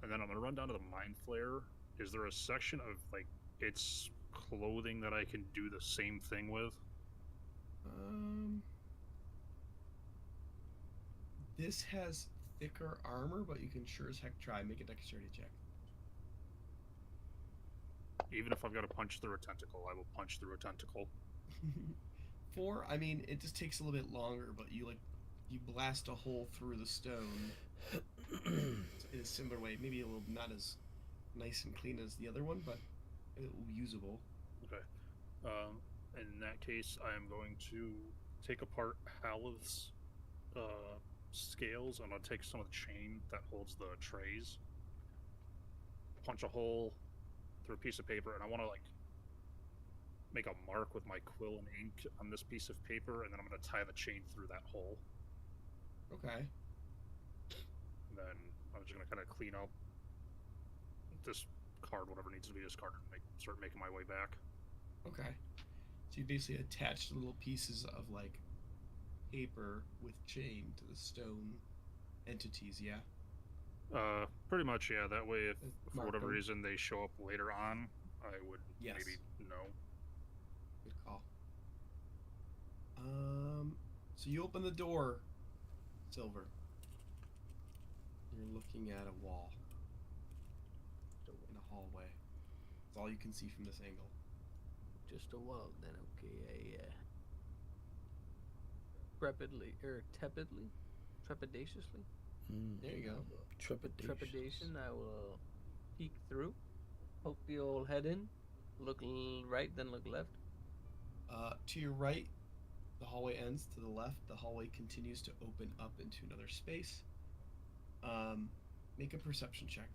And then I'm gonna run down to the mind flayer. Is there a section of like its clothing that I can do the same thing with? This has thicker armor, but you can sure as heck try. Make a dexterity check. Even if I've got to punch through a tentacle, I will punch through a tentacle. 4, I mean, it just takes a little bit longer, but you blast a hole through the stone in a similar way. Maybe a little not as nice and clean as the other one, but usable. Okay. In that case, I am going to take apart Halith's scales, and I'll take some of the chain that holds the trays, punch a hole through a piece of paper, and I want to like make a mark with my quill and ink on this piece of paper, and then I'm going to tie the chain through that hole. Okay. And then I'm just going to kind of clean up this card, whatever needs to be discarded, and start making my way back. Okay. So you basically attach little pieces of like paper with chain to the stone entities, yeah? Pretty much, yeah. That way, if for Mark whatever them. reason they show up later on, I would Yes. maybe know. Good call. So you open the door, Silver. You're looking at a wall in a hallway. That's all you can see from this angle. Just a wall, then okay. Tepidly, trepidatiously. There you go. Trepidation. I will peek through. Poke the old head in. Look right, then look left. To your right, the hallway ends. To the left, the hallway continues to open up into another space. Make a perception check.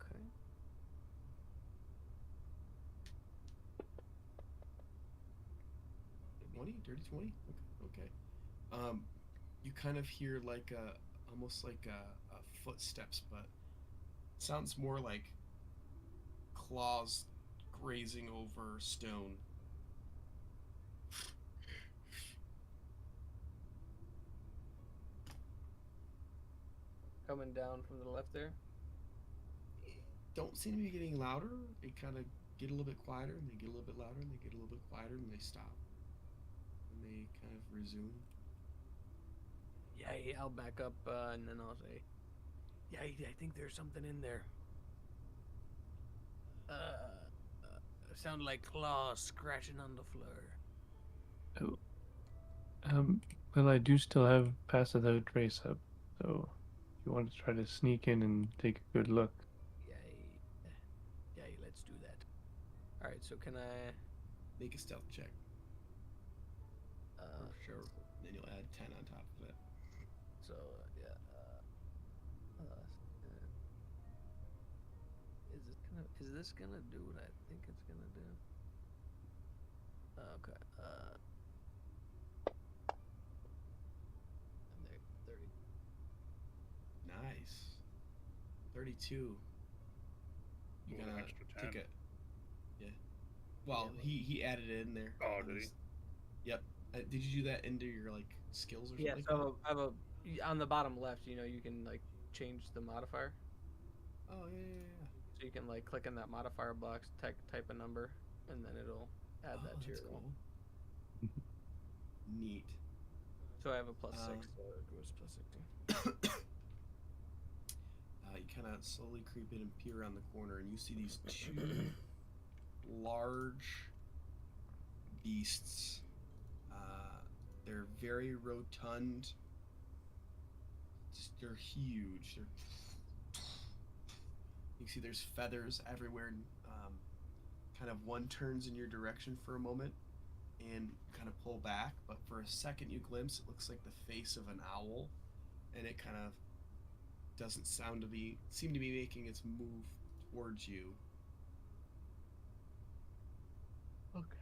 Okay. Dirty 20? Okay. You kind of hear like almost like a footsteps, but it sounds more like claws grazing over stone. Coming down from the left there. Don't seem to be getting louder. They kind of get a little bit quieter, and they get a little bit louder, and they get a little bit quieter, and they stop. And they kind of resume. Yeah, I'll back up and then I'll say, yeah, I think there's something in there. Sound like claws scratching on the floor. Well, I do still have Pass Without Trace up, so if you want to try to sneak in and take a good look. Yeah, let's do that. All right, so can I Make a stealth check. Uh, For sure. Then you'll add 10 on top of it. So yeah. Is this gonna do what I think it's gonna do? Okay. I'm there. 30. Nice. 32. You Ooh, an gotta extra take 10. it. Yeah. Well, Yeah, he added it in there. Oh, on did he? his- Yep. Did you do that into your like skills or something? Yeah. like So I have a on the bottom left. You can like change the modifier. that? Oh yeah. So you can like click in that modifier box, type a number, and then it'll add Oh, that to your that's roll. cool. Neat. So I have a +6, so it goes +16. You kind of slowly creep in and peer around the corner, and you see these two large beasts. They're very rotund. They're huge. You see there's feathers everywhere. Kind of one turns in your direction for a moment and kind of pull back, but for a second you glimpse it looks like the face of an owl, and it kind of doesn't seem to be making its move towards you. Okay.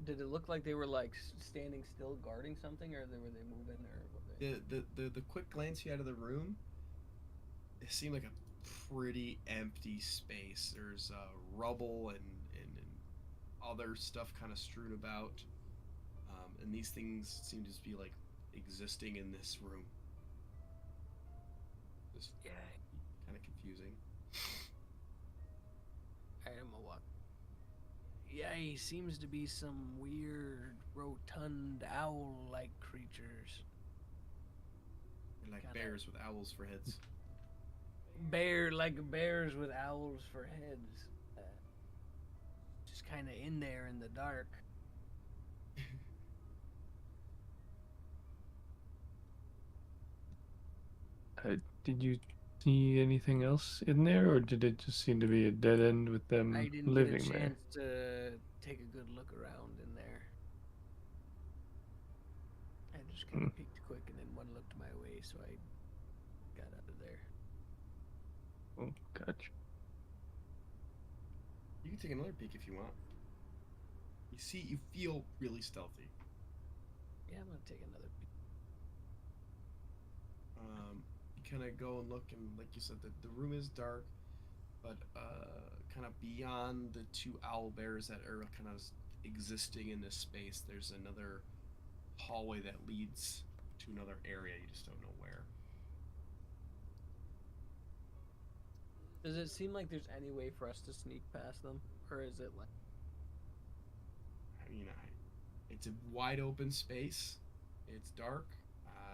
Did it look like they were like standing still, guarding something, or were they moving, or what? The quick glance you had of the room, it seemed like a pretty empty space. There's rubble and other stuff kind of strewn about, and these things seem to just be like existing in this room. Just Yeah. kind of confusing. Alright, I'm gonna walk. Yeah, he seems to be some weird, rotund, owl-like creatures. They're like Kinda- bears with owls for heads. like bears with owls for heads. Just kind of in there in the dark. Did you see anything else in there, or did it just seem to be a dead end with them I didn't living get a there? chance to take a good look around in there. I just kind of peeked quick, and then one looked my way, so I got out of there. Oh, gotcha. You can take another peek if you want. You feel really stealthy. Yeah, I'm gonna take another peek. You kind of go and look, and like you said, the room is dark, but kind of beyond the two owl bears that are kind of existing in this space, there's another hallway that leads to another area. You just don't know where. Does it seem like there's any way for us to sneak past them, or is it like? It's a wide open space. It's dark.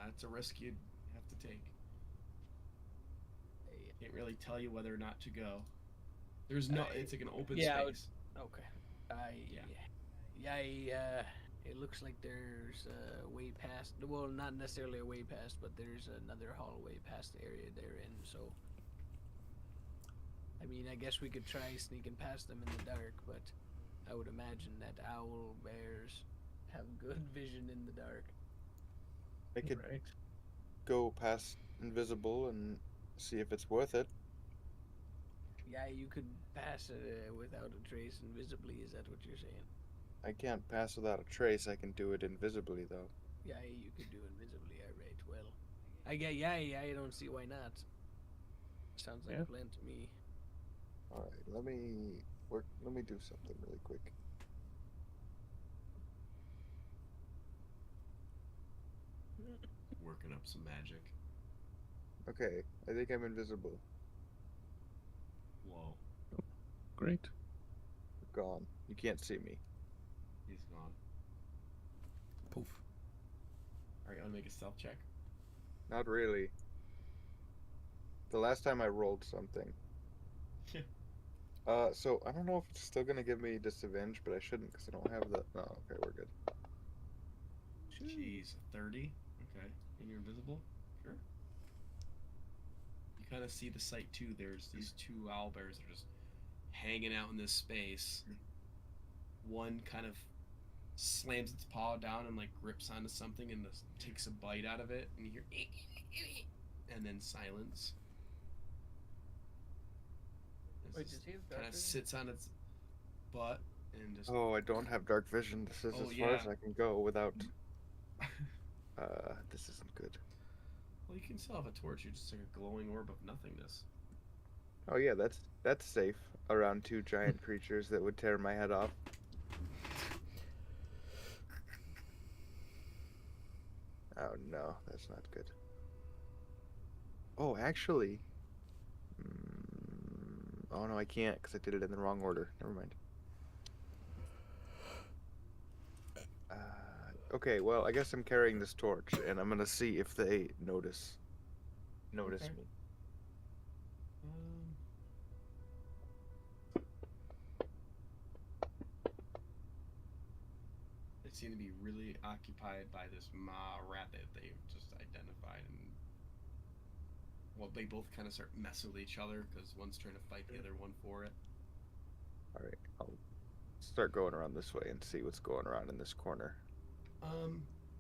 It's a risk you'd have to take. Can't really tell you whether or not to go. There's no. It's like an open space. Okay. It looks like there's a way past. Well, not necessarily a way past, but there's another hallway past the area they're in. So, I mean, I guess we could try sneaking past them in the dark, but I would imagine that owl bears have good vision in the dark. I could Right. go past invisible and see if it's worth it. Yeah, you could pass it without a trace invisibly. Is that what you're saying? I can't pass without a trace. I can do it invisibly, though. Yeah, you could do invisibly. All right. Well, I don't see why not. Sounds like Yeah. a plan to me. All right, let me do something really quick. Working up some magic. Okay, I think I'm invisible. Whoa, Great. Gone. You can't see me. he's gone. Poof. All right, you want to make a stealth check? Not really. The last time I rolled something. So I don't know if it's still gonna give me disadvantage, but I shouldn't because I don't have the. No, okay, we're good. Jeez, 30. Okay, and you're invisible. Sure. You kind of see the sight too. There's these two owl bears that are just hanging out in this space. One kind of slams its paw down and like grips onto something and takes a bite out of it, and you hear, and then silence. Wait, does he have dark Kind of vision? sits on its butt and just. Oh, I don't have dark vision. This is Oh, as far as yeah. I can go without. This isn't good. Well, you can still have a torch. You're just like a glowing orb of nothingness. Oh yeah, that's safe around two giant creatures that would tear my head off. Oh no, that's not good. Oh, actually. Oh no, I can't because I did it in the wrong order. Never mind. Okay, well, I guess I'm carrying this torch, and I'm gonna see if they notice Okay. me. They seem to be really occupied by this ma rat that they've just identified, and well, they both kind of start messing with each other because one's trying to fight the other one for it. All right, I'll start going around this way and see what's going around in this corner.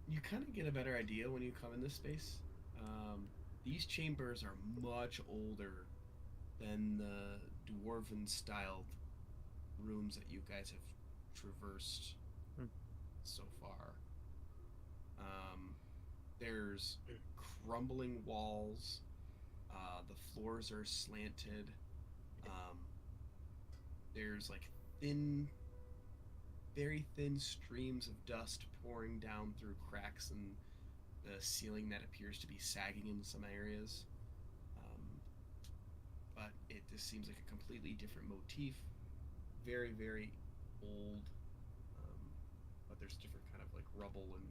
You kind of get a better idea when you come in this space. These chambers are much older than the dwarven styled rooms that you guys have traversed so far. There's crumbling walls. The floors are slanted. There's like very thin streams of dust pouring down through cracks in the ceiling that appears to be sagging in some areas. But it just seems like a completely different motif. Very, very old. But there's different kind of like rubble and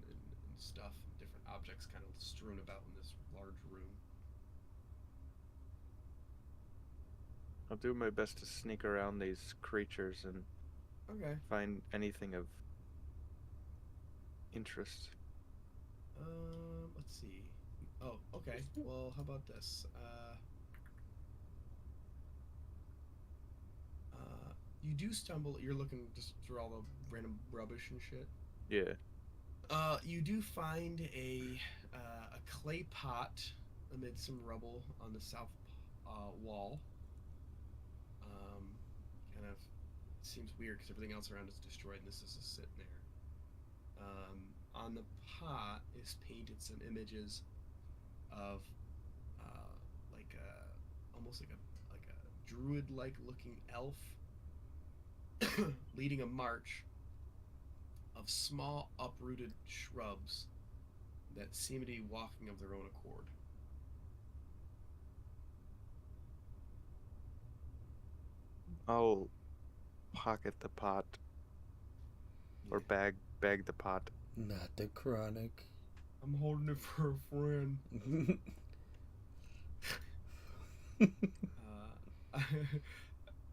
stuff, different objects kind of strewn about in this large room. I'll do my best to sneak around these creatures and Okay. find anything of interest. Let's see. Oh, okay. Well, how about this? You do stumble. You're looking just through all the random rubbish and shit. Yeah. You do find a clay pot amid some rubble on the south wall. Kind of seems weird because everything else around is destroyed, and this is just sitting there. On the pot is painted some images of like almost like a druid-like looking elf leading a march of small uprooted shrubs that seem to be walking of their own accord. I'll pocket the pot or bag the pot. Not the chronic. I'm holding it for a friend.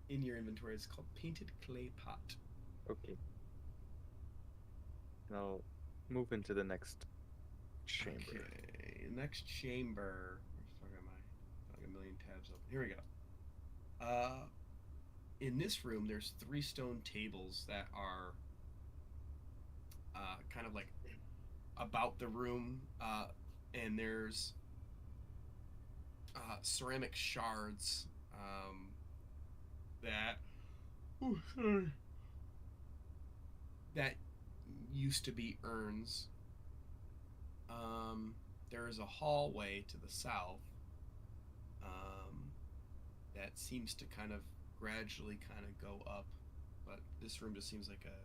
In your inventory, it's called Painted Clay Pot. Okay. And I'll move into the next chamber. Okay, next chamber. Where the fuck am I? Like a million tabs open. Here we go. In this room, there's 3 stone tables that are kind of like about the room, and there's ceramic shards that that used to be urns. There is a hallway to the south that seems to kind of gradually kind of go up, but this room just seems like a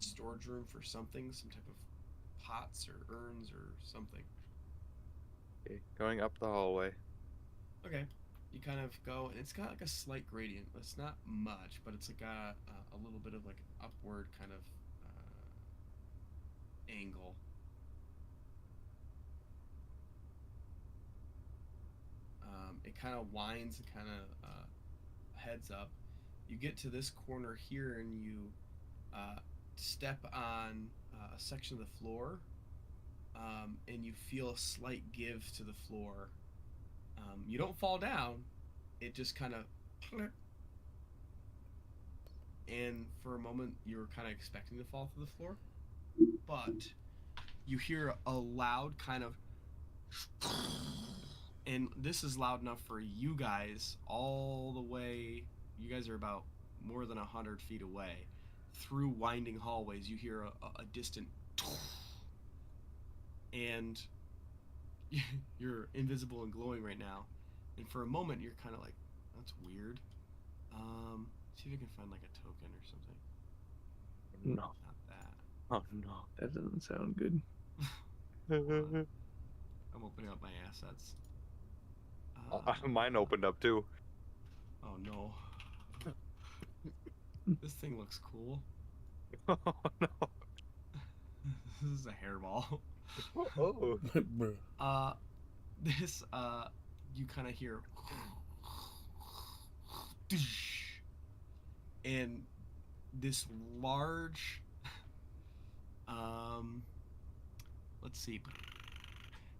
storage room for something, some type of pots or urns or something. Okay, going up the hallway. Okay. You kind of go, and it's got like a slight gradient. It's not much, but it's like a little bit of like upward kind of angle. It kind of winds and kind of heads up. You get to this corner here, and you step on a section of the floor, and you feel a slight give to the floor. You don't fall down, it just kind of, and for a moment you're kind of expecting to fall through the floor, but you hear a loud kind of, and this is loud enough for you guys all the way. You guys are about more than 100 feet away. Through winding hallways, you hear a distant, and you're invisible and glowing right now. And for a moment, you're kind of like, that's weird. See if you can find like a token or something. No, Not that. Oh no. that doesn't sound good. Hold on. I'm opening up my assets. Mine opened up too. Oh no. This thing looks cool. Oh no. This is a hairball. Oh. Bruh. This you kind of hear, and this large, let's see,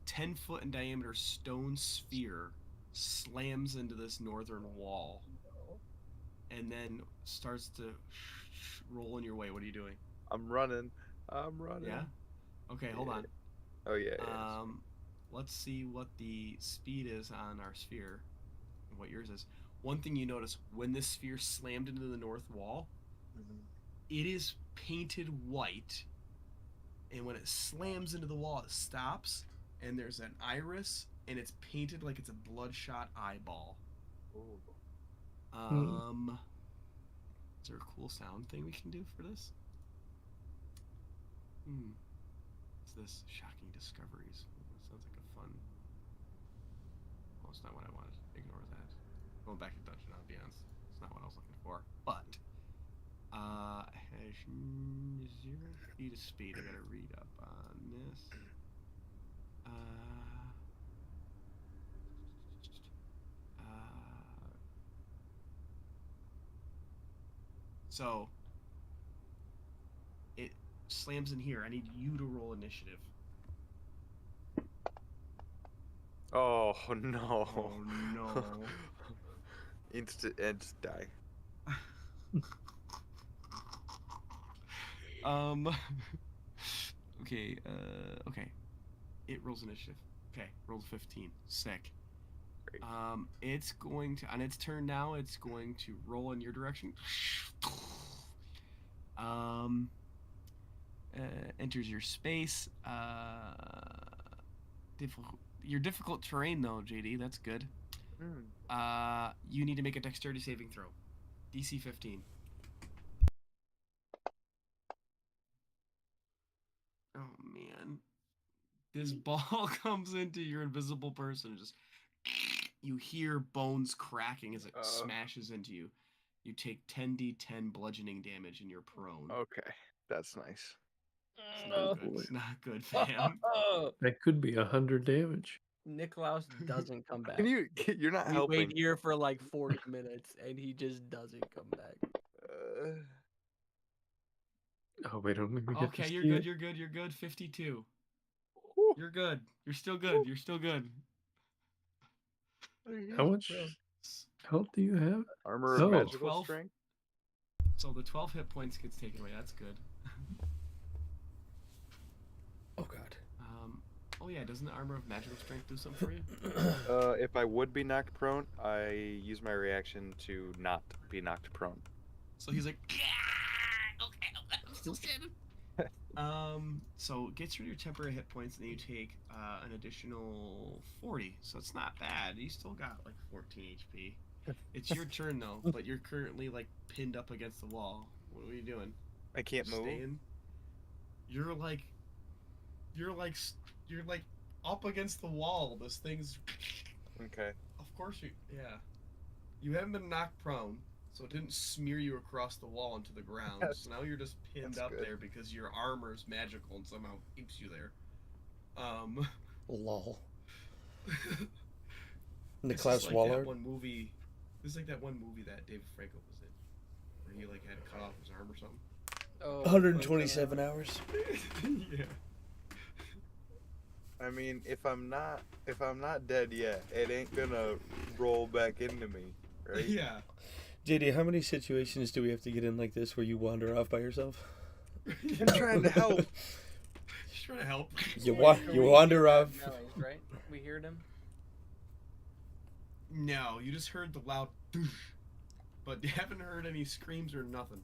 10-foot in diameter stone sphere slams into this northern wall, and then starts to roll in your way. What are you doing? I'm running. Yeah. Okay, hold on. Oh yeah. Let's see what the speed is on our sphere and what yours is. One thing you notice, when this sphere slammed into the north wall, it is painted white, and when it slams into the wall, it stops, and there's an iris, and it's painted like it's a bloodshot eyeball. Is there a cool sound thing we can do for this? What's this? Shocking discoveries. That sounds like a fun. Well, it's not what I wanted. Ignore that. Going back to dungeon, I'll be honest. It's not what I was looking for. But, 0 feet of speed. I gotta read up on this. So it slams in here. I need you to roll initiative. Oh no. Oh no. Instant die. Okay, okay. It rolls initiative. Okay, rolled 15. Sick. Great. It's going to, on its turn now, it's going to roll in your direction. Enters your space. Your difficult terrain though, JD, that's good. You need to make a dexterity saving throw. DC 15. Oh man. This ball comes into your invisible person and just you hear bones cracking as it smashes into you. You take 10d10 bludgeoning damage and you're prone. Okay, that's nice. It's not good. It's not good, fam. That could be 100 damage. Niklaus doesn't come back. You're not We helping. wait here for like 40 minutes, and he just doesn't come back. Oh, wait, don't let me get Okay, this you're to good. you. You're good. You're good. 52. Whew. You're good. You're still good. You're still good. How much health do you have? Armor So- of magical 12. strength? So the 12 hit points gets taken away. That's good. Oh god. Oh yeah, doesn't the armor of magical strength do something for you? If I would be knocked prone, I use my reaction to not be knocked prone. So he's like, "Yeah, okay, I'm still standing." So it gets rid of your temporary hit points, and then you take an additional 40. So it's not bad. You still got like 14 HP. It's your turn though, but you're currently like pinned up against the wall. What are you doing? I can't move. Staying? You're like up against the wall. This thing's. Okay. Of course you. Yeah. You haven't been knocked prone, so it didn't smear you across the wall into the ground. So now you're just pinned that's up good. there because your armor's magical and somehow keeps you there. Lol. This is Niklaus like Waller. that one movie. This is like that one movie that David Franco was in, where he like had to cut off his arm or something. Oh, 127 hours. Yeah. I mean, if I'm not dead yet, it ain't gonna roll back into me, right? Yeah. JD, how many situations do we have to get in like this where you wander off by yourself? I'm trying to help. Just trying to help. You We wander hear off. that noise, right? We heard him. No, you just heard the loud, doosh, but you haven't heard any screams or nothing.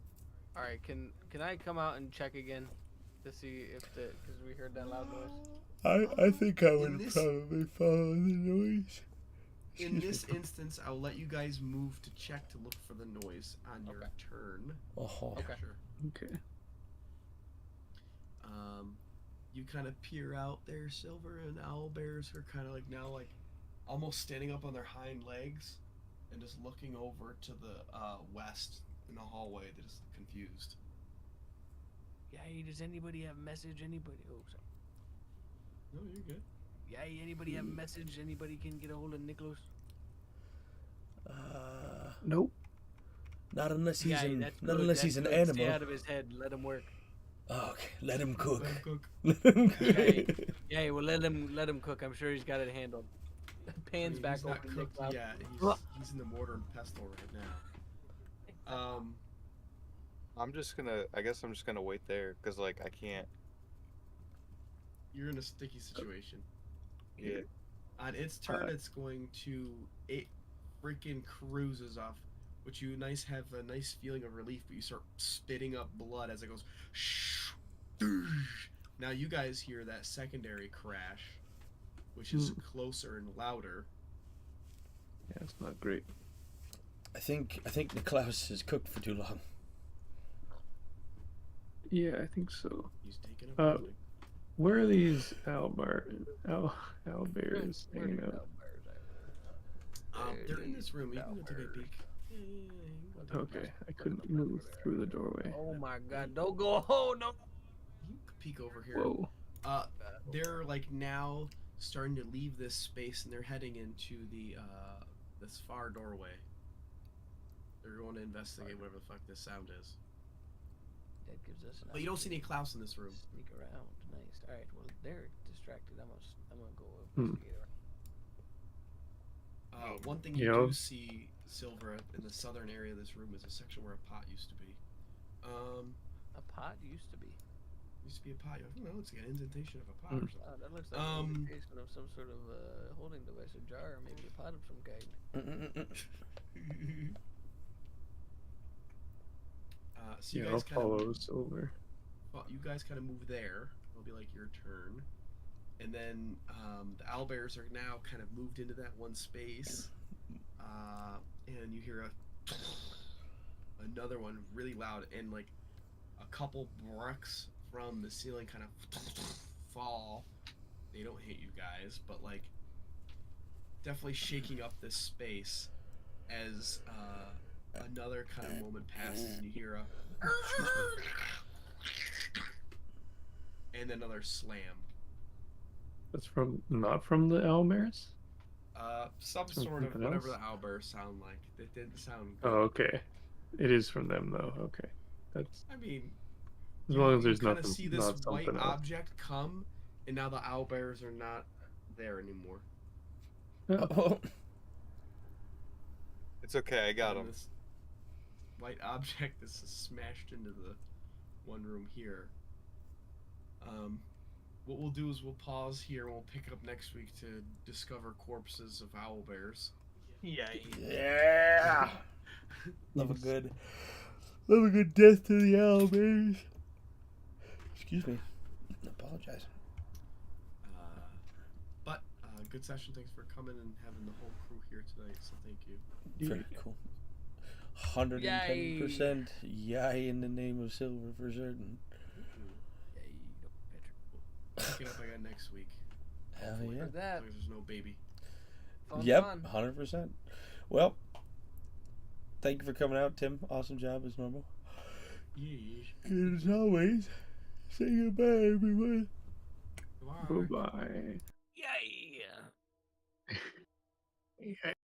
All right, can I come out and check again to see if because we heard that loud noise. I think I would In this- probably follow the noise. In Excuse this me. instance, I'll let you guys move to check to look for the noise on your Okay. turn. Oh. Okay. Sure. Okay. You kind of peer out there, Silver, and owlbears are kind of like now like almost standing up on their hind legs and just looking over to the west in the hallway. They're just confused. Yeah, does anybody have a message? Anybody? Oh, sorry. No, you're good. Yeah, anybody have a message? Anybody can get a hold of Nicholas? Nope. Not unless he's Yeah, an, that's not good, unless that's he's an good. animal. Stay out of his head. Let him work. Oh, okay, let him cook. Let 'em cook. Let him cook. Yeah, well, let him cook. I'm sure he's got it handled. Pans back he's over not to cooked Nicholas. yet. He's in the mortar and pestle right now. I guess I'm just gonna wait there, cause like I can't. You're in a sticky situation. Yeah. On its turn, it's going to it freaking cruises off, which you have a nice feeling of relief, but you start spitting up blood as it goes. Now you guys hear that secondary crash, which is closer and louder. Yeah, it's not great. I think Niklaus is cooked for too long. Yeah, I think so. He's taking a Uh, building. Where are these owlbears hanging out? They're in this room. You can go take a peek. Okay, I couldn't move through the doorway. Oh my god, don't go. Oh no. You can peek over here. Whoa. They're like now starting to leave this space and they're heading into the this far doorway. They're going to investigate whatever the fuck this sound is. That gives us an But you don't see any opportunity Klaus in this room. to sneak around. Nice. All right. Well, they're distracted. I'm gonna go investigate around. One thing you Yeah. do see, Silver, in the southern area of this room is a section where a pot used to be. A pot used to be. Used to be a pot. You're like, no, it's like an indentation of a pot or something. That looks like an indication of some sort of holding device, a jar, or maybe a pot of some kind. So you Yeah, guys I'll kind follow of Silver. you guys kind of move there. It'll be like your turn, and then the owlbears are now kind of moved into that one space, and you hear another one really loud, and like a couple bricks from the ceiling kind of fall. They don't hit you guys, but like definitely shaking up this space as another kind of moment passes and you hear a and another slam. That's not from the owlbears? Some From sort of something whatever else? the owlbears sound like. It didn't sound good. Oh, okay. It is from them though. Okay, that's I mean, as long as there's kind of nothing, see this not white something else. object come, and now the owlbears are not there anymore. Oh, It's okay, I got And him. this white object is smashed into the one room here. What we'll do is we'll pause here and we'll pick up next week to discover corpses of owlbears. Yay. yeah. Love a good death to the owlbears. Excuse me. I apologize. But good session. Thanks for coming and having the whole crew here tonight. So thank you. Very cool. 110% yay in the name of Silver for certain. Yay. Pick it up again next week. Hell Hopefully. yeah. Look at that. As long as there's no baby. Fun, Yep, fun. 100%. Well, thank you for coming out, Tim. Awesome job as normal. Yeah. And as always, say goodbye, everyone. Goodbye. Bye-bye. Yay. Okay.